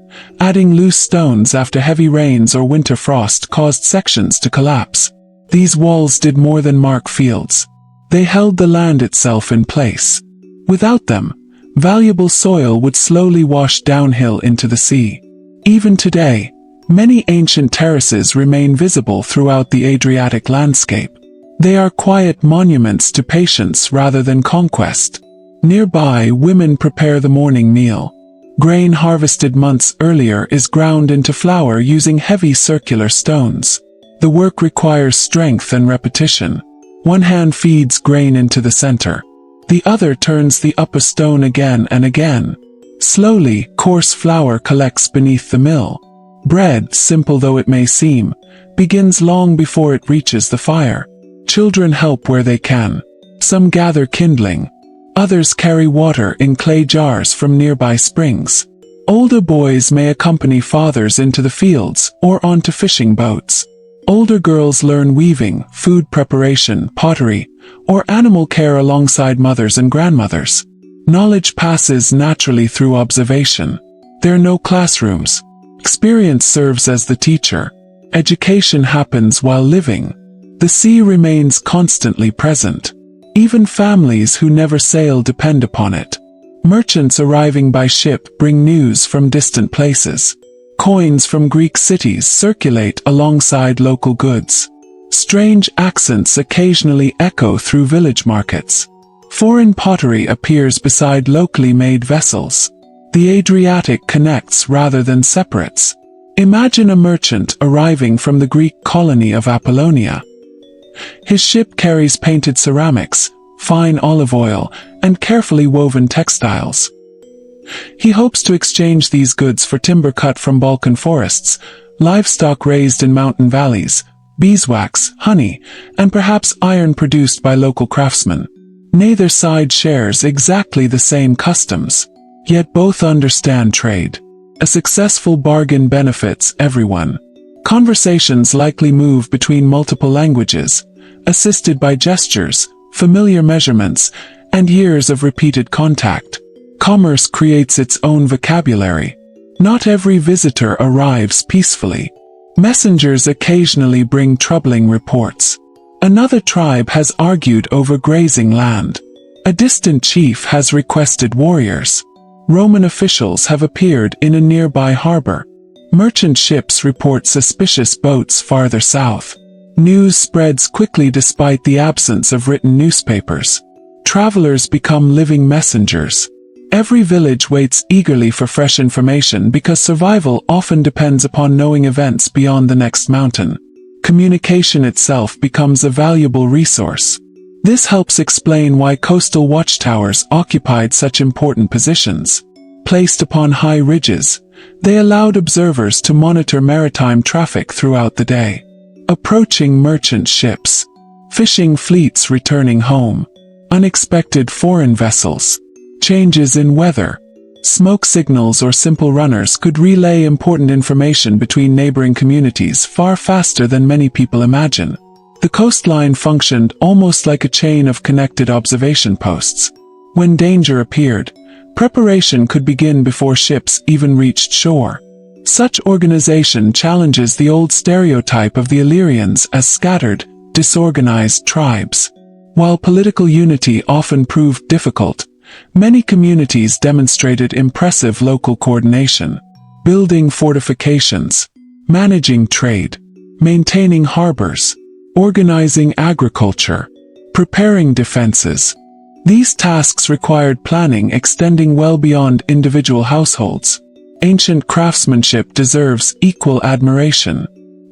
Adding loose stones after heavy rains or winter frost caused sections to collapse. These walls did more than mark fields. They held the land itself in place. Without them, valuable soil would slowly wash downhill into the sea. Even today, many ancient terraces remain visible throughout the Adriatic landscape. They are quiet monuments to patience rather than conquest. Nearby, women prepare the morning meal. Grain harvested months earlier is ground into flour using heavy circular stones. The work requires strength and repetition. One hand feeds grain into the center. The other turns the upper stone again and again. Slowly, coarse flour collects beneath the mill. Bread, simple though it may seem, begins long before it reaches the fire. Children help where they can. Some gather kindling. Others carry water in clay jars from nearby springs. Older boys may accompany fathers into the fields or onto fishing boats. Older girls learn weaving, food preparation, pottery, or animal care alongside mothers and grandmothers. Knowledge passes naturally through observation. There are no classrooms. Experience serves as the teacher. Education happens while living. The sea remains constantly present. Even families who never sail depend upon it. Merchants arriving by ship bring news from distant places. Coins from Greek cities circulate alongside local goods. Strange accents occasionally echo through village markets. Foreign pottery appears beside locally made vessels. The Adriatic connects rather than separates. Imagine a merchant arriving from the Greek colony of Apollonia. His ship carries painted ceramics, fine olive oil, and carefully woven textiles. He hopes to exchange these goods for timber cut from Balkan forests, livestock raised in mountain valleys, beeswax, honey, and perhaps iron produced by local craftsmen. Neither side shares exactly the same customs. Yet both understand trade. A successful bargain benefits everyone. Conversations likely move between multiple languages, assisted by gestures, familiar measurements, and years of repeated contact. Commerce creates its own vocabulary. Not every visitor arrives peacefully. Messengers occasionally bring troubling reports. Another tribe has argued over grazing land. A distant chief has requested warriors. Roman officials have appeared in a nearby harbor. Merchant ships report suspicious boats farther south. News spreads quickly despite the absence of written newspapers. Travelers become living messengers. Every village waits eagerly for fresh information because survival often depends upon knowing events beyond the next mountain. Communication itself becomes a valuable resource. This helps explain why coastal watchtowers occupied such important positions. Placed upon high ridges, they allowed observers to monitor maritime traffic throughout the day. Approaching merchant ships, fishing fleets returning home, unexpected foreign vessels, changes in weather, smoke signals or simple runners could relay important information between neighboring communities far faster than many people imagine. The coastline functioned almost like a chain of connected observation posts. When danger appeared, preparation could begin before ships even reached shore. Such organization challenges the old stereotype of the Illyrians as scattered, disorganized tribes. While political unity often proved difficult, many communities demonstrated impressive local coordination. Building fortifications, managing trade, maintaining harbors, organizing agriculture, preparing defenses. These tasks required planning extending well beyond individual households. Ancient craftsmanship deserves equal admiration.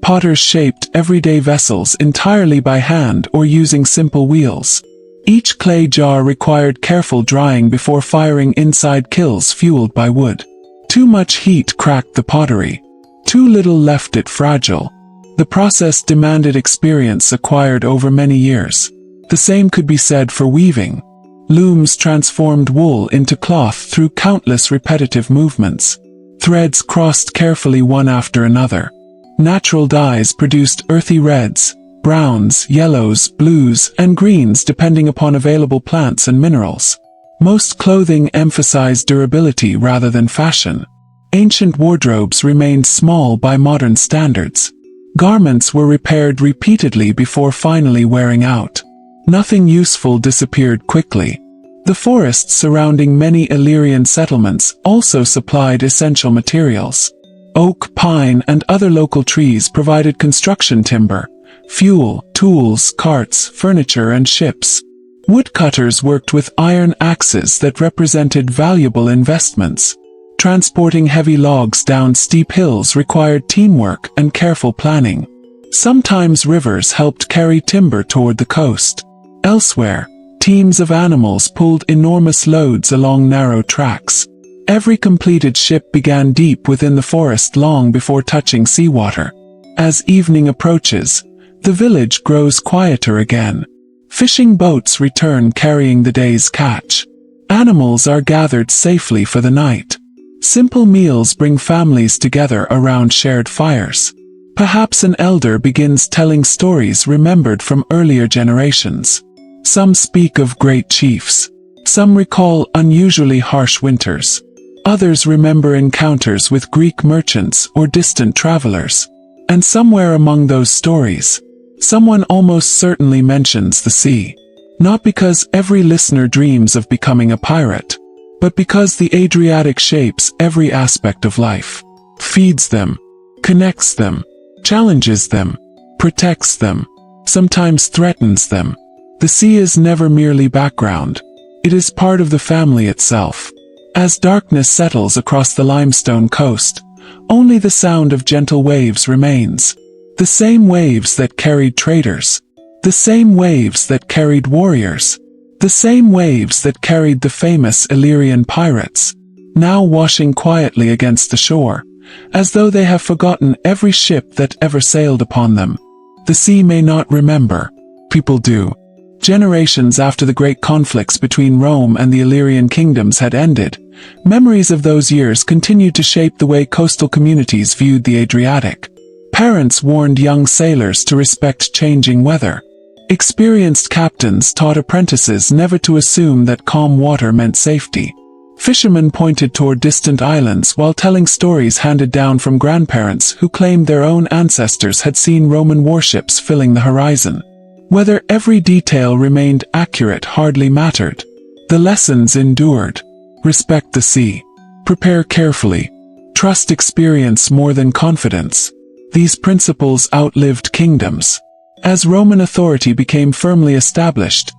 potters shaped everyday vessels entirely by hand or using simple wheels. Each clay jar required careful drying before firing inside kilns fueled by wood. Too much heat cracked the pottery. Too little left it fragile. The process demanded experience acquired over many years. The same could be said for weaving. Looms transformed wool into cloth through countless repetitive movements. Threads crossed carefully one after another. Natural dyes produced earthy reds, browns, yellows, blues, and greens depending upon available plants and minerals. Most clothing emphasized durability rather than fashion. Ancient wardrobes remained small by modern standards. Garments were repaired repeatedly before finally wearing out. Nothing useful disappeared quickly. The forests surrounding many Illyrian settlements also supplied essential materials. Oak, pine, and other local trees provided construction timber, fuel, tools, carts, furniture, and ships. Woodcutters worked with iron axes that represented valuable investments. Transporting heavy logs down steep hills required teamwork and careful planning. Sometimes rivers helped carry timber toward the coast. Elsewhere, teams of animals pulled enormous loads along narrow tracks. Every completed ship began deep within the forest long before touching seawater. As evening approaches, the village grows quieter again. Fishing boats return carrying the day's catch. Animals are gathered safely for the night. Simple meals bring families together around shared fires. Perhaps an elder begins telling stories remembered from earlier generations. Some speak of great chiefs. Some recall unusually harsh winters. Others remember encounters with Greek merchants or distant travelers. And somewhere among those stories, someone almost certainly mentions the sea. Not because every listener dreams of becoming a pirate, but because the Adriatic shapes every aspect of life. Feeds them, connects them, challenges them, protects them, sometimes threatens them. The sea is never merely background. It is part of the family itself. As darkness settles across the limestone coast, only the sound of gentle waves remains. The same waves that carried traders. The same waves that carried warriors. The same waves that carried the famous Illyrian pirates, now washing quietly against the shore, as though they have forgotten every ship that ever sailed upon them. The sea may not remember. People do. Generations after the great conflicts between Rome and the Illyrian kingdoms had ended, memories of those years continued to shape the way coastal communities viewed the Adriatic. Parents warned young sailors to respect changing weather. Experienced captains taught apprentices never to assume that calm water meant safety. Fishermen pointed toward distant islands while telling stories handed down from grandparents who claimed their own ancestors had seen Roman warships filling the horizon. Whether every detail remained accurate hardly mattered. The lessons endured. Respect the sea. Prepare carefully. Trust experience more than confidence. These principles outlived kingdoms. As Roman authority became firmly established,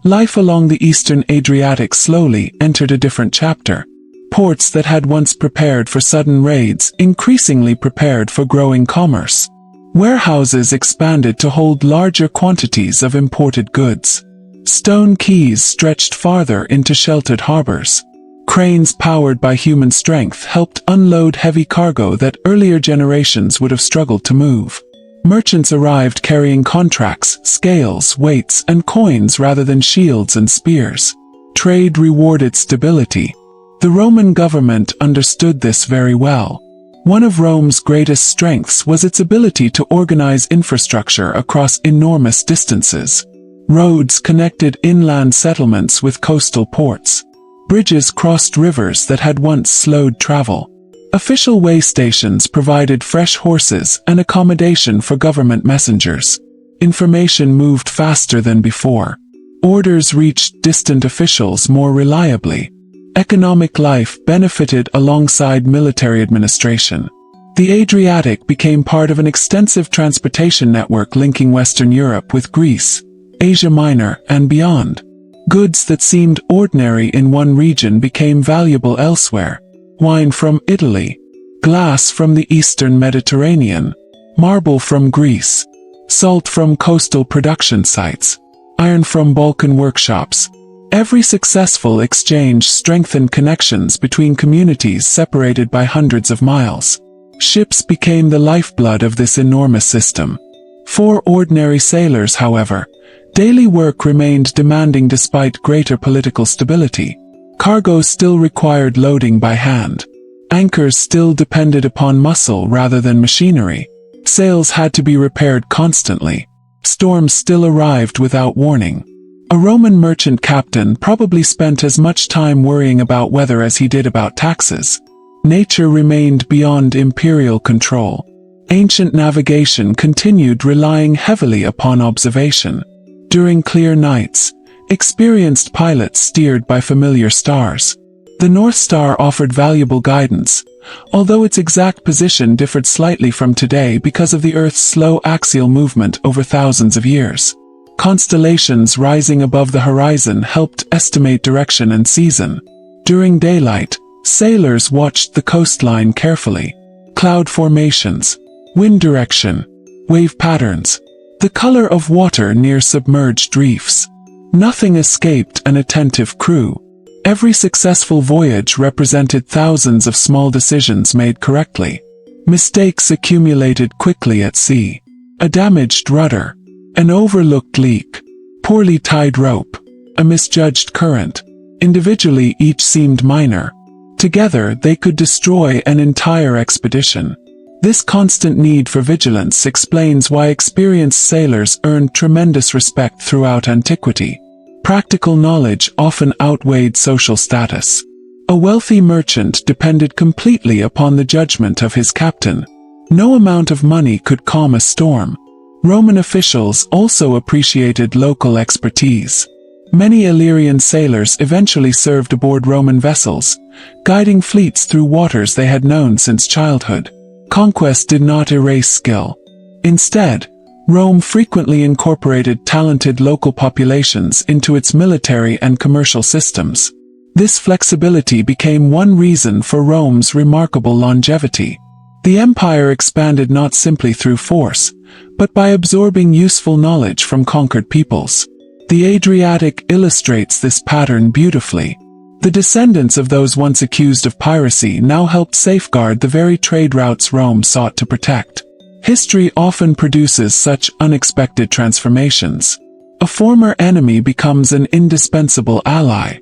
life along the eastern Adriatic slowly entered a different chapter. Ports that had once prepared for sudden raids increasingly prepared for growing commerce. Warehouses expanded to hold larger quantities of imported goods. Stone quays stretched farther into sheltered harbors. Cranes powered by human strength helped unload heavy cargo that earlier generations would have struggled to move. Merchants arrived carrying contracts, scales, weights, and coins rather than shields and spears. Trade rewarded stability. The Roman government understood this very well. One of Rome's greatest strengths was its ability to organize infrastructure across enormous distances. Roads connected inland settlements with coastal ports. Bridges crossed rivers that had once slowed travel. Official way stations provided fresh horses and accommodation for government messengers. Information moved faster than before. Orders reached distant officials more reliably. Economic life benefited alongside military administration. The Adriatic became part of an extensive transportation network linking Western Europe with Greece, Asia Minor, and beyond. Goods that seemed ordinary in one region became valuable elsewhere. Wine from Italy, glass from the eastern Mediterranean, marble from Greece, salt from coastal production sites, iron from Balkan workshops. Every successful exchange strengthened connections between communities separated by hundreds of miles. Ships became the lifeblood of this enormous system. For ordinary sailors, however, daily work remained demanding despite greater political stability. Cargo still required loading by hand. Anchors still depended upon muscle rather than machinery. Sails had to be repaired constantly. Storms still arrived without warning. A Roman merchant captain probably spent as much time worrying about weather as he did about taxes. Nature remained beyond imperial control. Ancient navigation continued relying heavily upon observation. During clear nights, experienced pilots steered by familiar stars. The North Star offered valuable guidance, although its exact position differed slightly from today because of the Earth's slow axial movement over thousands of years. Constellations rising above the horizon helped estimate direction and season. During daylight, sailors watched the coastline carefully. Cloud formations, wind direction, wave patterns, the color of water near submerged reefs. Nothing escaped an attentive crew. Every successful voyage represented thousands of small decisions made correctly. Mistakes accumulated quickly at sea. A damaged rudder, an overlooked leak, poorly tied rope, a misjudged current. Individually, each seemed minor. Together, they could destroy an entire expedition. This constant need for vigilance explains why experienced sailors earned tremendous respect throughout antiquity. Practical knowledge often outweighed social status. A wealthy merchant depended completely upon the judgment of his captain. No amount of money could calm a storm. Roman officials also appreciated local expertise. Many Illyrian sailors eventually served aboard Roman vessels, guiding fleets through waters they had known since childhood. Conquest did not erase skill. Instead, Rome frequently incorporated talented local populations into its military and commercial systems. This flexibility became one reason for Rome's remarkable longevity. The empire expanded not simply through force, but by absorbing useful knowledge from conquered peoples. The Adriatic illustrates this pattern beautifully. The descendants of those once accused of piracy now helped safeguard the very trade routes Rome sought to protect. History often produces such unexpected transformations. A former enemy becomes an indispensable ally.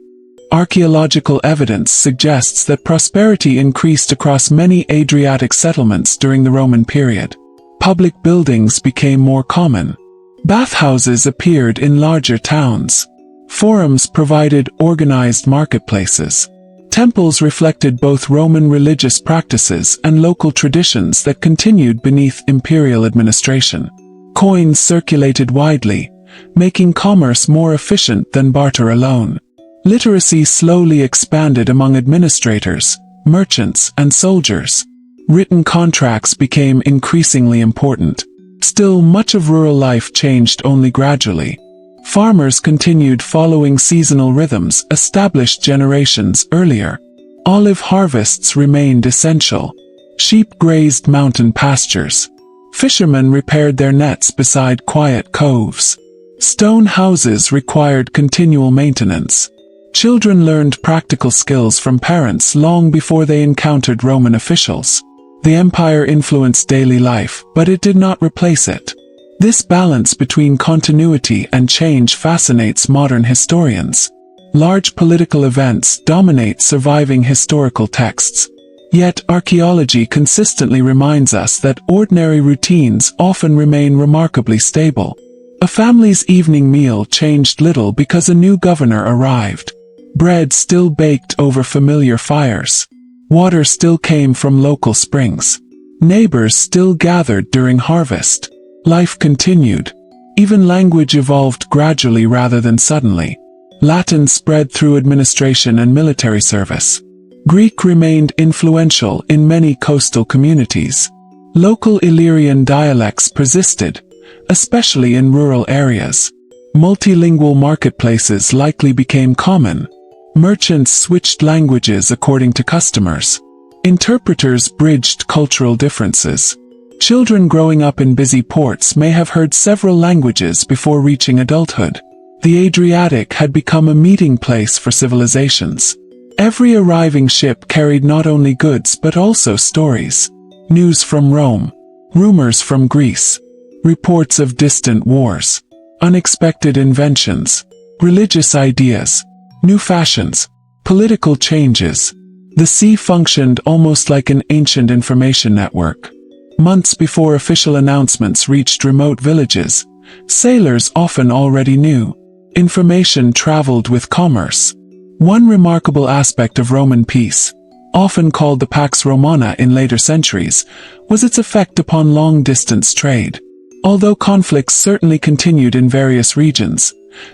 Archaeological evidence suggests that prosperity increased across many Adriatic settlements during the Roman period. Public buildings became more common. Bathhouses appeared in larger towns. Forums provided organized marketplaces. Temples reflected both Roman religious practices and local traditions that continued beneath imperial administration. Coins circulated widely, making commerce more efficient than barter alone. Literacy slowly expanded among administrators, merchants, and soldiers. Written contracts became increasingly important. Still, much of rural life changed only gradually. Farmers continued following seasonal rhythms established generations earlier. Olive harvests remained essential. Sheep grazed mountain pastures. Fishermen repaired their nets beside quiet coves. Stone houses required continual maintenance. Children learned practical skills from parents long before they encountered Roman officials. The empire influenced daily life, but it did not replace it. This balance between continuity and change fascinates modern historians. Large political events dominate surviving historical texts. Yet archaeology consistently reminds us that ordinary routines often remain remarkably stable. A family's evening meal changed little because a new governor arrived. Bread still baked over familiar fires. Water still came from local springs. Neighbors still gathered during harvest. Life continued. Even language evolved gradually rather than suddenly. Latin spread through administration and military service. Greek remained influential in many coastal communities. Local Illyrian dialects persisted, especially in rural areas. Multilingual marketplaces likely became common. Merchants switched languages according to customers. Interpreters bridged cultural differences. Children growing up in busy ports may have heard several languages before reaching adulthood. The Adriatic had become a meeting place for civilizations. Every arriving ship carried not only goods but also stories. News from Rome, rumors from Greece, reports of distant wars, unexpected inventions, religious ideas, new fashions, political changes. The sea functioned almost like an ancient information network. Months before official announcements reached remote villages, sailors often already knew. Information traveled with commerce. One remarkable aspect of Roman peace, often called the Pax Romana in later centuries, was its effect upon long-distance trade. Although conflicts certainly continued in various regions,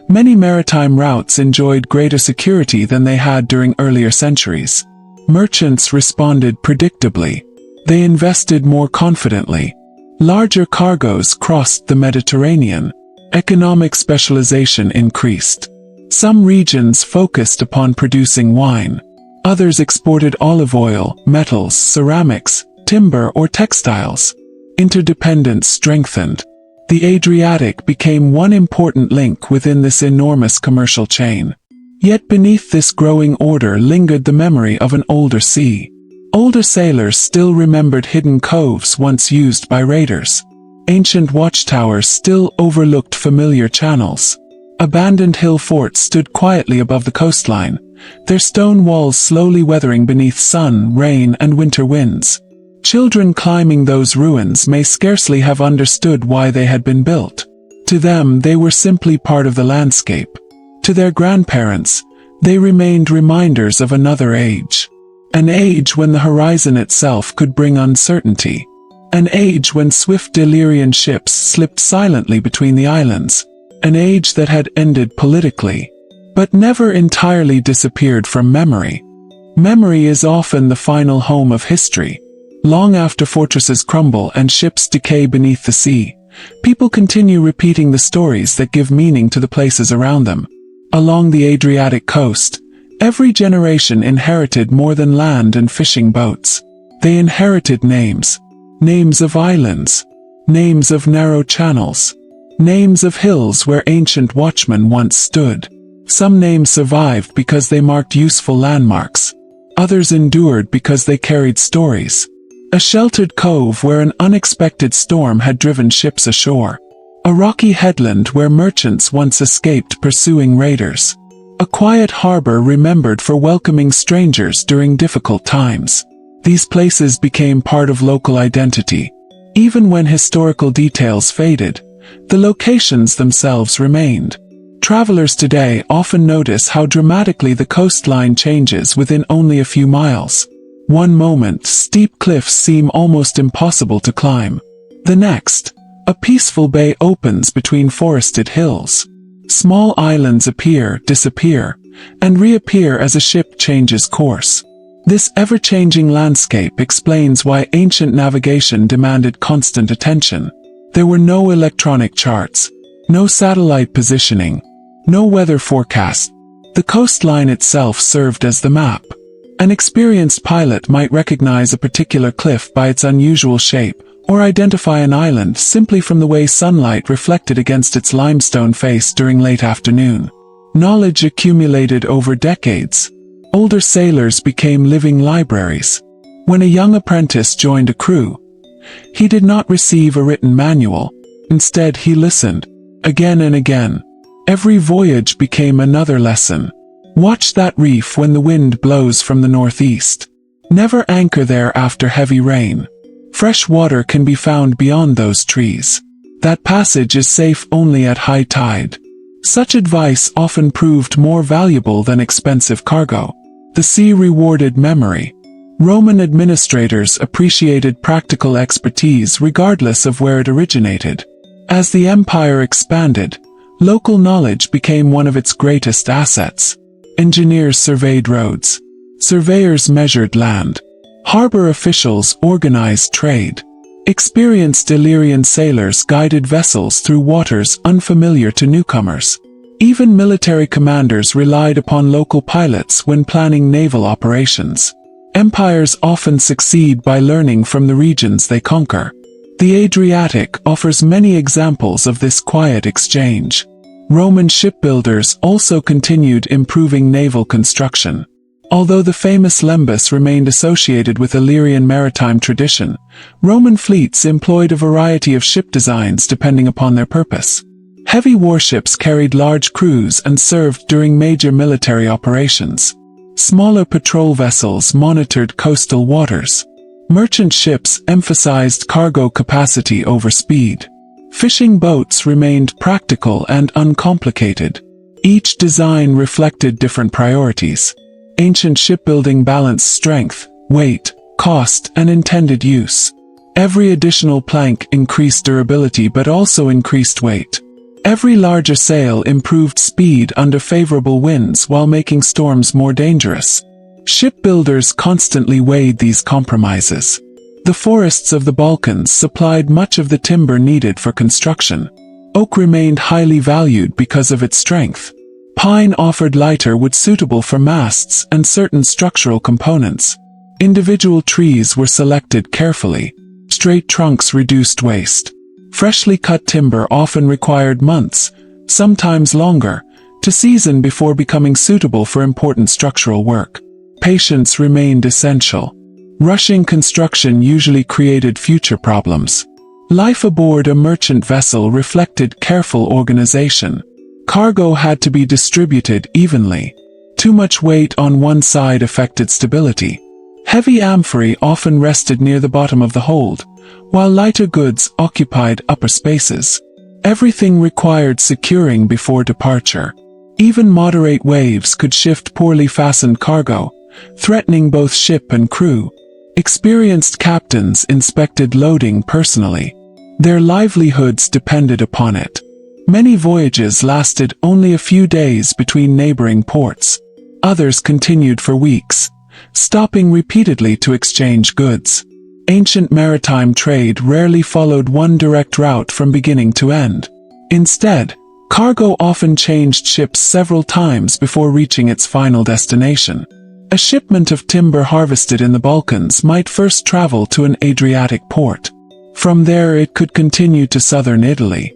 many maritime routes enjoyed greater security than they had during earlier centuries. Merchants responded predictably. They invested more confidently. Larger cargoes crossed the Mediterranean. Economic specialization increased. Some regions focused upon producing wine. Others exported olive oil, metals, ceramics, timber, or textiles. Interdependence strengthened. The Adriatic became one important link within this enormous commercial chain. Yet beneath this growing order lingered the memory of an older sea. Older sailors still remembered hidden coves once used by raiders. Ancient watchtowers still overlooked familiar channels. Abandoned hill forts stood quietly above the coastline, their stone walls slowly weathering beneath sun, rain, and winter winds. Children climbing those ruins may scarcely have understood why they had been built. To them, they were simply part of the landscape. To their grandparents, they remained reminders of another age. An age when the horizon itself could bring uncertainty. An age when swift Illyrian ships slipped silently between the islands. An age that had ended politically, but never entirely disappeared from memory. Memory is often the final home of history. Long after fortresses crumble and ships decay beneath the sea, people continue repeating the stories that give meaning to the places around them. Along the Adriatic coast, every generation inherited more than land and fishing boats. They inherited names. Names of islands. Names of narrow channels. Names of hills where ancient watchmen once stood. Some names survived because they marked useful landmarks. Others endured because they carried stories. A sheltered cove where an unexpected storm had driven ships ashore. A rocky headland where merchants once escaped pursuing raiders. A quiet harbor remembered for welcoming strangers during difficult times. These places became part of local identity. Even when historical details faded, the locations themselves remained. Travelers today often notice how dramatically the coastline changes within only a few miles. One moment, steep cliffs seem almost impossible to climb. The next, a peaceful bay opens between forested hills. Small islands appear, disappear, and reappear as a ship changes course. This ever-changing landscape explains why ancient navigation demanded constant attention. There were no electronic charts, no satellite positioning, no weather forecast. The coastline itself served as the map. An experienced pilot might recognize a particular cliff by its unusual shape, or identify an island simply from the way sunlight reflected against its limestone face during late afternoon. Knowledge accumulated over decades. Older sailors became living libraries. When a young apprentice joined a crew, he did not receive a written manual. Instead, he listened, again and again. Every voyage became another lesson. Watch that reef when the wind blows from the northeast. Never anchor there after heavy rain. Fresh water can be found beyond those trees. That passage is safe only at high tide. Such advice often proved more valuable than expensive cargo. The sea rewarded memory. Roman administrators appreciated practical expertise regardless of where it originated. As the empire expanded, local knowledge became one of its greatest assets. Engineers surveyed roads. Surveyors measured land. Harbor officials organized trade. Experienced Illyrian sailors guided vessels through waters unfamiliar to newcomers. Even military commanders relied upon local pilots when planning naval operations. Empires often succeed by learning from the regions they conquer. The Adriatic offers many examples of this quiet exchange. Roman shipbuilders also continued improving naval construction. Although the famous Lembus remained associated with Illyrian maritime tradition, Roman fleets employed a variety of ship designs depending upon their purpose. Heavy warships carried large crews and served during major military operations. Smaller patrol vessels monitored coastal waters. Merchant ships emphasized cargo capacity over speed. Fishing boats remained practical and uncomplicated. Each design reflected different priorities. Ancient shipbuilding balanced strength, weight, cost, and intended use. Every additional plank increased durability but also increased weight. Every larger sail improved speed under favorable winds while making storms more dangerous. Shipbuilders constantly weighed these compromises. The forests of the Balkans supplied much of the timber needed for construction. Oak remained highly valued because of its strength. Pine offered lighter wood suitable for masts and certain structural components. Individual trees were selected carefully. Straight trunks reduced waste. Freshly cut timber often required months, sometimes longer, to season before becoming suitable for important structural work. Patience remained essential. Rushing construction usually created future problems. Life aboard a merchant vessel reflected careful organization. Cargo had to be distributed evenly. Too much weight on one side affected stability. Heavy amphorae often rested near the bottom of the hold, while lighter goods occupied upper spaces. Everything required securing before departure. Even moderate waves could shift poorly fastened cargo, threatening both ship and crew. Experienced captains inspected loading personally. Their livelihoods depended upon it. Many voyages lasted only a few days between neighboring ports. Others continued for weeks, stopping repeatedly to exchange goods. Ancient maritime trade rarely followed one direct route from beginning to end. Instead, cargo often changed ships several times before reaching its final destination. A shipment of timber harvested in the Balkans might first travel to an Adriatic port. From there it could continue to southern Italy.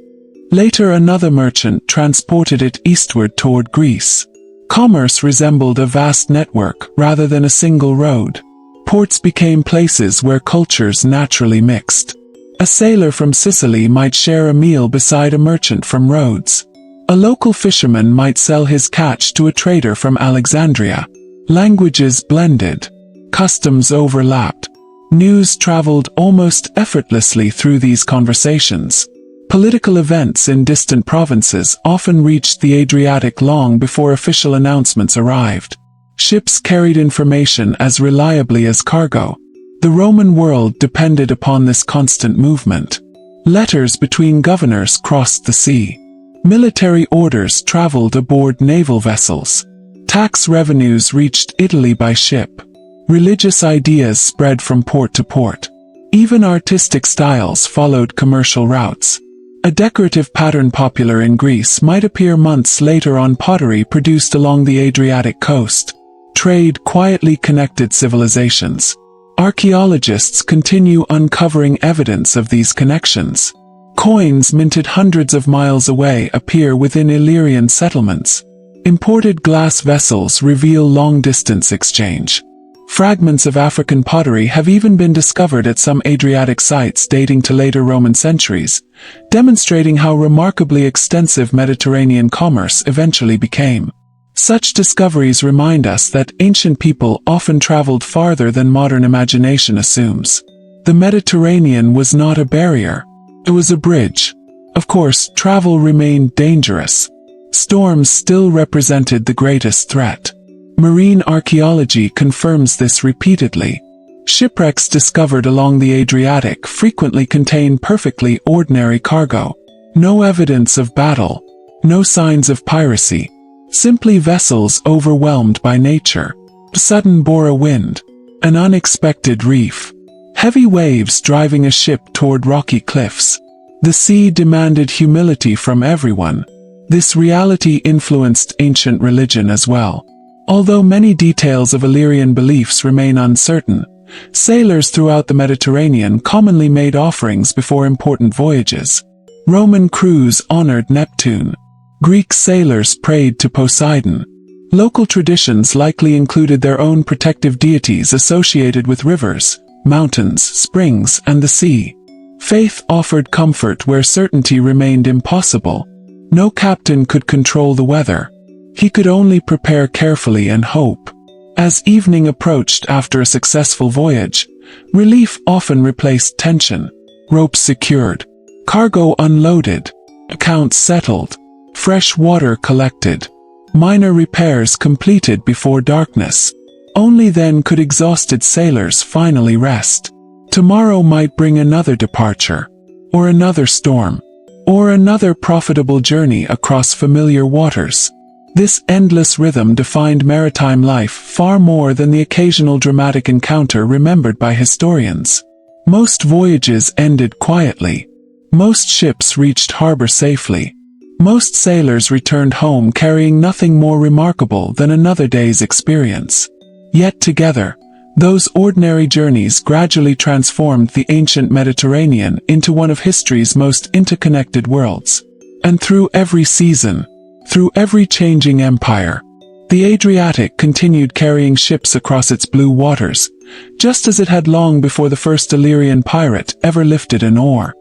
Later another merchant transported it eastward toward Greece. Commerce resembled a vast network rather than a single road. Ports became places where cultures naturally mixed. A sailor from Sicily might share a meal beside a merchant from Rhodes. A local fisherman might sell his catch to a trader from Alexandria. Languages blended. Customs overlapped. News traveled almost effortlessly through these conversations. Political events in distant provinces often reached the Adriatic long before official announcements arrived. Ships carried information as reliably as cargo. The Roman world depended upon this constant movement. Letters between governors crossed the sea. Military orders traveled aboard naval vessels. Tax revenues reached Italy by ship. Religious ideas spread from port to port. Even artistic styles followed commercial routes. A decorative pattern popular in Greece might appear months later on pottery produced along the Adriatic coast. Trade quietly connected civilizations. Archaeologists continue uncovering evidence of these connections. Coins minted hundreds of miles away appear within Illyrian settlements. Imported glass vessels reveal long-distance exchange. Fragments of African pottery have even been discovered at some Adriatic sites dating to later Roman centuries, demonstrating how remarkably extensive Mediterranean commerce eventually became. Such discoveries remind us that ancient people often traveled farther than modern imagination assumes. The Mediterranean was not a barrier. It was a bridge. Of course, travel remained dangerous. Storms still represented the greatest threat. Marine archaeology confirms this repeatedly. Shipwrecks discovered along the Adriatic frequently contain perfectly ordinary cargo. No evidence of battle. No signs of piracy. Simply vessels overwhelmed by nature. A sudden bore a wind. An unexpected reef. Heavy waves driving a ship toward rocky cliffs. The sea demanded humility from everyone. This reality influenced ancient religion as well. Although many details of Illyrian beliefs remain uncertain, sailors throughout the Mediterranean commonly made offerings before important voyages. Roman crews honored Neptune. Greek sailors prayed to Poseidon. Local traditions likely included their own protective deities associated with rivers, mountains, springs, and the sea. Faith offered comfort where certainty remained impossible. No captain could control the weather. He could only prepare carefully and hope. As evening approached after a successful voyage, relief often replaced tension. Ropes secured, cargo unloaded, accounts settled, fresh water collected, minor repairs completed before darkness. Only then could exhausted sailors finally rest. Tomorrow might bring another departure, or another storm, or another profitable journey across familiar waters. This endless rhythm defined maritime life far more than the occasional dramatic encounter remembered by historians. Most voyages ended quietly. Most ships reached harbor safely. Most sailors returned home carrying nothing more remarkable than another day's experience. Yet together, those ordinary journeys gradually transformed the ancient Mediterranean into one of history's most interconnected worlds. And through every season, through every changing empire, the Adriatic continued carrying ships across its blue waters, just as it had long before the first Illyrian pirate ever lifted an oar.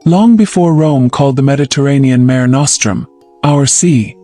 Long before Rome called the Mediterranean Mare Nostrum, our sea,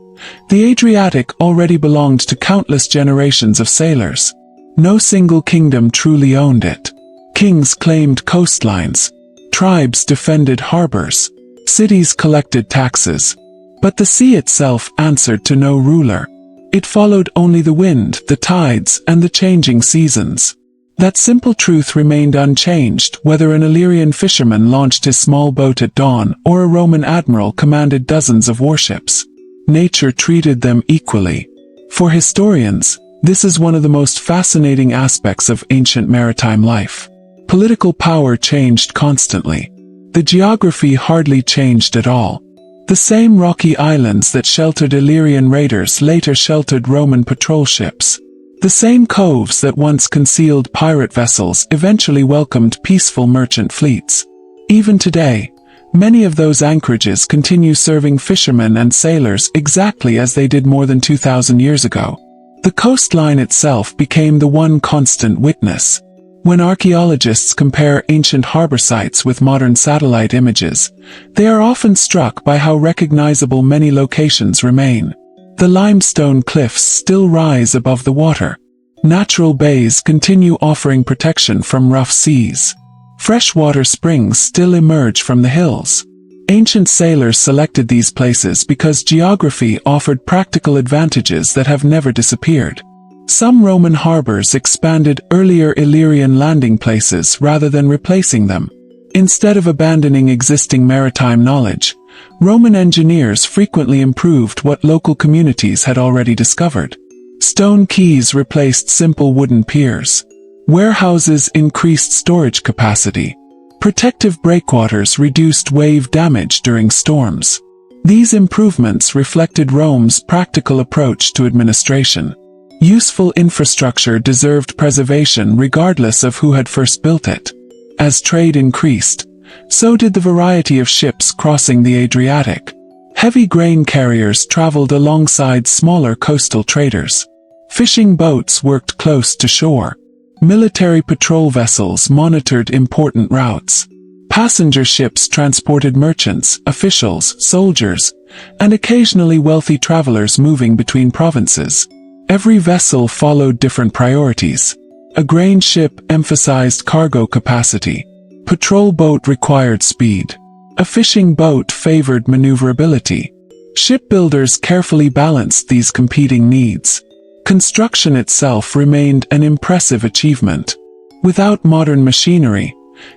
the Adriatic already belonged to countless generations of sailors. No single kingdom truly owned it. Kings claimed coastlines, tribes defended harbors, cities collected taxes. But the sea itself answered to no ruler. It followed only the wind, the tides, and the changing seasons. That simple truth remained unchanged, whether an Illyrian fisherman launched his small boat at dawn or a Roman admiral commanded dozens of warships. Nature treated them equally. For historians, this is one of the most fascinating aspects of ancient maritime life. Political power changed constantly. The geography hardly changed at all. The same rocky islands that sheltered Illyrian raiders later sheltered Roman patrol ships. The same coves that once concealed pirate vessels eventually welcomed peaceful merchant fleets. Even today, many of those anchorages continue serving fishermen and sailors exactly as they did more than 2,000 years ago. The coastline itself became the one constant witness. When archaeologists compare ancient harbor sites with modern satellite images, they are often struck by how recognizable many locations remain. The limestone cliffs still rise above the water. Natural bays continue offering protection from rough seas. Freshwater springs still emerge from the hills. Ancient sailors selected these places because geography offered practical advantages that have never disappeared. Some Roman harbors expanded earlier Illyrian landing places rather than replacing them. Instead of abandoning existing maritime knowledge, Roman engineers frequently improved what local communities had already discovered. Stone quays replaced simple wooden piers. Warehouses increased storage capacity. Protective breakwaters reduced wave damage during storms. These improvements reflected Rome's practical approach to administration. Useful infrastructure deserved preservation regardless of who had first built it. As trade increased, so did the variety of ships crossing the Adriatic. Heavy grain carriers traveled alongside smaller coastal traders. Fishing boats worked close to shore. Military patrol vessels monitored important routes. Passenger ships transported merchants, officials, soldiers, and occasionally wealthy travelers moving between provinces. Every vessel followed different priorities. A grain ship emphasized cargo capacity. Patrol boat required speed. A fishing boat favored maneuverability. Shipbuilders carefully balanced these competing needs. Construction itself remained an impressive achievement. Without modern machinery,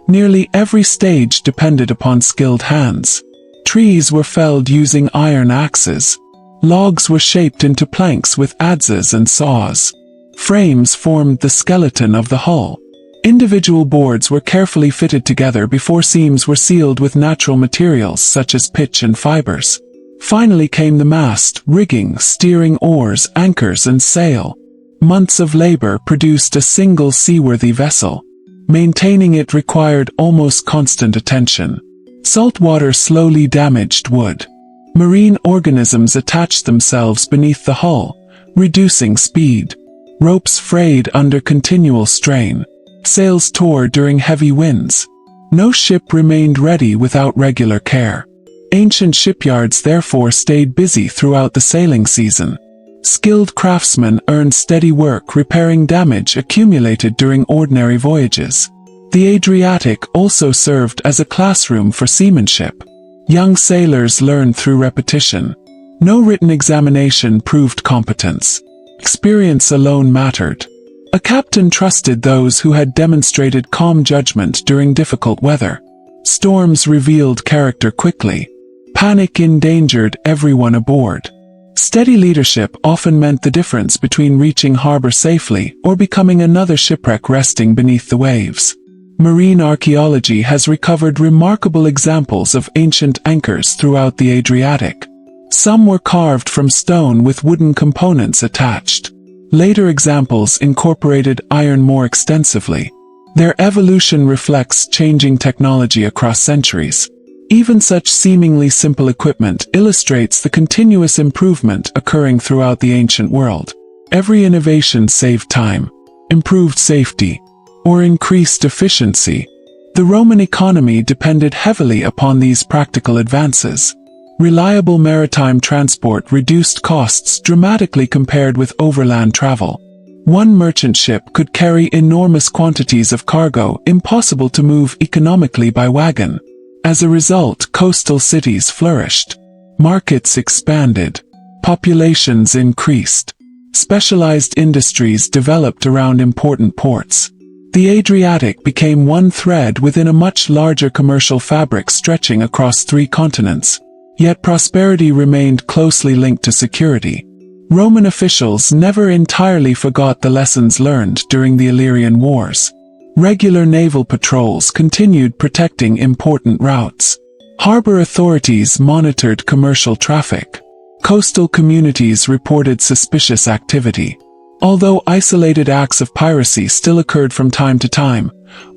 nearly every stage depended upon skilled hands. Trees were felled using iron axes. Logs were shaped into planks with adzes and saws. Frames formed the skeleton of the hull. Individual boards were carefully fitted together before seams were sealed with natural materials such as pitch and fibers. Finally came the mast, rigging, steering, oars, anchors, and sail. Months of labor produced a single seaworthy vessel. Maintaining it required almost constant attention. Salt water slowly damaged wood. Marine organisms attached themselves beneath the hull, reducing speed. Ropes frayed under continual strain. Sails tore during heavy winds. No ship remained ready without regular care. Ancient shipyards therefore stayed busy throughout the sailing season. Skilled craftsmen earned steady work repairing damage accumulated during ordinary voyages. The Adriatic also served as a classroom for seamanship. Young sailors learned through repetition. No written examination proved competence. Experience alone mattered. A captain trusted those who had demonstrated calm judgment during difficult weather. Storms revealed character quickly. Panic endangered everyone aboard. Steady leadership often meant the difference between reaching harbor safely or becoming another shipwreck resting beneath the waves. Marine archaeology has recovered remarkable examples of ancient anchors throughout the Adriatic. Some were carved from stone with wooden components attached. Later examples incorporated iron more extensively. Their evolution reflects changing technology across centuries. Even such seemingly simple equipment illustrates the continuous improvement occurring throughout the ancient world. Every innovation saved time, improved safety, or increased efficiency. The Roman economy depended heavily upon these practical advances. Reliable maritime transport reduced costs dramatically compared with overland travel. One merchant ship could carry enormous quantities of cargo impossible to move economically by wagon. As a result, coastal cities flourished. Markets expanded. Populations increased. Specialized industries developed around important ports. The Adriatic became one thread within a much larger commercial fabric stretching across 3 continents. Yet prosperity remained closely linked to security. Roman officials never entirely forgot the lessons learned during the Illyrian Wars. Regular naval patrols continued protecting important routes. Harbor authorities monitored commercial traffic. Coastal communities reported suspicious activity. Although isolated acts of piracy still occurred from time to time,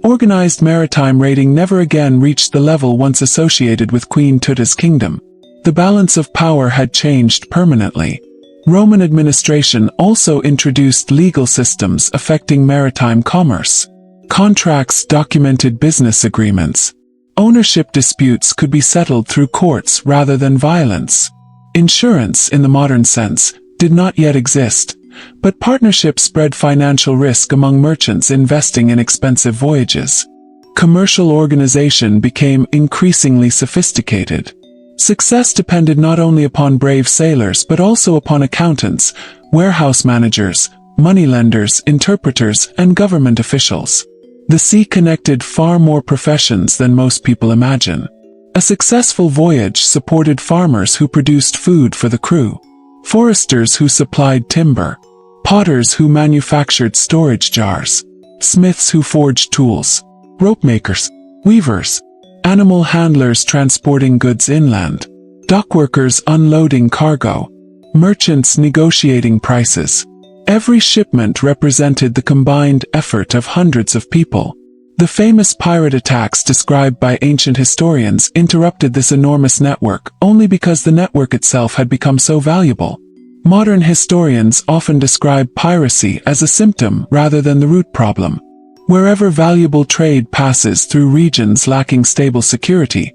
organized maritime raiding never again reached the level once associated with Queen Teuta's kingdom. The balance of power had changed permanently. Roman administration also introduced legal systems affecting maritime commerce. Contracts documented business agreements. Ownership disputes could be settled through courts rather than violence. Insurance, in the modern sense, did not yet exist, but partnerships spread financial risk among merchants investing in expensive voyages. Commercial organization became increasingly sophisticated. Success depended not only upon brave sailors but also upon accountants, warehouse managers, moneylenders, interpreters, and government officials. The sea connected far more professions than most people imagine. A successful voyage supported farmers who produced food for the crew, foresters who supplied timber, potters who manufactured storage jars, smiths who forged tools, rope makers, weavers, animal handlers transporting goods inland, dockworkers unloading cargo, merchants negotiating prices. Every shipment represented the combined effort of hundreds of people. The famous pirate attacks described by ancient historians interrupted this enormous network only because the network itself had become so valuable. Modern historians often describe piracy as a symptom rather than the root problem. Wherever valuable trade passes through regions lacking stable security,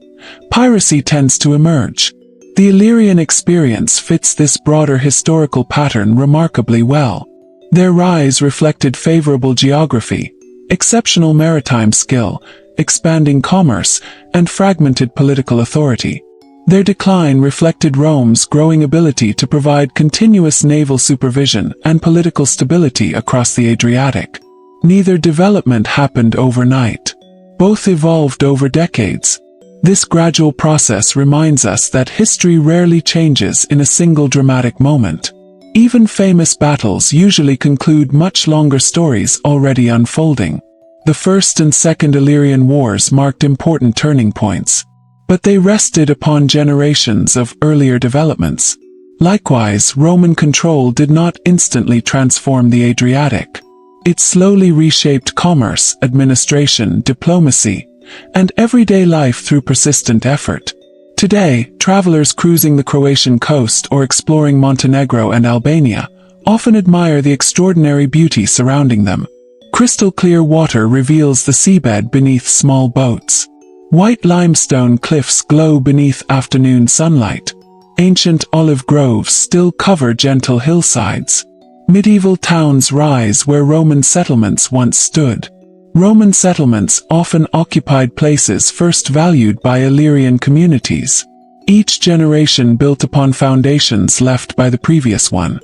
piracy tends to emerge. The Illyrian experience fits this broader historical pattern remarkably well. Their rise reflected favorable geography, exceptional maritime skill, expanding commerce, and fragmented political authority. Their decline reflected Rome's growing ability to provide continuous naval supervision and political stability across the Adriatic. Neither development happened overnight. Both evolved over decades. This gradual process reminds us that history rarely changes in a single dramatic moment. Even famous battles usually conclude much longer stories already unfolding. The First and Second Illyrian Wars marked important turning points, but they rested upon generations of earlier developments. Likewise, Roman control did not instantly transform the Adriatic. It slowly reshaped commerce, administration, diplomacy, and everyday life through persistent effort. Today, travelers cruising the Croatian coast or exploring Montenegro and Albania often admire the extraordinary beauty surrounding them. Crystal-clear water reveals the seabed beneath small boats. White limestone cliffs glow beneath afternoon sunlight. Ancient olive groves still cover gentle hillsides. Medieval towns rise where Roman settlements once stood. Roman settlements often occupied places first valued by Illyrian communities. Each generation built upon foundations left by the previous one.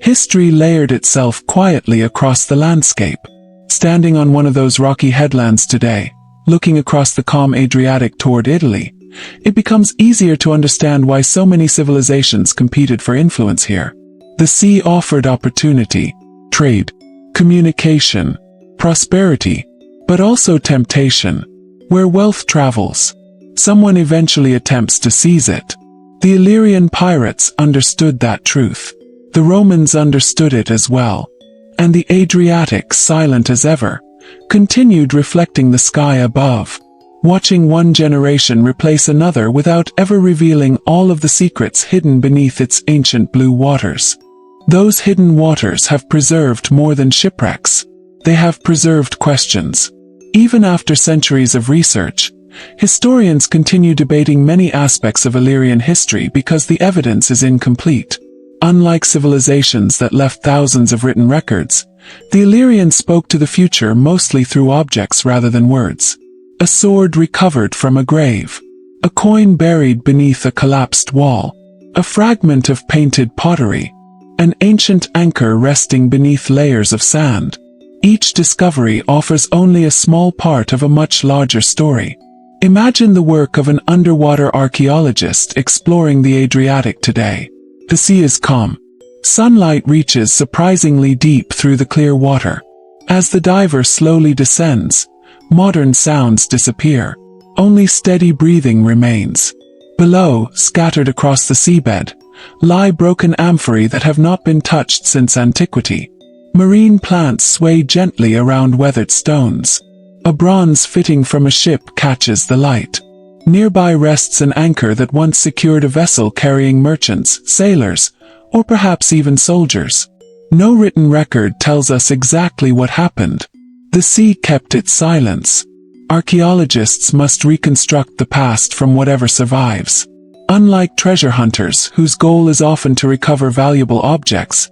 History layered itself quietly across the landscape. Standing on one of those rocky headlands today, looking across the calm Adriatic toward Italy, it becomes easier to understand why so many civilizations competed for influence here. The sea offered opportunity, trade, communication, prosperity, but also temptation. Where wealth travels, someone eventually attempts to seize it. The Illyrian pirates understood that truth. The Romans understood it as well. And the Adriatic, silent as ever, continued reflecting the sky above, watching one generation replace another without ever revealing all of the secrets hidden beneath its ancient blue waters. Those hidden waters have preserved more than shipwrecks. They have preserved questions. Even after centuries of research, historians continue debating many aspects of Illyrian history because the evidence is incomplete. Unlike civilizations that left thousands of written records, the Illyrians spoke to the future mostly through objects rather than words. A sword recovered from a grave. A coin buried beneath a collapsed wall. A fragment of painted pottery. An ancient anchor resting beneath layers of sand. Each discovery offers only a small part of a much larger story. Imagine the work of an underwater archaeologist exploring the Adriatic today. The sea is calm. Sunlight reaches surprisingly deep through the clear water. As the diver slowly descends, modern sounds disappear. Only steady breathing remains. Below, scattered across the seabed, lie broken amphorae that have not been touched since antiquity. Marine plants sway gently around weathered stones. A bronze fitting from a ship catches the light. Nearby rests an anchor that once secured a vessel carrying merchants, sailors, or perhaps even soldiers. No written record tells us exactly what happened. The sea kept its silence. Archaeologists must reconstruct the past from whatever survives. Unlike treasure hunters, whose goal is often to recover valuable objects,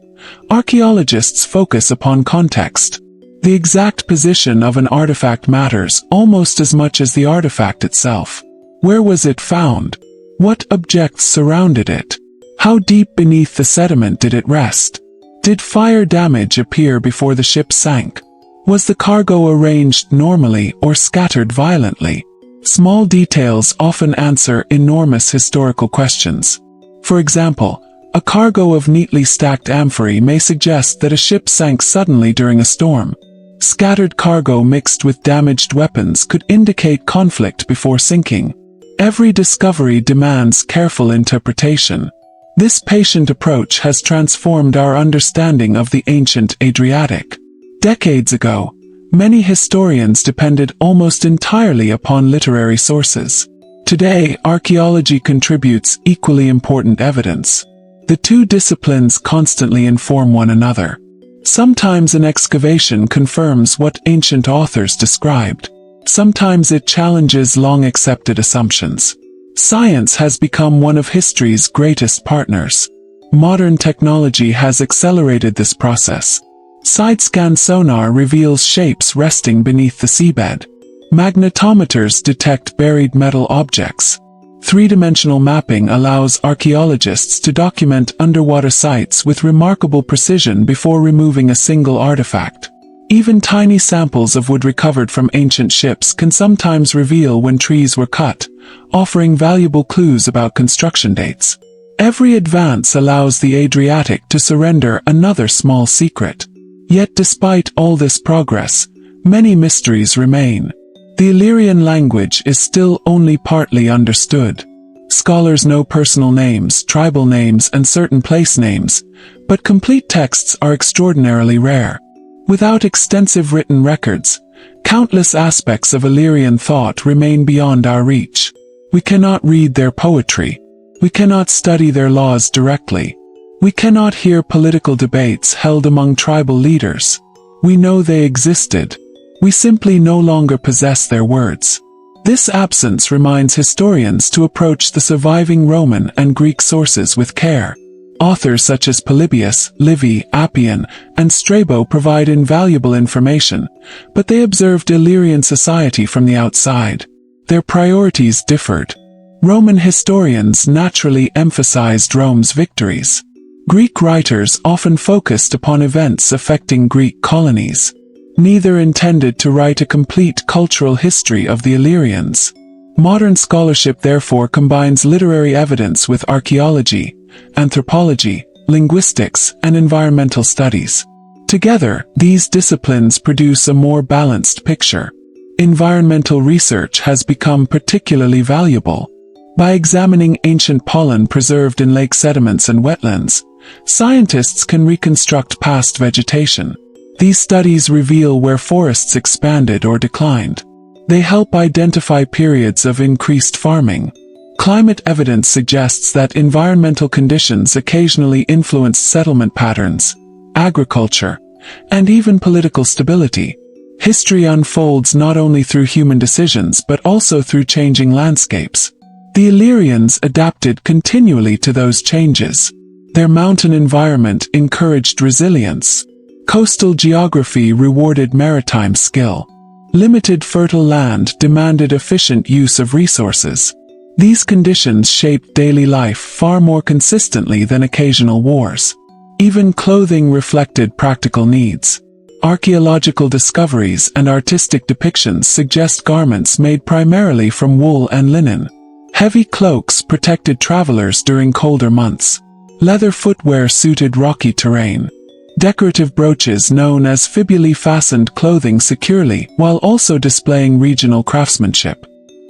archaeologists focus upon context. The exact position of an artifact matters almost as much as the artifact itself. Where was it found? What objects surrounded it? How deep beneath the sediment did it rest? Did fire damage appear before the ship sank? Was the cargo arranged normally or scattered violently? Small details often answer enormous historical questions. For example, a cargo of neatly stacked amphorae may suggest that a ship sank suddenly during a storm. Scattered cargo mixed with damaged weapons could indicate conflict before sinking. Every discovery demands careful interpretation. This patient approach has transformed our understanding of the ancient Adriatic. Decades ago, many historians depended almost entirely upon literary sources. Today, archaeology contributes equally important evidence. The two disciplines constantly inform one another. Sometimes an excavation confirms what ancient authors described. Sometimes it challenges long-accepted assumptions. Science has become one of history's greatest partners. Modern technology has accelerated this process. Side-scan sonar reveals shapes resting beneath the seabed. Magnetometers detect buried metal objects. Three-dimensional mapping allows archaeologists to document underwater sites with remarkable precision before removing a single artifact. Even tiny samples of wood recovered from ancient ships can sometimes reveal when trees were cut, offering valuable clues about construction dates. Every advance allows the Adriatic to surrender another small secret. Yet despite all this progress, many mysteries remain. The Illyrian language is still only partly understood. Scholars know personal names, tribal names, and certain place names, but complete texts are extraordinarily rare. Without extensive written records, countless aspects of Illyrian thought remain beyond our reach. We cannot read their poetry. We cannot study their laws directly. We cannot hear political debates held among tribal leaders. We know they existed. We simply no longer possess their words. This absence reminds historians to approach the surviving Roman and Greek sources with care. Authors such as Polybius, Livy, Appian, and Strabo provide invaluable information, but they observed Illyrian society from the outside. Their priorities differed. Roman historians naturally emphasized Rome's victories. Greek writers often focused upon events affecting Greek colonies. Neither intended to write a complete cultural history of the Illyrians. Modern scholarship therefore combines literary evidence with archaeology, anthropology, linguistics, and environmental studies. Together, these disciplines produce a more balanced picture. Environmental research has become particularly valuable. By examining ancient pollen preserved in lake sediments and wetlands, scientists can reconstruct past vegetation. These studies reveal where forests expanded or declined. They help identify periods of increased farming. Climate evidence suggests that environmental conditions occasionally influence settlement patterns, agriculture, and even political stability. History unfolds not only through human decisions but also through changing landscapes. The Illyrians adapted continually to those changes. Their mountain environment encouraged resilience. Coastal geography rewarded maritime skill. Limited fertile land demanded efficient use of resources. These conditions shaped daily life far more consistently than occasional wars. Even clothing reflected practical needs. Archaeological discoveries and artistic depictions suggest garments made primarily from wool and linen. Heavy cloaks protected travelers during colder months. Leather footwear suited rocky terrain. Decorative brooches known as fibulae fastened clothing securely while also displaying regional craftsmanship.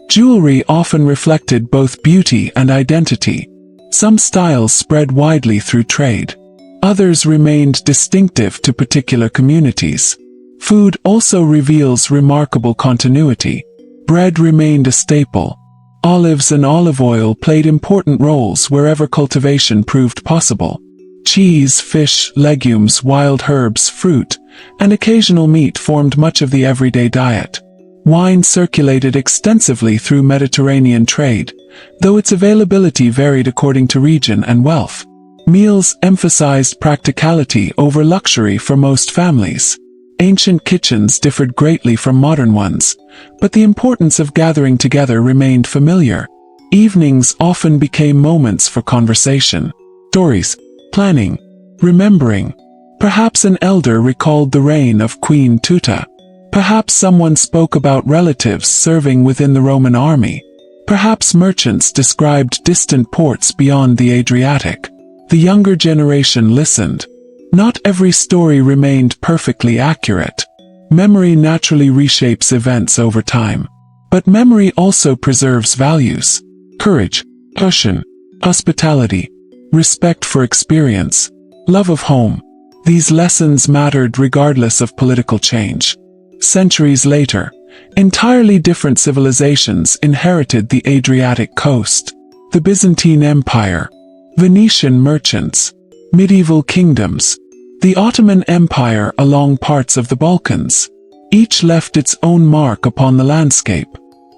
Jewelry often reflected both beauty and identity. Some styles spread widely through trade. Others remained distinctive to particular communities. Food also reveals remarkable continuity. Bread remained a staple. Olives and olive oil played important roles wherever cultivation proved possible. Cheese, fish, legumes, wild herbs, fruit, and occasional meat formed much of the everyday diet. Wine circulated extensively through Mediterranean trade, though its availability varied according to region and wealth. Meals emphasized practicality over luxury for most families. Ancient kitchens differed greatly from modern ones, but the importance of gathering together remained familiar. Evenings often became moments for conversation. Stories, planning, remembering. Perhaps an elder recalled the reign of Queen Teuta. Perhaps someone spoke about relatives serving within the Roman army. Perhaps merchants described distant ports beyond the Adriatic. The younger generation listened. Not every story remained perfectly accurate. Memory naturally reshapes events over time. But memory also preserves values. Courage, passion, hospitality, respect for experience, love of home. These lessons mattered regardless of political change. Centuries later, entirely different civilizations inherited the Adriatic coast. The Byzantine Empire, Venetian merchants, medieval kingdoms, the Ottoman Empire along parts of the Balkans. Each left its own mark upon the landscape.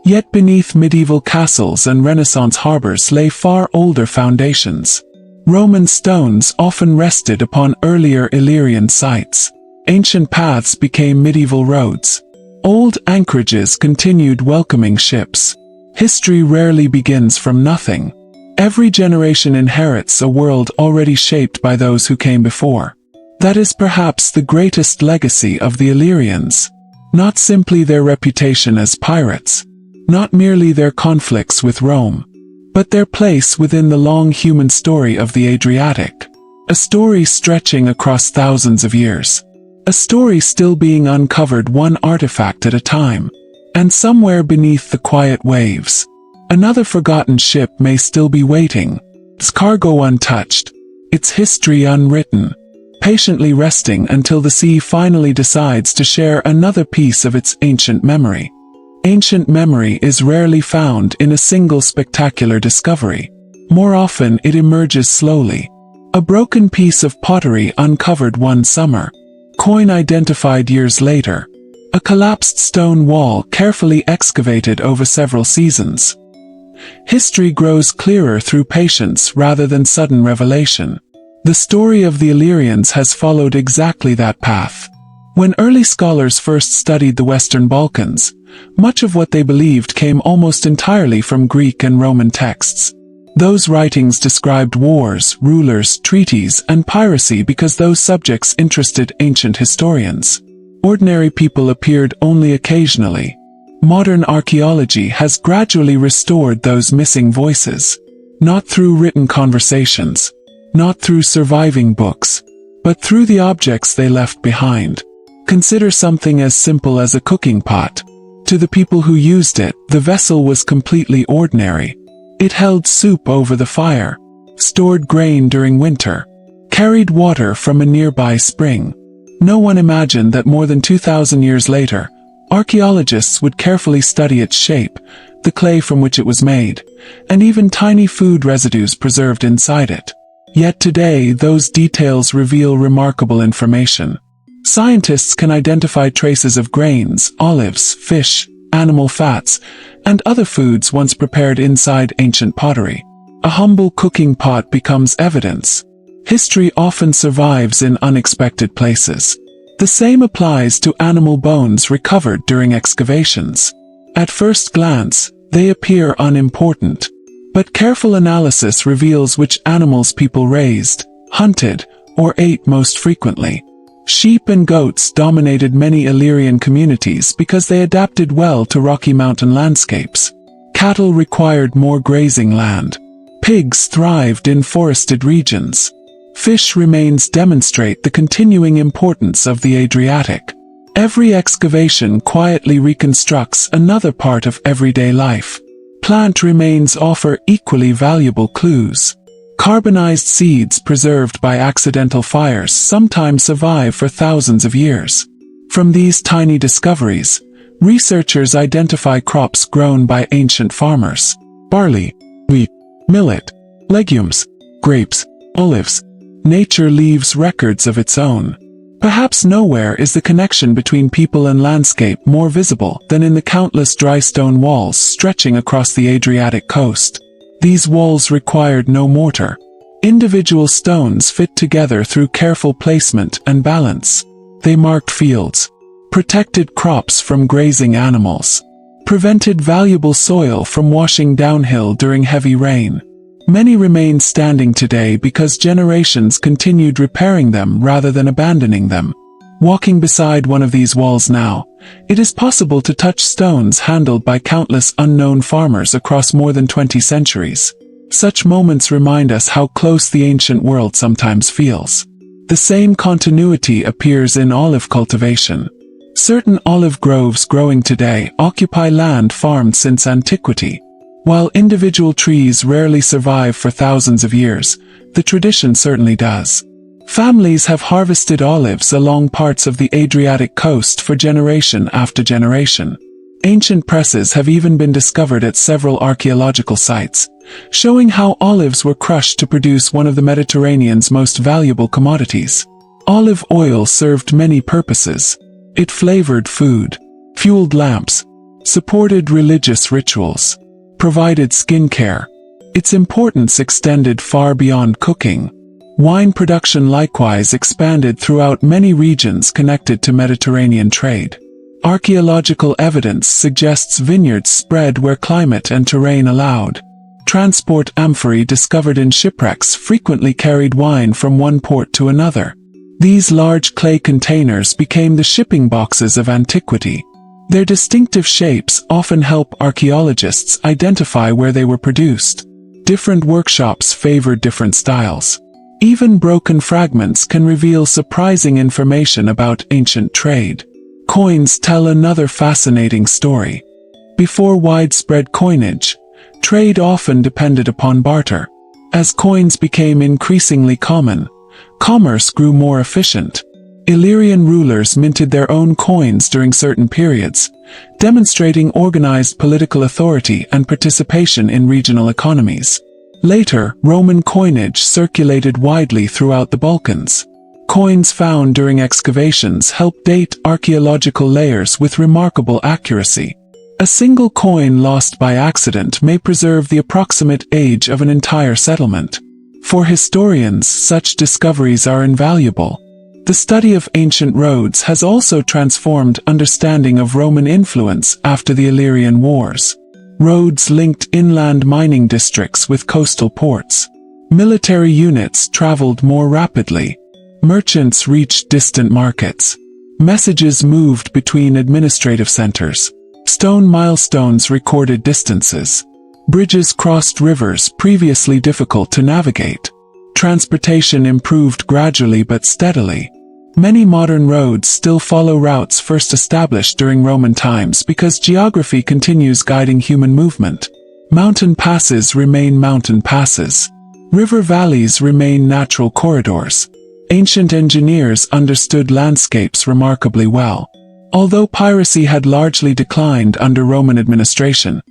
Yet beneath medieval castles and Renaissance harbors lay far older foundations. Roman stones often rested upon earlier Illyrian sites. Ancient paths became medieval roads. Old anchorages continued welcoming ships. History rarely begins from nothing. Every generation inherits a world already shaped by those who came before. That is perhaps the greatest legacy of the Illyrians. Not simply their reputation as pirates, not merely their conflicts with Rome, but their place within the long human story of the Adriatic. A story stretching across thousands of years. A story still being uncovered one artifact at a time. And somewhere beneath the quiet waves, another forgotten ship may still be waiting, its cargo untouched, its history unwritten. patiently resting until the sea finally decides to share another piece of its ancient memory. Ancient memory is rarely found in a single spectacular discovery. More often it emerges slowly. A broken piece of pottery uncovered one summer. Coin identified years later. A collapsed stone wall carefully excavated over several seasons. History grows clearer through patience rather than sudden revelation. The story of the Illyrians has followed exactly that path. When early scholars first studied the Western Balkans, much of what they believed came almost entirely from Greek and Roman texts. Those writings described wars, rulers, treaties, and piracy because those subjects interested ancient historians. Ordinary people appeared only occasionally. Modern archaeology has gradually restored those missing voices. Not through written conversations, not through surviving books, but through the objects they left behind. Consider something as simple as a cooking pot. To the people who used it, the vessel was completely ordinary. It held soup over the fire, stored grain during winter, carried water from a nearby spring. No one imagined that more than 2,000 years later, archaeologists would carefully study its shape, the clay from which it was made, and even tiny food residues preserved inside it. Yet today, those details reveal remarkable information. Scientists can identify traces of grains, olives, fish, animal fats, and other foods once prepared inside ancient pottery. A humble cooking pot becomes evidence. History often survives in unexpected places. The same applies to animal bones recovered during excavations. At first glance, they appear unimportant. But careful analysis reveals which animals people raised, hunted, or ate most frequently. Sheep and goats dominated many Illyrian communities because they adapted well to rocky mountain landscapes. Cattle required more grazing land. Pigs thrived in forested regions. Fish remains demonstrate the continuing importance of the Adriatic. Every excavation quietly reconstructs another part of everyday life. Plant remains offer equally valuable clues. Carbonized seeds preserved by accidental fires sometimes survive for thousands of years. From these tiny discoveries, researchers identify crops grown by ancient farmers. Barley, wheat, millet, legumes, grapes, olives. Nature leaves records of its own. Perhaps nowhere is the connection between people and landscape more visible than in the countless dry stone walls stretching across the Adriatic coast. These walls required no mortar. Individual stones fit together through careful placement and balance. They marked fields, protected crops from grazing animals, prevented valuable soil from washing downhill during heavy rain. Many remain standing today because generations continued repairing them rather than abandoning them. Walking beside one of these walls now, it is possible to touch stones handled by countless unknown farmers across more than 20 centuries. Such moments remind us how close the ancient world sometimes feels. The same continuity appears in olive cultivation. Certain olive groves growing today occupy land farmed since antiquity. While individual trees rarely survive for thousands of years, the tradition certainly does. Families have harvested olives along parts of the Adriatic coast for generation after generation. Ancient presses have even been discovered at several archaeological sites, showing how olives were crushed to produce one of the Mediterranean's most valuable commodities. Olive oil served many purposes. It flavored food, fueled lamps, supported religious rituals, provided skincare. Its importance extended far beyond cooking. Wine production likewise expanded throughout many regions connected to Mediterranean trade. Archaeological evidence suggests vineyards spread where climate and terrain allowed. Transport amphorae discovered in shipwrecks frequently carried wine from one port to another. These large clay containers became the shipping boxes of antiquity. Their distinctive shapes often help archaeologists identify where they were produced. Different workshops favored different styles. Even broken fragments can reveal surprising information about ancient trade. Coins tell another fascinating story. Before widespread coinage, trade often depended upon barter. As coins became increasingly common, commerce grew more efficient. Illyrian rulers minted their own coins during certain periods, demonstrating organized political authority and participation in regional economies. Later, Roman coinage circulated widely throughout the Balkans. Coins found during excavations help date archaeological layers with remarkable accuracy. A single coin lost by accident may preserve the approximate age of an entire settlement. For historians, such discoveries are invaluable. The study of ancient roads has also transformed understanding of Roman influence after the Illyrian Wars. Roads linked inland mining districts with coastal ports. Military units traveled more rapidly. Merchants reached distant markets. Messages moved between administrative centers. Stone milestones recorded distances. Bridges crossed rivers previously difficult to navigate. Transportation improved gradually but steadily. Many modern roads still follow routes first established during Roman times because geography continues guiding human movement. Mountain passes remain mountain passes. River valleys remain natural corridors. Ancient engineers understood landscapes remarkably well. Although piracy had largely declined under Roman administration,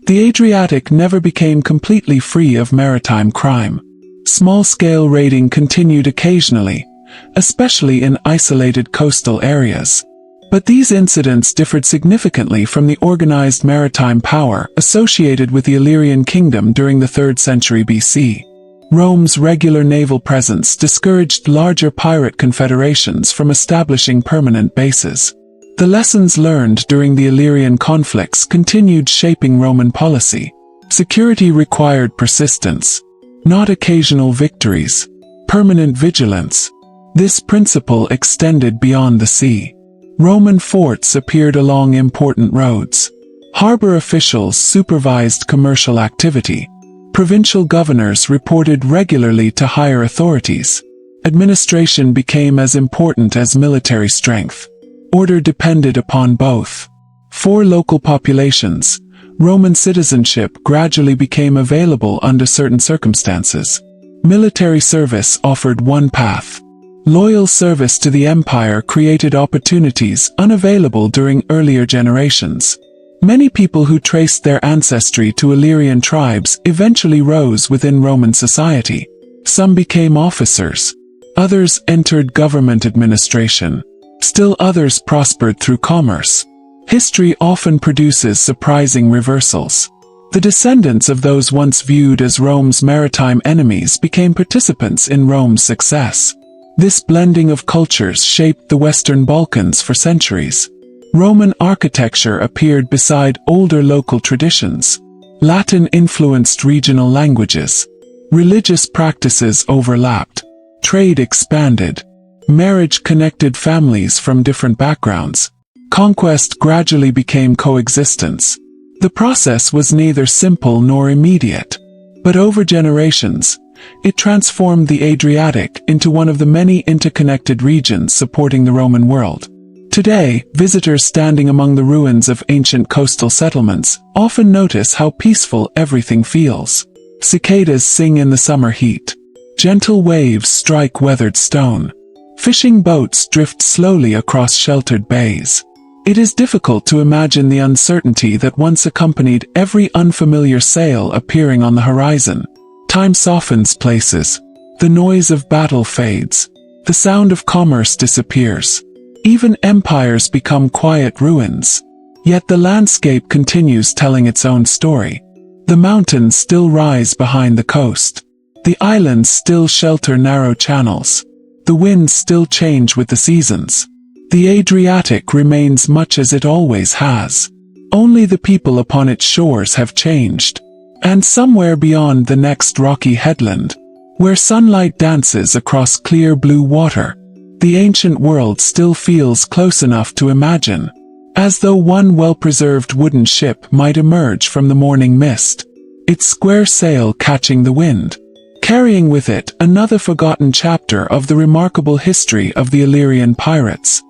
the Adriatic never became completely free of maritime crime. Small-scale raiding continued occasionally, especially in isolated coastal areas. But these incidents differed significantly from the organized maritime power associated with the Illyrian kingdom during the 3rd century BC. Rome's regular naval presence discouraged larger pirate confederations from establishing permanent bases. The lessons learned during the Illyrian conflicts continued shaping Roman policy. Security required persistence, not occasional victories, permanent vigilance. This principle extended beyond the sea. Roman forts appeared along important roads. Harbor officials supervised commercial activity. Provincial governors reported regularly to higher authorities. Administration became as important as military strength. Order depended upon both. For local populations, Roman citizenship gradually became available under certain circumstances. Military service offered one path. Loyal service to the empire created opportunities unavailable during earlier generations. Many people who traced their ancestry to Illyrian tribes eventually rose within Roman society. Some became officers. Others entered government administration. Still others prospered through commerce. History often produces surprising reversals. The descendants of those once viewed as Rome's maritime enemies became participants in Rome's success. This blending of cultures shaped the Western Balkans for centuries. Roman architecture appeared beside older local traditions. Latin influenced regional languages. Religious practices overlapped. Trade expanded. Marriage connected families from different backgrounds. Conquest gradually became coexistence. The process was neither simple nor immediate. But over generations, it transformed the Adriatic into one of the many interconnected regions supporting the Roman world. Today, visitors standing among the ruins of ancient coastal settlements often notice how peaceful everything feels. Cicadas sing in the summer heat. Gentle waves strike weathered stone. Fishing boats drift slowly across sheltered bays. It is difficult to imagine the uncertainty that once accompanied every unfamiliar sail appearing on the horizon. Time softens places. The noise of battle fades. The sound of commerce disappears. Even empires become quiet ruins. Yet the landscape continues telling its own story. The mountains still rise behind the coast. The islands still shelter narrow channels. The winds still change with the seasons. The Adriatic remains much as it always has. Only the people upon its shores have changed. And somewhere beyond the next rocky headland, where sunlight dances across clear blue water, the ancient world still feels close enough to imagine, as though one well-preserved wooden ship might emerge from the morning mist, its square sail catching the wind, carrying with it another forgotten chapter of the remarkable history of the Illyrian Pirates.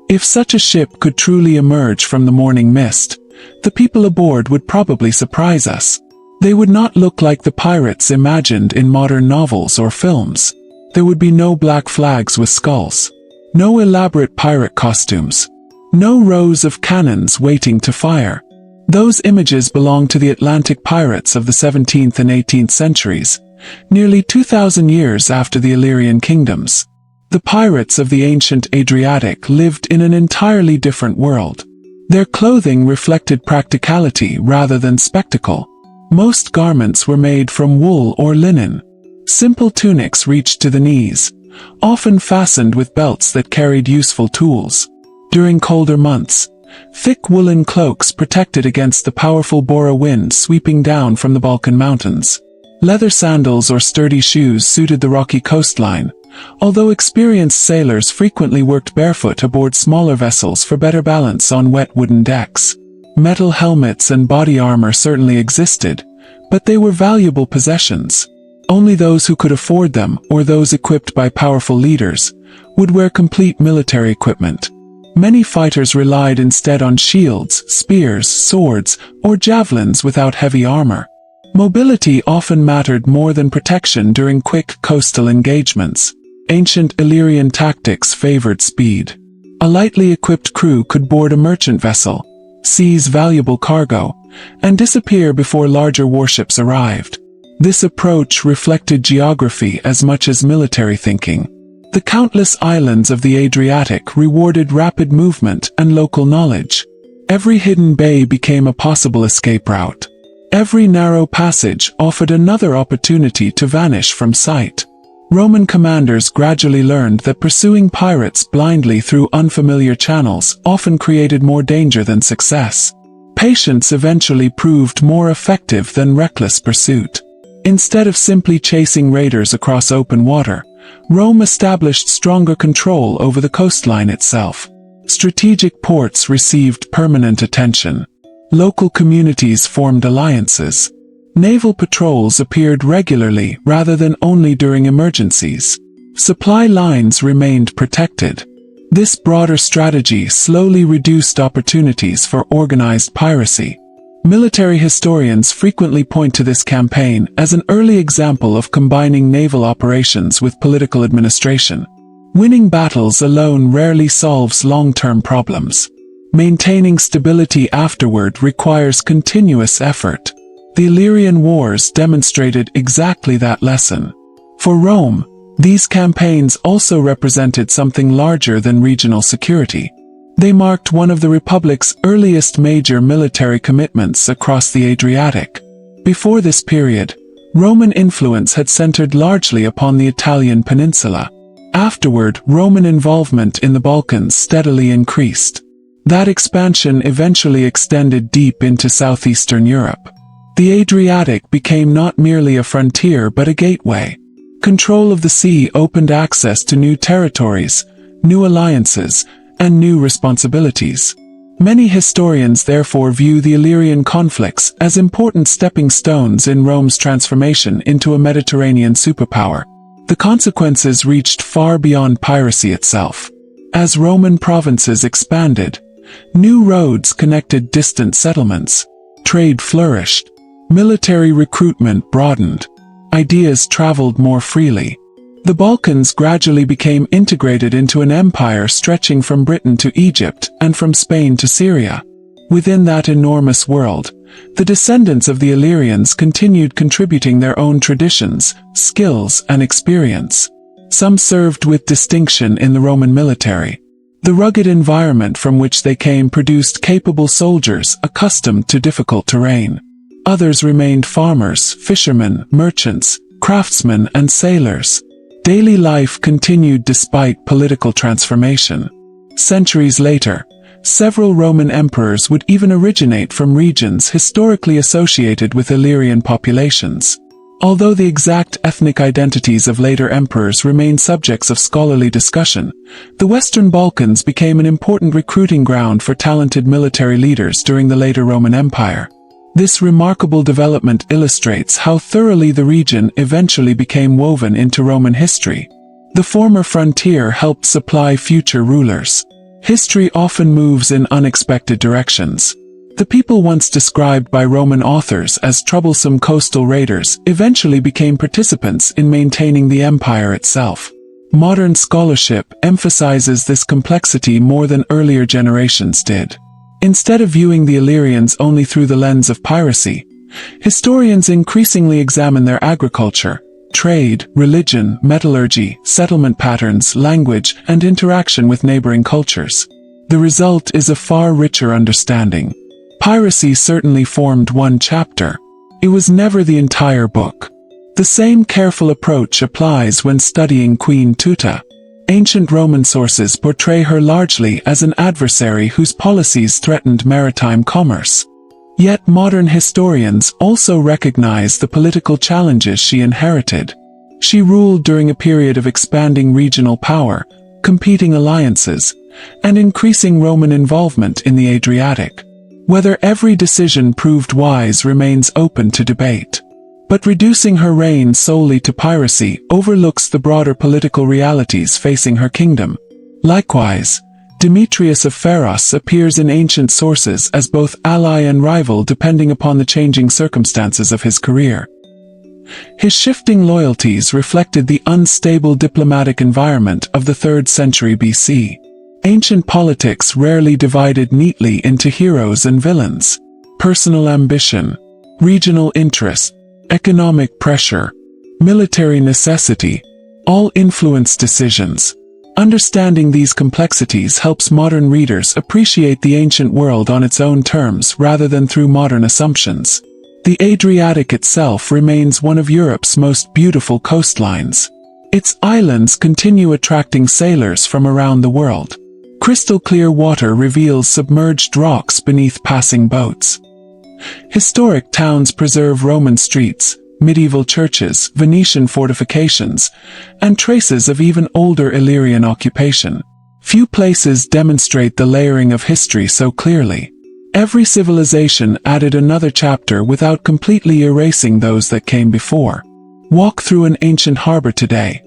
If such a ship could truly emerge from the morning mist, the people aboard would probably surprise us. They would not look like the pirates imagined in modern novels or films. There would be no black flags with skulls, no elaborate pirate costumes, no rows of cannons waiting to fire. Those images belong to the Atlantic pirates of the 17th and 18th centuries, nearly 2,000 years after the Illyrian kingdoms. The pirates of the ancient Adriatic lived in an entirely different world. Their clothing reflected practicality rather than spectacle. Most garments were made from wool or linen. Simple tunics reached to the knees, often fastened with belts that carried useful tools. During colder months, thick woolen cloaks protected against the powerful Bora wind sweeping down from the Balkan mountains. Leather sandals or sturdy shoes suited the rocky coastline, although experienced sailors frequently worked barefoot aboard smaller vessels for better balance on wet wooden decks. Metal helmets and body armor certainly existed, but they were valuable possessions. Only those who could afford them, or those equipped by powerful leaders, would wear complete military equipment. Many fighters relied instead on shields, spears, swords, or javelins without heavy armor. Mobility often mattered more than protection during quick coastal engagements. Ancient Illyrian tactics favored speed. A lightly equipped crew could board a merchant vessel, seize valuable cargo, and disappear before larger warships arrived. This approach reflected geography as much as military thinking. The countless islands of the Adriatic rewarded rapid movement and local knowledge. Every hidden bay became a possible escape route. Every narrow passage offered another opportunity to vanish from sight. Roman commanders gradually learned that pursuing pirates blindly through unfamiliar channels often created more danger than success. Patience eventually proved more effective than reckless pursuit. Instead of simply chasing raiders across open water, Rome established stronger control over the coastline itself. Strategic ports received permanent attention. Local communities formed alliances. Naval patrols appeared regularly rather than only during emergencies. Supply lines remained protected. This broader strategy slowly reduced opportunities for organized piracy. Military historians frequently point to this campaign as an early example of combining naval operations with political administration. Winning battles alone rarely solves long-term problems. Maintaining stability afterward requires continuous effort. The Illyrian Wars demonstrated exactly that lesson. For Rome, these campaigns also represented something larger than regional security. They marked one of the Republic's earliest major military commitments across the Adriatic. Before this period, Roman influence had centered largely upon the Italian peninsula. Afterward, Roman involvement in the Balkans steadily increased. That expansion eventually extended deep into southeastern Europe. The Adriatic became not merely a frontier but a gateway. Control of the sea opened access to new territories, new alliances, and new responsibilities. Many historians therefore view the Illyrian conflicts as important stepping stones in Rome's transformation into a Mediterranean superpower. The consequences reached far beyond piracy itself. As Roman provinces expanded, new roads connected distant settlements. Trade flourished. Military recruitment broadened. Ideas traveled more freely. The Balkans gradually became integrated into an empire stretching from Britain to Egypt and from Spain to Syria. Within that enormous world, the descendants of the Illyrians continued contributing their own traditions, skills, and experience. Some served with distinction in the Roman military. The rugged environment from which they came produced capable soldiers accustomed to difficult terrain. Others remained farmers, fishermen, merchants, craftsmen, and sailors. Daily life continued despite political transformation. Centuries later, several Roman emperors would even originate from regions historically associated with Illyrian populations. Although the exact ethnic identities of later emperors remain subjects of scholarly discussion, the Western Balkans became an important recruiting ground for talented military leaders during the later Roman Empire. This remarkable development illustrates how thoroughly the region eventually became woven into Roman history. The former frontier helped supply future rulers. History often moves in unexpected directions. The people once described by Roman authors as troublesome coastal raiders eventually became participants in maintaining the empire itself. Modern scholarship emphasizes this complexity more than earlier generations did. Instead of viewing the Illyrians only through the lens of piracy, historians increasingly examine their agriculture, trade, religion, metallurgy, settlement patterns, language, and interaction with neighboring cultures. The result is a far richer understanding. Piracy certainly formed one chapter. It was never the entire book. The same careful approach applies when studying Queen Teuta. Ancient Roman sources portray her largely as an adversary whose policies threatened maritime commerce. Yet modern historians also recognize the political challenges she inherited. She ruled during a period of expanding regional power, competing alliances, and increasing Roman involvement in the Adriatic. Whether every decision proved wise remains open to debate. But reducing her reign solely to piracy overlooks the broader political realities facing her kingdom. Likewise, Demetrius of Pharos appears in ancient sources as both ally and rival depending upon the changing circumstances of his career. His shifting loyalties reflected the unstable diplomatic environment of the 3rd century BC. Ancient politics rarely divided neatly into heroes and villains. Personal ambition, regional interest, economic pressure, military necessity, all influence decisions. Understanding these complexities helps modern readers appreciate the ancient world on its own terms rather than through modern assumptions. The Adriatic itself remains one of Europe's most beautiful coastlines. Its islands continue attracting sailors from around the world. Crystal-clear water reveals submerged rocks beneath passing boats. Historic towns preserve Roman streets, medieval churches, Venetian fortifications, and traces of even older Illyrian occupation. Few places demonstrate the layering of history so clearly. Every civilization added another chapter without completely erasing those that came before. Walk through an ancient harbor today,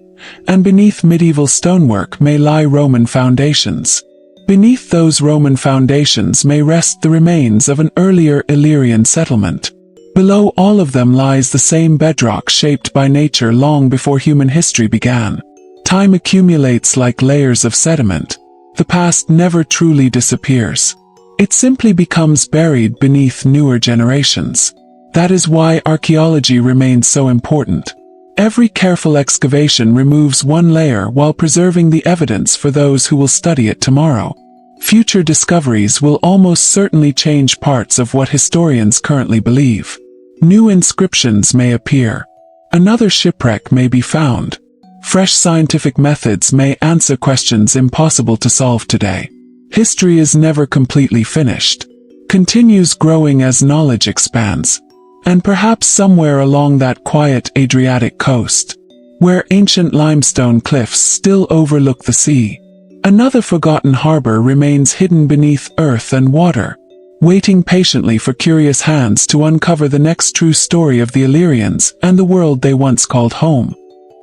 and beneath medieval stonework may lie Roman foundations. Beneath those Roman foundations may rest the remains of an earlier Illyrian settlement. Below all of them lies the same bedrock shaped by nature long before human history began. Time accumulates like layers of sediment. The past never truly disappears. It simply becomes buried beneath newer generations. That is why archaeology remains so important. Every careful excavation removes one layer while preserving the evidence for those who will study it tomorrow. Future discoveries will almost certainly change parts of what historians currently believe. New inscriptions may appear. Another shipwreck may be found. Fresh scientific methods may answer questions impossible to solve today. History is never completely finished. Continues growing as knowledge expands. And perhaps somewhere along that quiet Adriatic coast, where ancient limestone cliffs still overlook the sea, another forgotten harbor remains hidden beneath earth and water, waiting patiently for curious hands to uncover the next true story of the Illyrians and the world they once called home.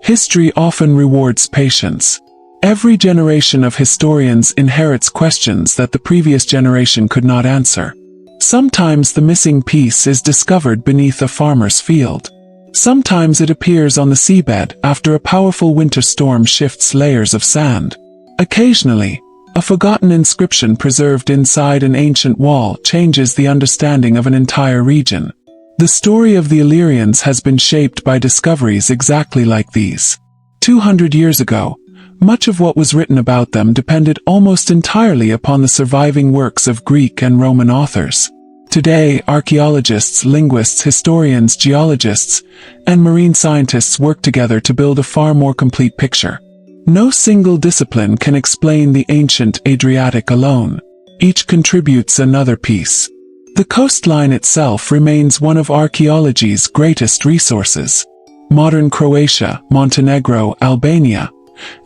History often rewards patience. Every generation of historians inherits questions that the previous generation could not answer. Sometimes the missing piece is discovered beneath a farmer's field. Sometimes it appears on the seabed after a powerful winter storm shifts layers of sand. Occasionally, a forgotten inscription preserved inside an ancient wall changes the understanding of an entire region. The story of the Illyrians has been shaped by discoveries exactly like these. 200 years ago, much of what was written about them depended almost entirely upon the surviving works of Greek and Roman authors. Today, archaeologists, linguists, historians, geologists, and marine scientists work together to build a far more complete picture. No single discipline can explain the ancient Adriatic alone. Each contributes another piece. The coastline itself remains one of archaeology's greatest resources. Modern Croatia, Montenegro, Albania,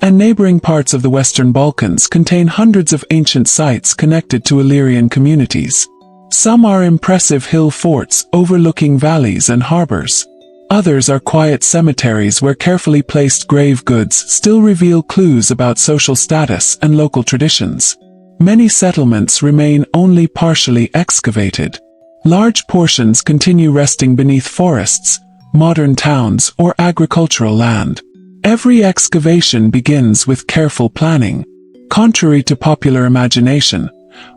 and neighboring parts of the Western Balkans contain hundreds of ancient sites connected to Illyrian communities. Some are impressive hill forts overlooking valleys and harbors. Others are quiet cemeteries where carefully placed grave goods still reveal clues about social status and local traditions. Many settlements remain only partially excavated. Large portions continue resting beneath forests, modern towns, or agricultural land. Every excavation begins with careful planning. Contrary to popular imagination,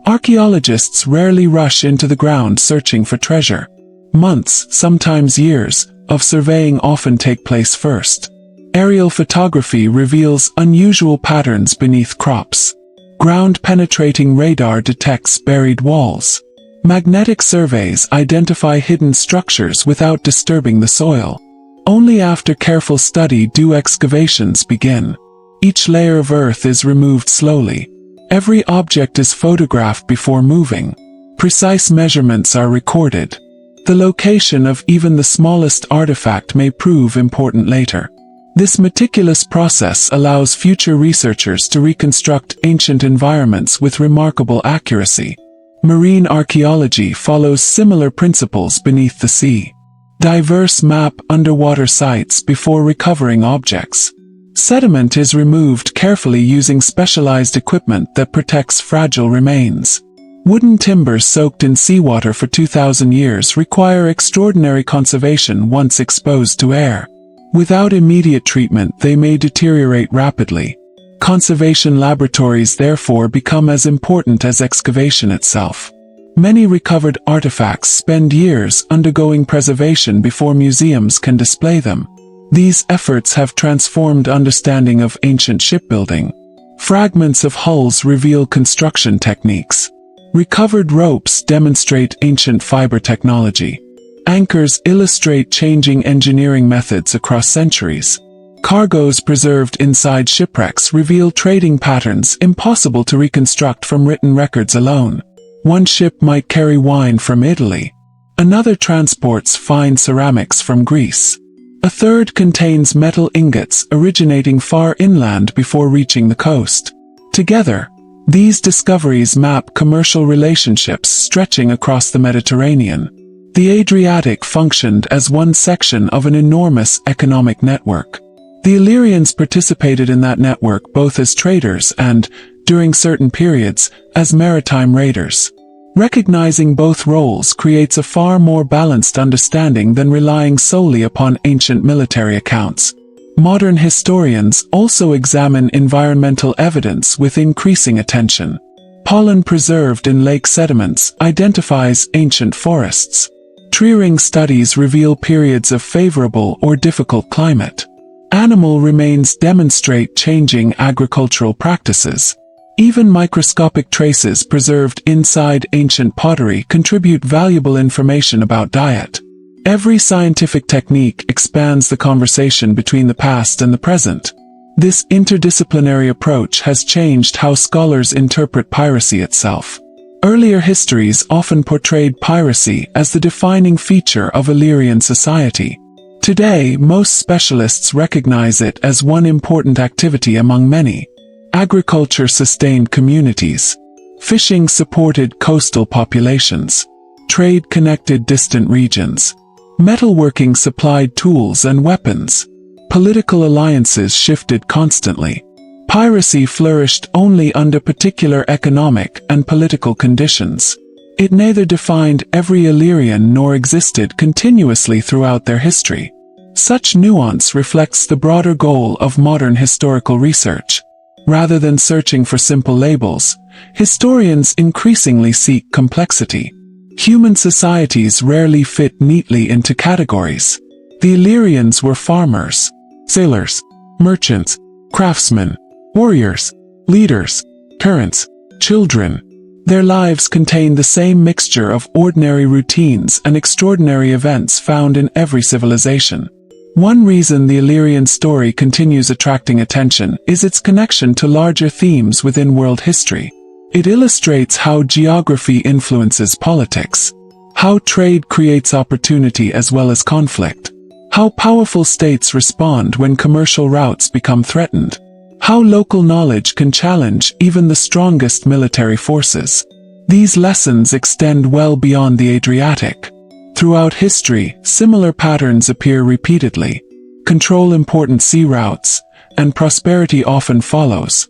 archaeologists rarely rush into the ground searching for treasure. Months, sometimes years, of surveying often take place first. Aerial photography reveals unusual patterns beneath crops. Ground-penetrating radar detects buried walls. Magnetic surveys identify hidden structures without disturbing the soil. Only after careful study do excavations begin. Each layer of earth is removed slowly. Every object is photographed before moving. Precise measurements are recorded. The location of even the smallest artifact may prove important later. This meticulous process allows future researchers to reconstruct ancient environments with remarkable accuracy. Marine archaeology follows similar principles beneath the sea. Diverse map underwater sites before recovering objects. Sediment is removed carefully using specialized equipment that protects fragile remains. Wooden timbers soaked in seawater for 2,000 years require extraordinary conservation once exposed to air. Without immediate treatment, they may deteriorate rapidly. Conservation laboratories therefore become as important as excavation itself. Many recovered artifacts spend years undergoing preservation before museums can display them. These efforts have transformed understanding of ancient shipbuilding. Fragments of hulls reveal construction techniques. Recovered ropes demonstrate ancient fiber technology. Anchors illustrate changing engineering methods across centuries. Cargoes preserved inside shipwrecks reveal trading patterns impossible to reconstruct from written records alone. One ship might carry wine from Italy. Another transports fine ceramics from Greece. A third contains metal ingots originating far inland before reaching the coast. Together, these discoveries map commercial relationships stretching across the Mediterranean. The Adriatic functioned as one section of an enormous economic network. The Illyrians participated in that network both as traders and, during certain periods, as maritime raiders. Recognizing both roles creates a far more balanced understanding than relying solely upon ancient military accounts. Modern historians also examine environmental evidence with increasing attention. Pollen preserved in lake sediments identifies ancient forests. Tree-ring studies reveal periods of favorable or difficult climate. Animal remains demonstrate changing agricultural practices. Even microscopic traces preserved inside ancient pottery contribute valuable information about diet. Every scientific technique expands the conversation between the past and the present. This interdisciplinary approach has changed how scholars interpret piracy itself. Earlier histories often portrayed piracy as the defining feature of Illyrian society. Today, most specialists recognize it as one important activity among many. Agriculture sustained communities. Fishing supported coastal populations. Trade connected distant regions. Metalworking supplied tools and weapons. Political alliances shifted constantly. Piracy flourished only under particular economic and political conditions. It neither defined every Illyrian nor existed continuously throughout their history. Such nuance reflects the broader goal of modern historical research. Rather than searching for simple labels, historians increasingly seek complexity. Human societies rarely fit neatly into categories. The Illyrians were farmers, sailors, merchants, craftsmen, warriors, leaders, parents, children. Their lives contained the same mixture of ordinary routines and extraordinary events found in every civilization. One reason the Illyrian story continues attracting attention is its connection to larger themes within world history. It illustrates how geography influences politics, how trade creates opportunity as well as conflict, how powerful states respond when commercial routes become threatened, how local knowledge can challenge even the strongest military forces. These lessons extend well beyond the Adriatic. Throughout history, similar patterns appear repeatedly. Control important sea routes, and prosperity often follows.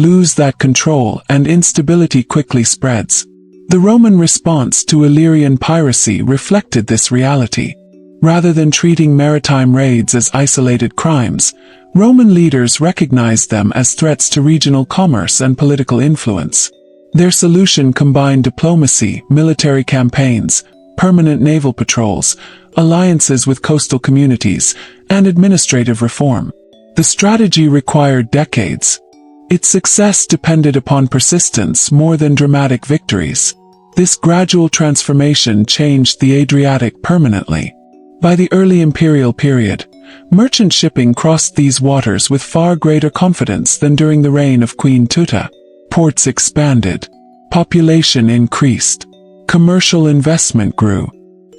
lose that control, and instability quickly spreads. The Roman response to Illyrian piracy reflected this reality. Rather than treating maritime raids as isolated crimes, Roman leaders recognized them as threats to regional commerce and political influence. Their solution combined diplomacy, military campaigns, permanent naval patrols, alliances with coastal communities, and administrative reform. The strategy required decades. Its success depended upon persistence more than dramatic victories. This gradual transformation changed the Adriatic permanently. By the early imperial period, merchant shipping crossed these waters with far greater confidence than during the reign of Queen Teuta. Ports expanded. Population increased. Commercial investment grew.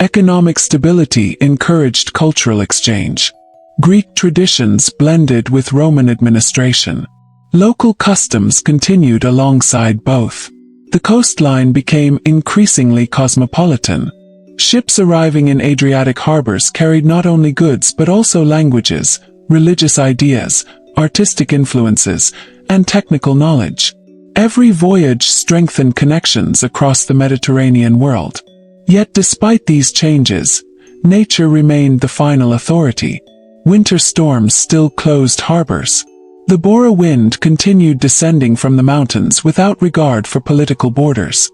Economic stability encouraged cultural exchange. Greek traditions blended with Roman administration. Local customs continued alongside both. The coastline became increasingly cosmopolitan. Ships arriving in Adriatic harbors carried not only goods but also languages, religious ideas, artistic influences, and technical knowledge. Every voyage strengthened connections across the Mediterranean world. Yet despite these changes, nature remained the final authority. Winter storms still closed harbors. The Bora wind continued descending from the mountains without regard for political borders.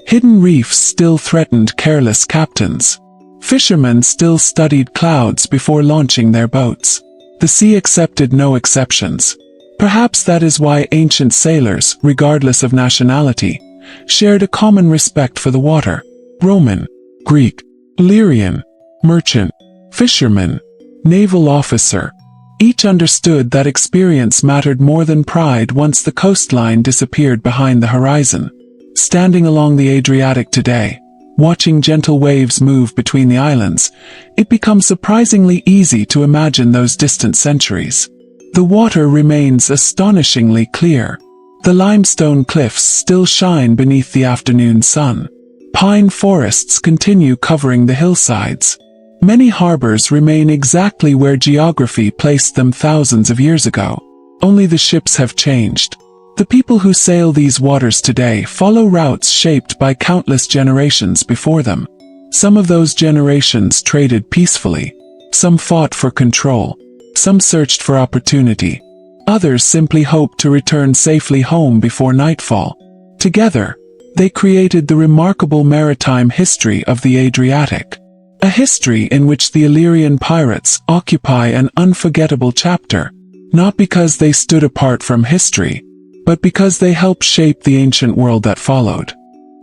Hidden reefs still threatened careless captains. Fishermen still studied clouds before launching their boats. The sea accepted no exceptions. Perhaps that is why ancient sailors, regardless of nationality, shared a common respect for the water. Roman, Greek, Illyrian, merchant, fisherman, naval officer. Each understood that experience mattered more than pride once the coastline disappeared behind the horizon. Standing along the Adriatic today, watching gentle waves move between the islands, it becomes surprisingly easy to imagine those distant centuries. The water remains astonishingly clear. The limestone cliffs still shine beneath the afternoon sun. Pine forests continue covering the hillsides. Many harbors remain exactly where geography placed them thousands of years ago. Only the ships have changed. The people who sail these waters today follow routes shaped by countless generations before them. Some of those generations traded peacefully. Some fought for control. Some searched for opportunity. Others simply hoped to return safely home before nightfall. Together, they created the remarkable maritime history of the Adriatic. A history in which the Illyrian pirates occupy an unforgettable chapter, not because they stood apart from history, but because they helped shape the ancient world that followed.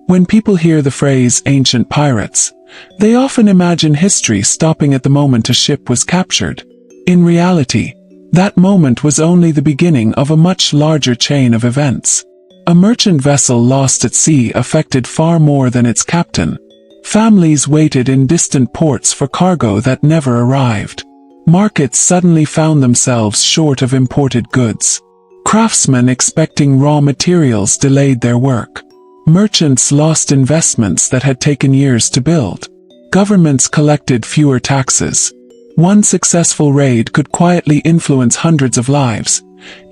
When people hear the phrase ancient pirates, they often imagine history stopping at the moment a ship was captured. In reality, that moment was only the beginning of a much larger chain of events. A merchant vessel lost at sea affected far more than its captain. Families waited in distant ports for cargo that never arrived. Markets suddenly found themselves short of imported goods. Craftsmen expecting raw materials delayed their work. Merchants lost investments that had taken years to build. Governments collected fewer taxes. One successful raid could quietly influence hundreds of lives,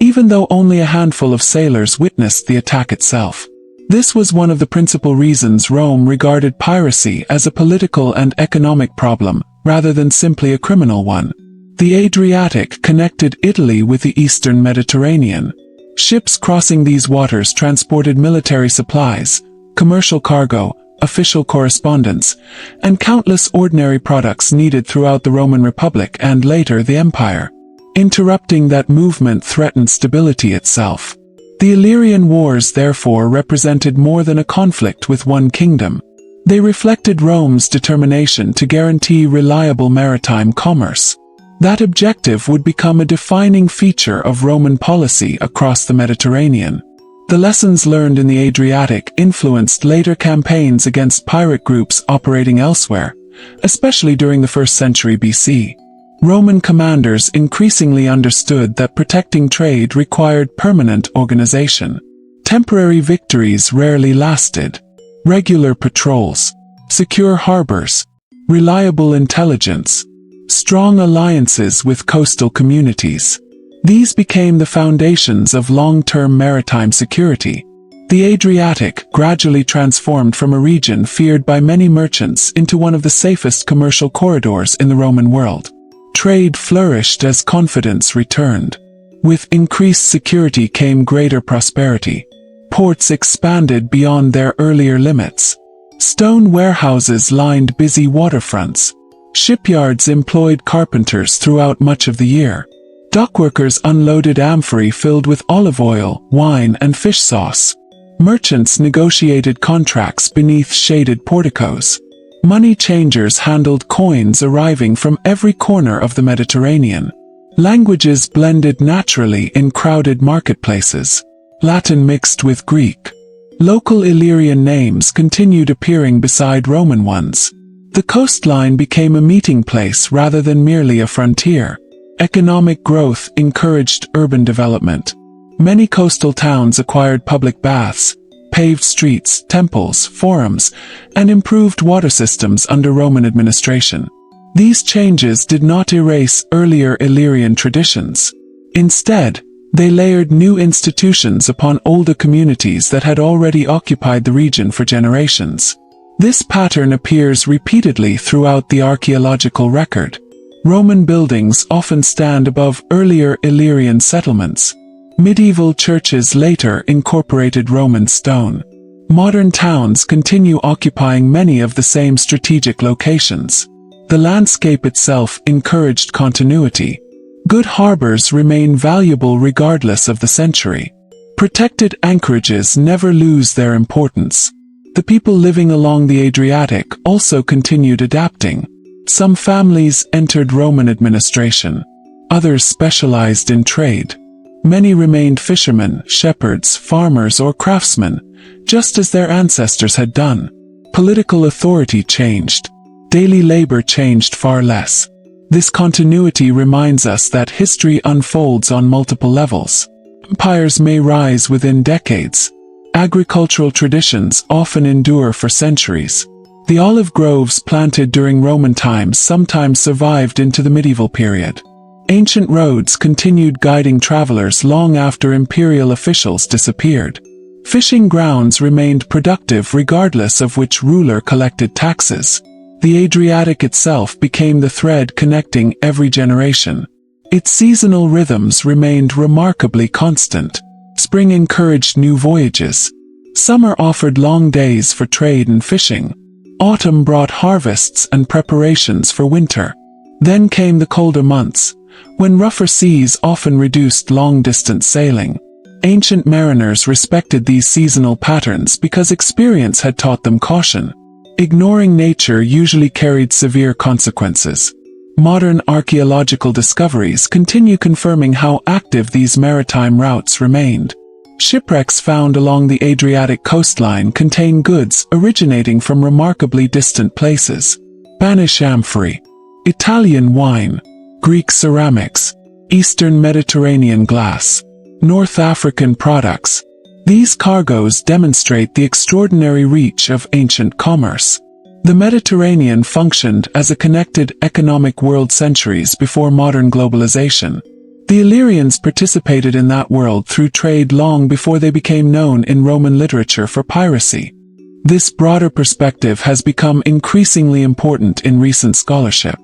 even though only a handful of sailors witnessed the attack itself. This was one of the principal reasons Rome regarded piracy as a political and economic problem, rather than simply a criminal one. The Adriatic connected Italy with the eastern Mediterranean. Ships crossing these waters transported military supplies, commercial cargo, official correspondence, and countless ordinary products needed throughout the Roman Republic and later the Empire. Interrupting that movement threatened stability itself. The Illyrian Wars therefore represented more than a conflict with one kingdom. They reflected Rome's determination to guarantee reliable maritime commerce. That objective would become a defining feature of Roman policy across the Mediterranean. The lessons learned in the Adriatic influenced later campaigns against pirate groups operating elsewhere, especially during the 1st century BC. Roman commanders increasingly understood that protecting trade required permanent organization. Temporary victories rarely lasted. Regular patrols, secure harbors, reliable intelligence, strong alliances with coastal communities. These became the foundations of long-term maritime security. The Adriatic gradually transformed from a region feared by many merchants into one of the safest commercial corridors in the Roman world. Trade flourished as confidence returned. With increased security came greater prosperity. Ports expanded beyond their earlier limits. Stone warehouses lined busy waterfronts. Shipyards employed carpenters throughout much of the year. Dockworkers unloaded amphorae filled with olive oil, wine, and fish sauce. Merchants negotiated contracts beneath shaded porticos. Money changers handled coins arriving from every corner of the Mediterranean. Languages blended naturally in crowded marketplaces. Latin mixed with Greek. Local Illyrian names continued appearing beside Roman ones. The coastline became a meeting place rather than merely a frontier. Economic growth encouraged urban development. Many coastal towns acquired public baths, paved streets, temples, forums, and improved water systems under Roman administration. These changes did not erase earlier Illyrian traditions. Instead, they layered new institutions upon older communities that had already occupied the region for generations. This pattern appears repeatedly throughout the archaeological record. Roman buildings often stand above earlier Illyrian settlements. Medieval churches later incorporated Roman stone. Modern towns continue occupying many of the same strategic locations. The landscape itself encouraged continuity. Good harbors remain valuable regardless of the century. Protected anchorages never lose their importance. The people living along the Adriatic also continued adapting. Some families entered Roman administration. Others specialized in trade. Many remained fishermen, shepherds, farmers, or craftsmen, just as their ancestors had done. Political authority changed. Daily labor changed far less. This continuity reminds us that history unfolds on multiple levels. Empires may rise within decades. Agricultural traditions often endure for centuries. The olive groves planted during Roman times sometimes survived into the medieval period. Ancient roads continued guiding travelers long after imperial officials disappeared. Fishing grounds remained productive regardless of which ruler collected taxes. The Adriatic itself became the thread connecting every generation. Its seasonal rhythms remained remarkably constant. Spring encouraged new voyages. Summer offered long days for trade and fishing. Autumn brought harvests and preparations for winter. Then came the colder months, when rougher seas often reduced long-distance sailing. Ancient mariners respected these seasonal patterns because experience had taught them caution. Ignoring nature usually carried severe consequences. Modern archaeological discoveries continue confirming how active these maritime routes remained. Shipwrecks found along the Adriatic coastline contain goods originating from remarkably distant places. Spanish amphorae, Italian wine, Greek ceramics, Eastern Mediterranean glass, North African products. These cargoes demonstrate the extraordinary reach of ancient commerce. The Mediterranean functioned as a connected economic world centuries before modern globalization. The Illyrians participated in that world through trade long before they became known in Roman literature for piracy. This broader perspective has become increasingly important in recent scholarship.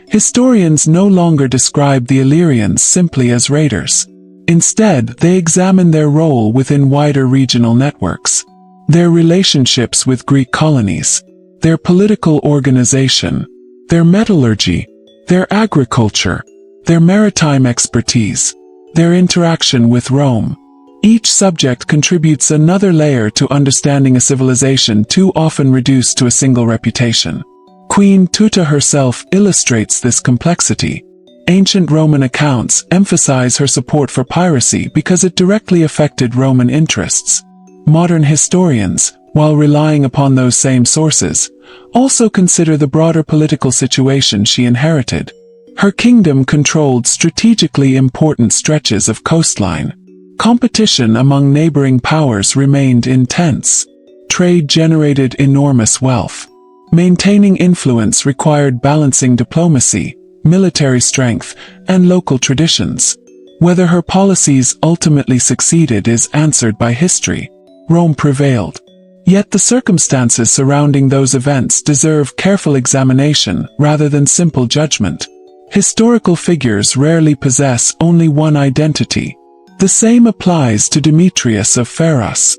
Historians no longer describe the Illyrians simply as raiders. Instead, they examine their role within wider regional networks, their relationships with Greek colonies, their political organization, their metallurgy, their agriculture, their maritime expertise, their interaction with Rome. Each subject contributes another layer to understanding a civilization too often reduced to a single reputation. Queen Teuta herself illustrates this complexity. Ancient Roman accounts emphasize her support for piracy because it directly affected Roman interests. Modern historians, while relying upon those same sources, also consider the broader political situation she inherited. Her kingdom controlled strategically important stretches of coastline. Competition among neighboring powers remained intense. Trade generated enormous wealth. Maintaining influence required balancing diplomacy, military strength, and local traditions. Whether her policies ultimately succeeded is answered by history. Rome prevailed. Yet the circumstances surrounding those events deserve careful examination rather than simple judgment. Historical figures rarely possess only one identity. The same applies to Demetrius of Pharos.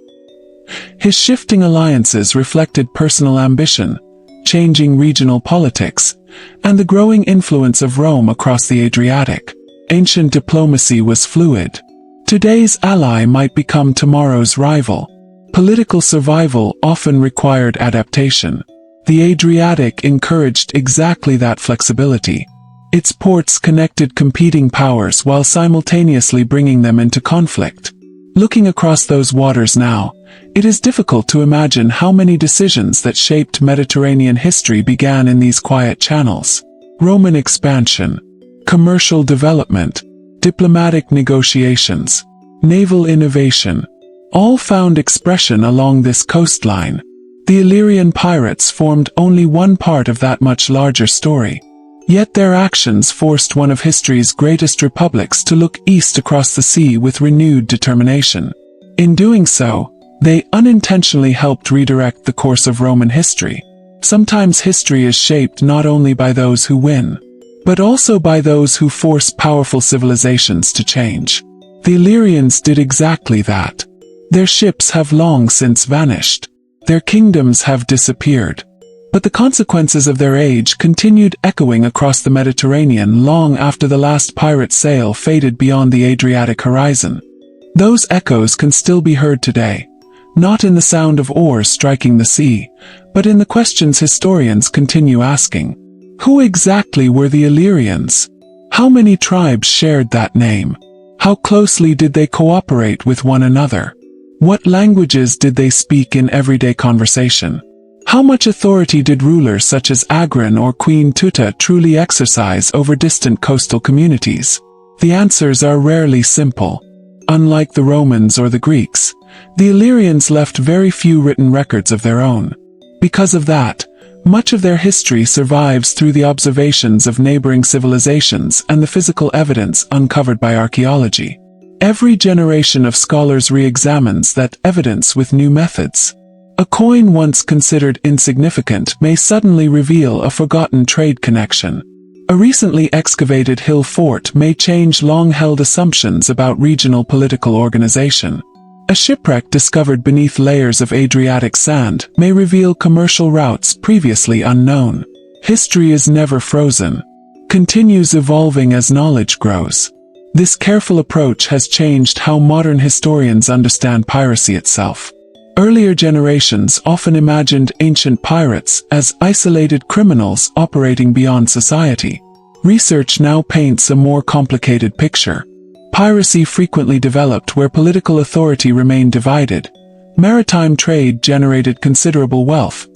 His shifting alliances reflected personal ambition, changing regional politics, and the growing influence of Rome across the Adriatic. Ancient diplomacy was fluid. Today's ally might become tomorrow's rival. Political survival often required adaptation. The Adriatic encouraged exactly that flexibility. Its ports connected competing powers while simultaneously bringing them into conflict. Looking across those waters now, it is difficult to imagine how many decisions that shaped Mediterranean history began in these quiet channels. Roman expansion, commercial development, diplomatic negotiations, naval innovation, all found expression along this coastline. The Illyrian Pirates formed only one part of that much larger story. Yet their actions forced one of history's greatest republics to look east across the sea with renewed determination. In doing so, they unintentionally helped redirect the course of Roman history. Sometimes history is shaped not only by those who win, but also by those who force powerful civilizations to change. The Illyrians did exactly that. Their ships have long since vanished. Their kingdoms have disappeared. But the consequences of their age continued echoing across the Mediterranean long after the last pirate sail faded beyond the Adriatic horizon. Those echoes can still be heard today, not in the sound of oars striking the sea, but in the questions historians continue asking. Who exactly were the Illyrians? How many tribes shared that name? How closely did they cooperate with one another? What languages did they speak in everyday conversation? How much authority did rulers such as Agron or Queen Teuta truly exercise over distant coastal communities? The answers are rarely simple. Unlike the Romans or the Greeks, the Illyrians left very few written records of their own. Because of that, much of their history survives through the observations of neighboring civilizations and the physical evidence uncovered by archaeology. Every generation of scholars re-examines that evidence with new methods. A coin once considered insignificant may suddenly reveal a forgotten trade connection. A recently excavated hill fort may change long-held assumptions about regional political organization. A shipwreck discovered beneath layers of Adriatic sand may reveal commercial routes previously unknown. History is never frozen. Continues evolving as knowledge grows. This careful approach has changed how modern historians understand piracy itself. Earlier generations often imagined ancient pirates as isolated criminals operating beyond society. Research now paints a more complicated picture. Piracy frequently developed where political authority remained divided, maritime trade generated considerable wealth,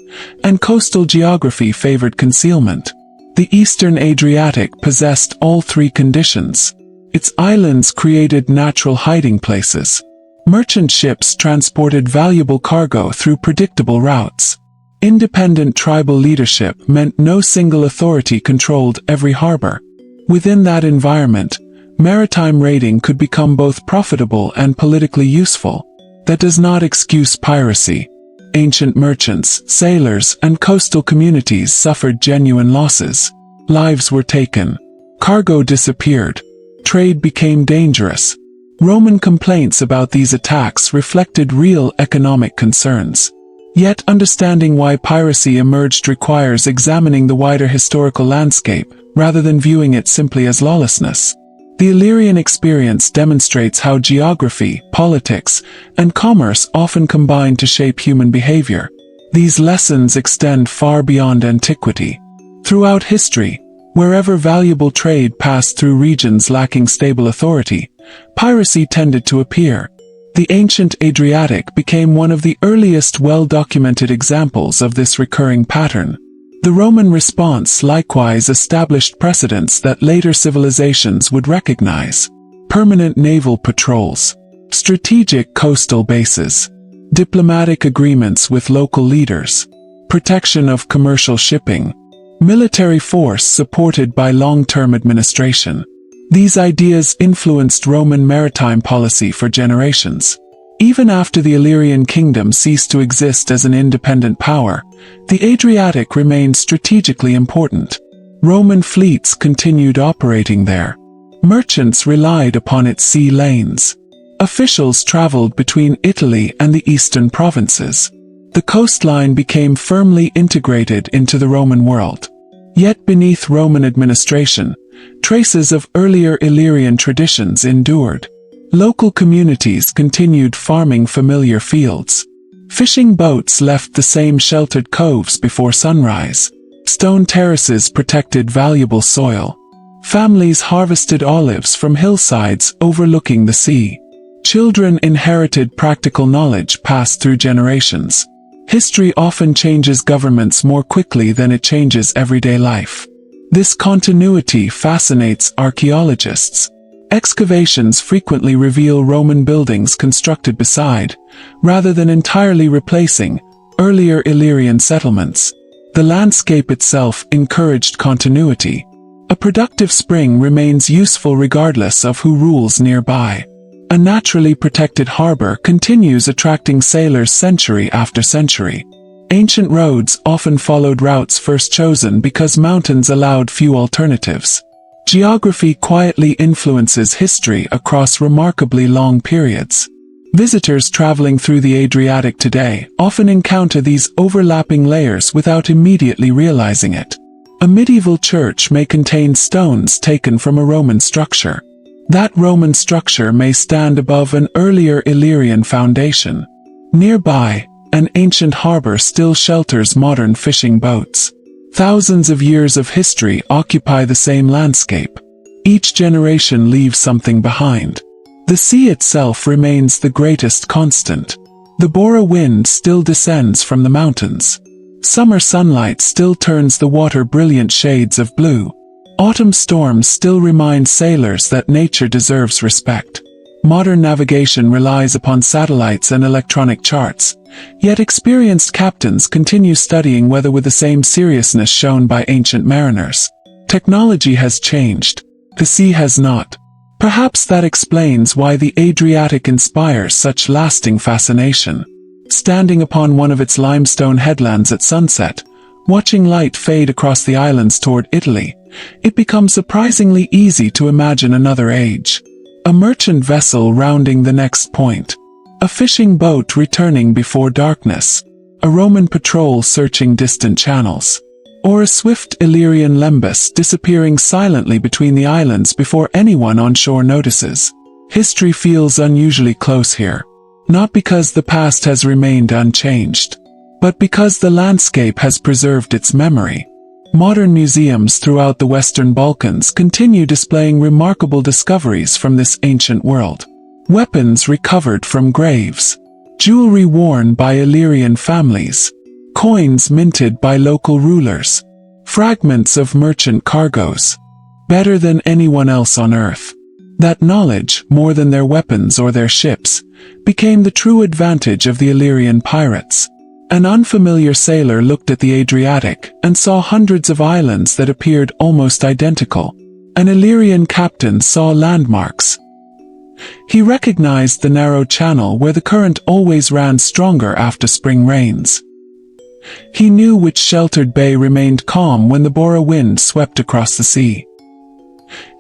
and coastal geography favored concealment. The eastern Adriatic possessed all three conditions. Its islands created natural hiding places. Merchant ships transported valuable cargo through predictable routes. Independent tribal leadership meant no single authority controlled every harbor. Within that environment, maritime raiding could become both profitable and politically useful. That does not excuse piracy. Ancient merchants, sailors, and coastal communities suffered genuine losses. Lives were taken. Cargo disappeared. Trade became dangerous. Roman complaints about these attacks reflected real economic concerns. Yet understanding why piracy emerged requires examining the wider historical landscape, rather than viewing it simply as lawlessness. The Illyrian experience demonstrates how geography, politics, and commerce often combine to shape human behavior. These lessons extend far beyond antiquity. Throughout history, wherever valuable trade passed through regions lacking stable authority, piracy tended to appear. The ancient Adriatic became one of the earliest well-documented examples of this recurring pattern. The Roman response likewise established precedents that later civilizations would recognize. Permanent naval patrols, strategic coastal bases, diplomatic agreements with local leaders, protection of commercial shipping, military force supported by long-term administration. These ideas influenced Roman maritime policy for generations. Even after the Illyrian kingdom ceased to exist as an independent power, the Adriatic remained strategically important. Roman fleets continued operating there. Merchants relied upon its sea lanes. Officials traveled between Italy and the eastern provinces. The coastline became firmly integrated into the Roman world. Yet beneath Roman administration, traces of earlier Illyrian traditions endured. Local communities continued farming familiar fields. Fishing boats left the same sheltered coves before sunrise. Stone terraces protected valuable soil. Families harvested olives from hillsides overlooking the sea. Children inherited practical knowledge passed through generations. History often changes governments more quickly than it changes everyday life. This continuity fascinates archaeologists. Excavations frequently reveal Roman buildings constructed beside, rather than entirely replacing, earlier Illyrian settlements. The landscape itself encouraged continuity. A productive spring remains useful regardless of who rules nearby. A naturally protected harbor continues attracting sailors century after century. Ancient roads often followed routes first chosen because mountains allowed few alternatives. Geography quietly influences history across remarkably long periods. Visitors traveling through the Adriatic today often encounter these overlapping layers without immediately realizing it. A medieval church may contain stones taken from a Roman structure. That Roman structure may stand above an earlier Illyrian foundation. Nearby, an ancient harbor still shelters modern fishing boats. Thousands of years of history occupy the same landscape. Each generation leaves something behind. The sea itself remains the greatest constant. The Bora wind still descends from the mountains. Summer sunlight still turns the water brilliant shades of blue. Autumn storms still remind sailors that nature deserves respect. Modern navigation relies upon satellites and electronic charts, yet experienced captains continue studying weather with the same seriousness shown by ancient mariners. Technology has changed. The sea has not. Perhaps that explains why the Adriatic inspires such lasting fascination. Standing upon one of its limestone headlands at sunset, watching light fade across the islands toward Italy, it becomes surprisingly easy to imagine another age. A merchant vessel rounding the next point. A fishing boat returning before darkness. A Roman patrol searching distant channels. Or a swift Illyrian lembus disappearing silently between the islands before anyone on shore notices. History feels unusually close here. Not because the past has remained unchanged, but because the landscape has preserved its memory. Modern museums throughout the Western Balkans continue displaying remarkable discoveries from this ancient world. Weapons recovered from graves. Jewelry worn by Illyrian families. Coins minted by local rulers. Fragments of merchant cargoes. Better than anyone else on earth. That knowledge, more than their weapons or their ships, became the true advantage of the Illyrian pirates. An unfamiliar sailor looked at the Adriatic and saw hundreds of islands that appeared almost identical. An Illyrian captain saw landmarks. He recognized the narrow channel where the current always ran stronger after spring rains. He knew which sheltered bay remained calm when the Bora wind swept across the sea.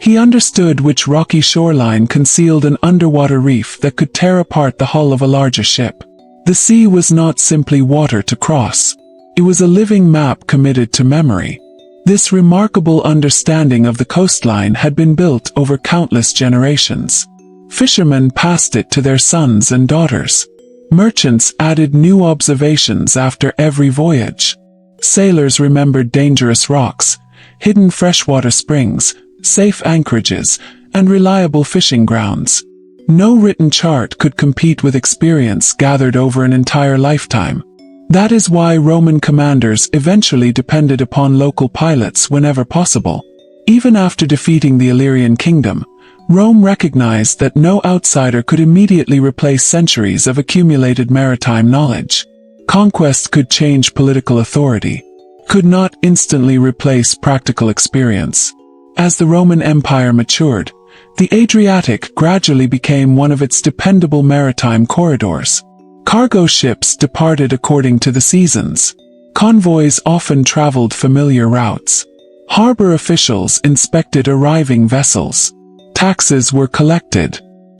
He understood which rocky shoreline concealed an underwater reef that could tear apart the hull of a larger ship. The sea was not simply water to cross. It was a living map committed to memory. This remarkable understanding of the coastline had been built over countless generations. Fishermen passed it to their sons and daughters. Merchants added new observations after every voyage. Sailors remembered dangerous rocks, hidden freshwater springs, safe anchorages, and reliable fishing grounds. No written chart could compete with experience gathered over an entire lifetime. That is why Roman commanders eventually depended upon local pilots whenever possible. Even after defeating the Illyrian kingdom, Rome recognized that no outsider could immediately replace centuries of accumulated maritime knowledge. Conquest could change political authority, could not instantly replace practical experience. As the Roman Empire matured, The Adriatic gradually became one of its dependable maritime corridors. Cargo ships departed according to the seasons. Convoys often traveled familiar routes. Harbor officials inspected arriving vessels. Taxes were collected.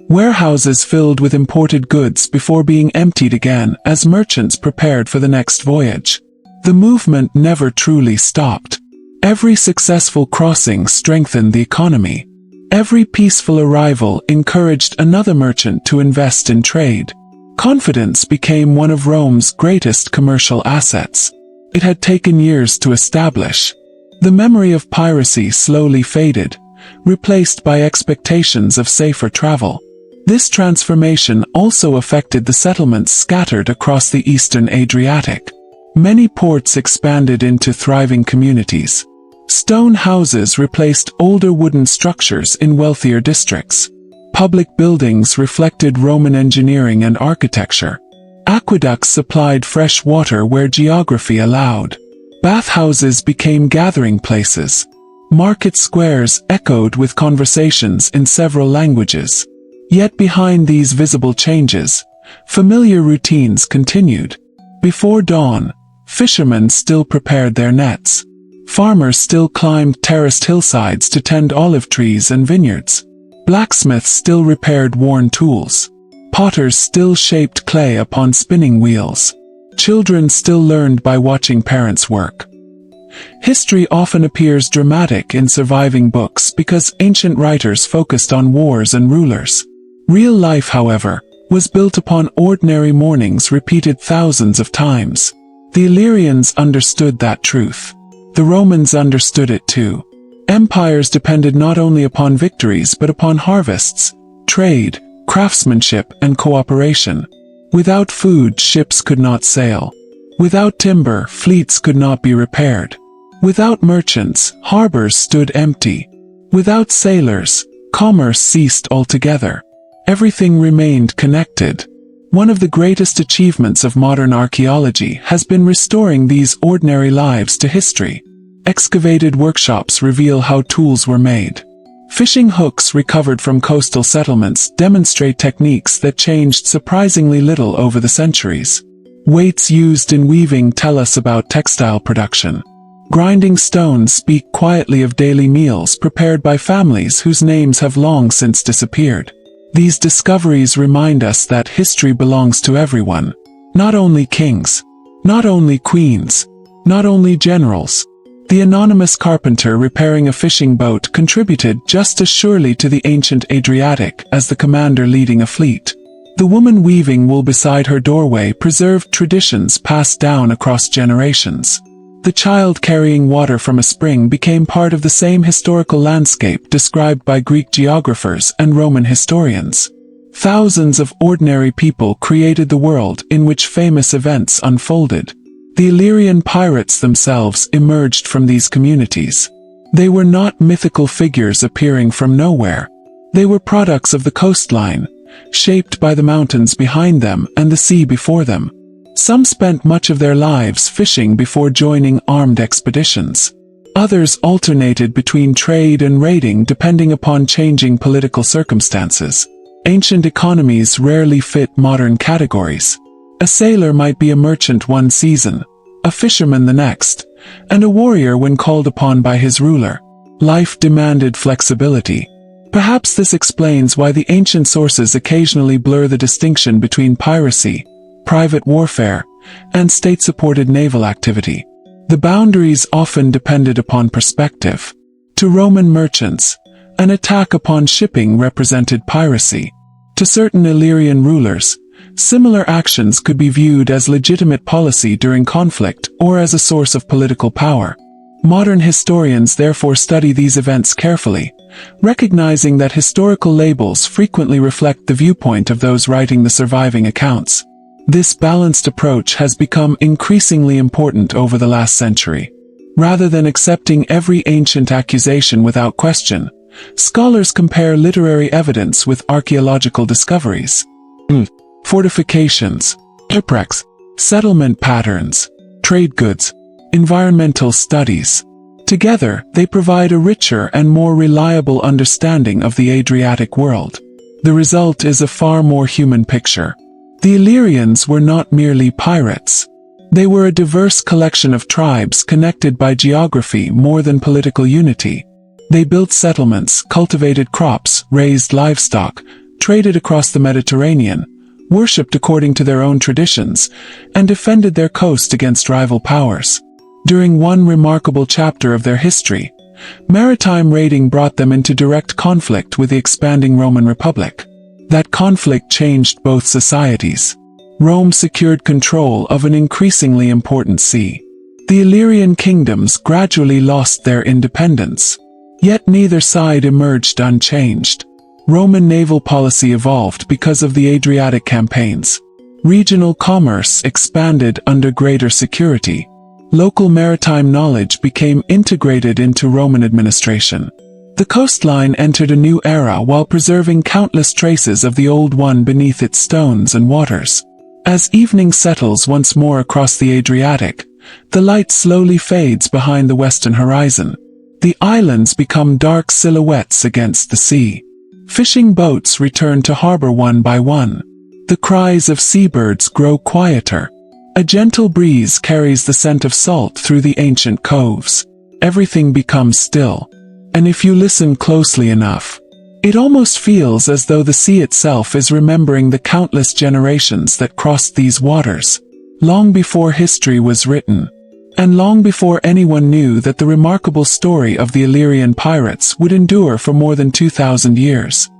Warehouses filled with imported goods before being emptied again as merchants prepared for the next voyage. The movement never truly stopped. Every successful crossing strengthened the economy. Every peaceful arrival encouraged another merchant to invest in trade. Confidence became one of Rome's greatest commercial assets. It had taken years to establish. The memory of piracy slowly faded, replaced by expectations of safer travel. This transformation also affected the settlements scattered across the eastern Adriatic. Many ports expanded into thriving communities. Stone houses replaced older wooden structures in wealthier districts. Public buildings reflected Roman engineering and architecture. Aqueducts supplied fresh water where geography allowed. Bathhouses became gathering places. Market squares echoed with conversations in several languages. Yet behind these visible changes, familiar routines continued. Before dawn, fishermen still prepared their nets. Farmers still climbed terraced hillsides to tend olive trees and vineyards. Blacksmiths still repaired worn tools. Potters still shaped clay upon spinning wheels. Children still learned by watching parents work. History often appears dramatic in surviving books because ancient writers focused on wars and rulers. Real life, however, was built upon ordinary mornings repeated thousands of times. The Illyrians understood that truth. The Romans understood it too. Empires depended not only upon victories but upon harvests, trade, craftsmanship, and cooperation. Without food, ships could not sail. Without timber, fleets could not be repaired. Without merchants, harbors stood empty. Without sailors, commerce ceased altogether. Everything remained connected. One of the greatest achievements of modern archaeology has been restoring these ordinary lives to history. Excavated workshops reveal how tools were made. Fishing hooks recovered from coastal settlements demonstrate techniques that changed surprisingly little over the centuries. Weights used in weaving tell us about textile production. Grinding stones speak quietly of daily meals prepared by families whose names have long since disappeared. These discoveries remind us that history belongs to everyone. Not only kings. Not only queens. Not only generals. The anonymous carpenter repairing a fishing boat contributed just as surely to the ancient Adriatic as the commander leading a fleet. The woman weaving wool beside her doorway preserved traditions passed down across generations. The child carrying water from a spring became part of the same historical landscape described by Greek geographers and Roman historians. Thousands of ordinary people created the world in which famous events unfolded. The Illyrian pirates themselves emerged from these communities. They were not mythical figures appearing from nowhere. They were products of the coastline, shaped by the mountains behind them and the sea before them. Some spent much of their lives fishing before joining armed expeditions. Others alternated between trade and raiding depending upon changing political circumstances. Ancient economies rarely fit modern categories. A sailor might be a merchant one season, a fisherman the next, and a warrior when called upon by his ruler. Life demanded flexibility. Perhaps this explains why the ancient sources occasionally blur the distinction between piracy, private warfare, and state-supported naval activity. The boundaries often depended upon perspective. To Roman merchants, an attack upon shipping represented piracy. To certain Illyrian rulers, similar actions could be viewed as legitimate policy during conflict or as a source of political power. Modern historians therefore study these events carefully, recognizing that historical labels frequently reflect the viewpoint of those writing the surviving accounts. This balanced approach has become increasingly important over the last century. Rather than accepting every ancient accusation without question, scholars compare literary evidence with archaeological discoveries. Fortifications, shipwrecks, settlement patterns, trade goods, environmental studies. Together, they provide a richer and more reliable understanding of the Adriatic world. The result is a far more human picture. The Illyrians were not merely pirates. They were a diverse collection of tribes connected by geography more than political unity. They built settlements, cultivated crops, raised livestock, traded across the Mediterranean, worshipped according to their own traditions, and defended their coast against rival powers. During one remarkable chapter of their history, maritime raiding brought them into direct conflict with the expanding Roman Republic. That conflict changed both societies. Rome secured control of an increasingly important sea. The Illyrian kingdoms gradually lost their independence. Yet neither side emerged unchanged. Roman naval policy evolved because of the Adriatic campaigns. Regional commerce expanded under greater security. Local maritime knowledge became integrated into Roman administration. The coastline entered a new era while preserving countless traces of the old one beneath its stones and waters. As evening settles once more across the Adriatic, the light slowly fades behind the western horizon. The islands become dark silhouettes against the sea. Fishing boats return to harbor one by one. The cries of seabirds grow quieter. A gentle breeze carries the scent of salt through the ancient coves. Everything becomes still. And if you listen closely enough, it almost feels as though the sea itself is remembering the countless generations that crossed these waters, long before history was written, and long before anyone knew that the remarkable story of the Illyrian pirates would endure for more than 2,000 years.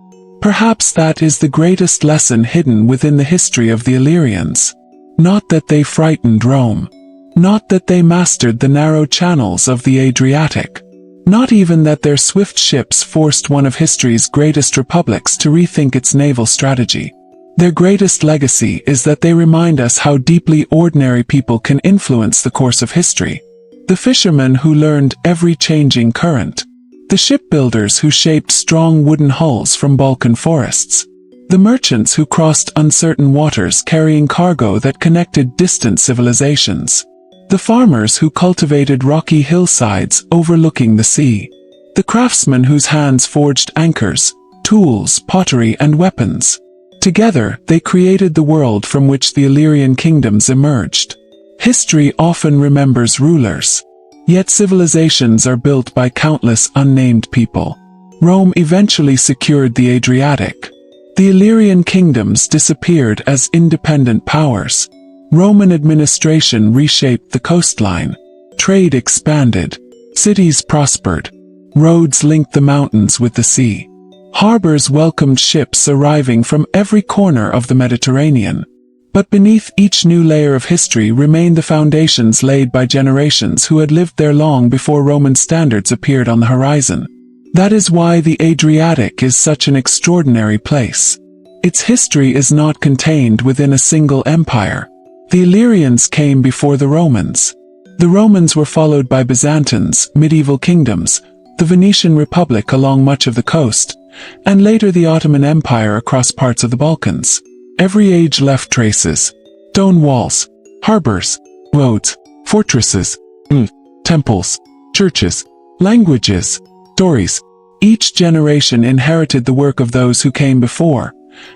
Perhaps that is the greatest lesson hidden within the history of the Illyrians. Not that they frightened Rome. Not that they mastered the narrow channels of the Adriatic. Not even that their swift ships forced one of history's greatest republics to rethink its naval strategy. Their greatest legacy is that they remind us how deeply ordinary people can influence the course of history. The fishermen who learned every changing current. The shipbuilders who shaped strong wooden hulls from Balkan forests. The merchants who crossed uncertain waters carrying cargo that connected distant civilizations. The farmers who cultivated rocky hillsides overlooking the sea. The craftsmen whose hands forged anchors, tools, pottery, and weapons. Together, they created the world from which the Illyrian kingdoms emerged. History often remembers rulers. Yet civilizations are built by countless unnamed people. Rome eventually secured the Adriatic. The Illyrian kingdoms disappeared as independent powers. Roman administration reshaped the coastline. Trade expanded. Cities prospered. Roads linked the mountains with the sea. Harbors welcomed ships arriving from every corner of the Mediterranean. But beneath each new layer of history remained the foundations laid by generations who had lived there long before Roman standards appeared on the horizon. That is why the Adriatic is such an extraordinary place. Its history is not contained within a single empire. The Illyrians came before the Romans. The Romans were followed by Byzantines, medieval kingdoms, the Venetian Republic along much of the coast, and later the Ottoman Empire across parts of the Balkans. Every age left traces. Stone walls, harbors, roads, fortresses, temples, churches, languages, stories. Each generation inherited the work of those who came before,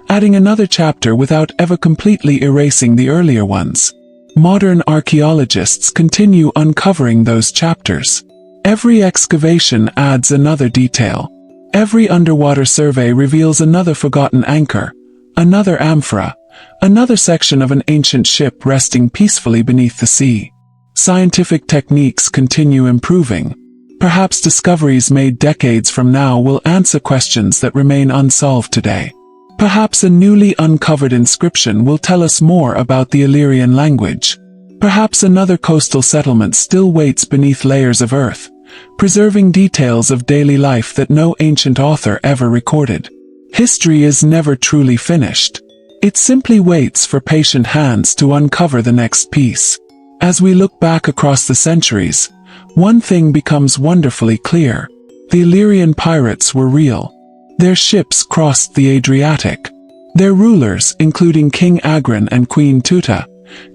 adding another chapter without ever completely erasing the earlier ones. Modern archaeologists continue uncovering those chapters. Every excavation adds another detail. Every underwater survey reveals another forgotten anchor, another amphora, another section of an ancient ship resting peacefully beneath the sea. Scientific techniques continue improving. Perhaps discoveries made decades from now will answer questions that remain unsolved today. Perhaps a newly uncovered inscription will tell us more about the Illyrian language. Perhaps another coastal settlement still waits beneath layers of earth, preserving details of daily life that no ancient author ever recorded. History is never truly finished. It simply waits for patient hands to uncover the next piece. As we look back across the centuries, one thing becomes wonderfully clear. The Illyrian pirates were real. Their ships crossed the Adriatic. Their rulers, including King Agron and Queen Teuta,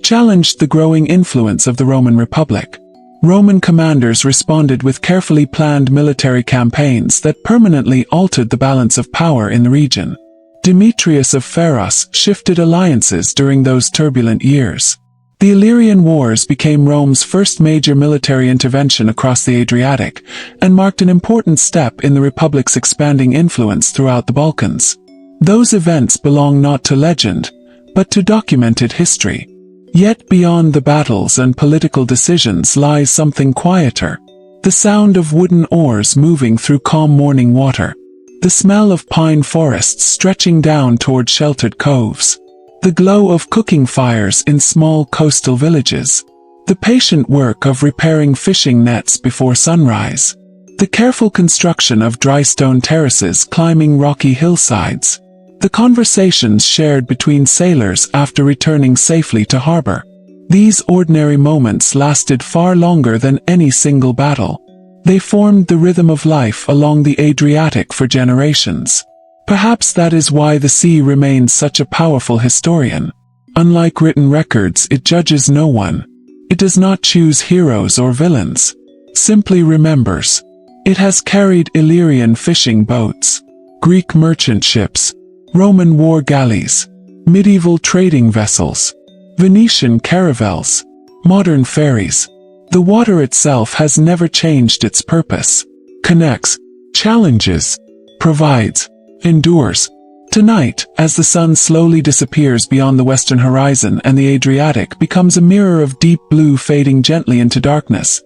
challenged the growing influence of the Roman Republic. Roman commanders responded with carefully planned military campaigns that permanently altered the balance of power in the region. Demetrius of Pharos shifted alliances during those turbulent years. The Illyrian Wars became Rome's first major military intervention across the Adriatic, and marked an important step in the Republic's expanding influence throughout the Balkans. Those events belong not to legend, but to documented history. Yet beyond the battles and political decisions lies something quieter. The sound of wooden oars moving through calm morning water. The smell of pine forests stretching down toward sheltered coves. The glow of cooking fires in small coastal villages. The patient work of repairing fishing nets before sunrise. The careful construction of dry stone terraces climbing rocky hillsides. The conversations shared between sailors after returning safely to harbor. These ordinary moments lasted far longer than any single battle. They formed the rhythm of life along the Adriatic for generations. Perhaps that is why the sea remains such a powerful historian. Unlike written records, it judges no one. It does not choose heroes or villains. Simply remembers. It has carried Illyrian fishing boats, Greek merchant ships, Roman war galleys, medieval trading vessels, Venetian caravels, modern ferries. The water itself has never changed its purpose. Connects, challenges, provides, endures. Tonight, as the sun slowly disappears beyond the western horizon and the Adriatic becomes a mirror of deep blue fading gently into darkness,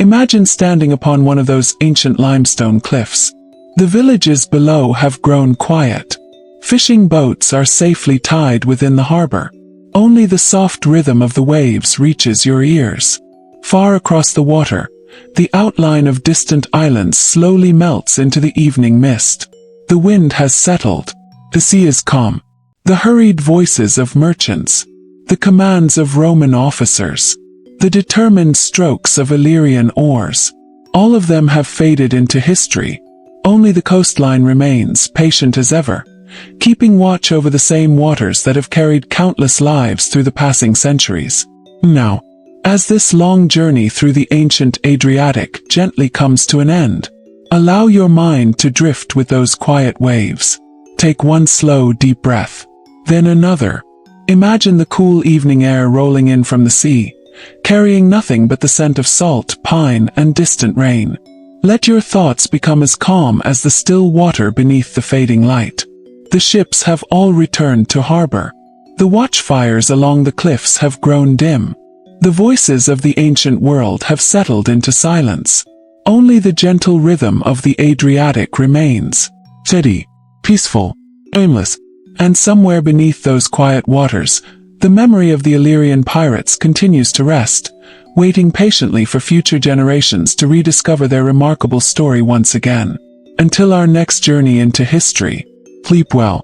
imagine standing upon one of those ancient limestone cliffs. The villages below have grown quiet. Fishing boats are safely tied within the harbor. Only the soft rhythm of the waves reaches your ears. Far across the water, the outline of distant islands slowly melts into the evening mist. The wind has settled. The sea is calm. The hurried voices of merchants. The commands of Roman officers. The determined strokes of Illyrian oars. All of them have faded into history. Only the coastline remains, patient as ever, keeping watch over the same waters that have carried countless lives through the passing centuries. Now, as this long journey through the ancient Adriatic gently comes to an end, allow your mind to drift with those quiet waves. Take one slow, deep breath, then another. Imagine the cool evening air rolling in from the sea, carrying nothing but the scent of salt, pine, and distant rain. Let your thoughts become as calm as the still water beneath the fading light. The ships have all returned to harbor. The watchfires along the cliffs have grown dim. The voices of the ancient world have settled into silence. Only the gentle rhythm of the Adriatic remains, steady, peaceful, aimless, and somewhere beneath those quiet waters, the memory of the Illyrian pirates continues to rest, waiting patiently for future generations to rediscover their remarkable story once again. Until our next journey into history, sleep well.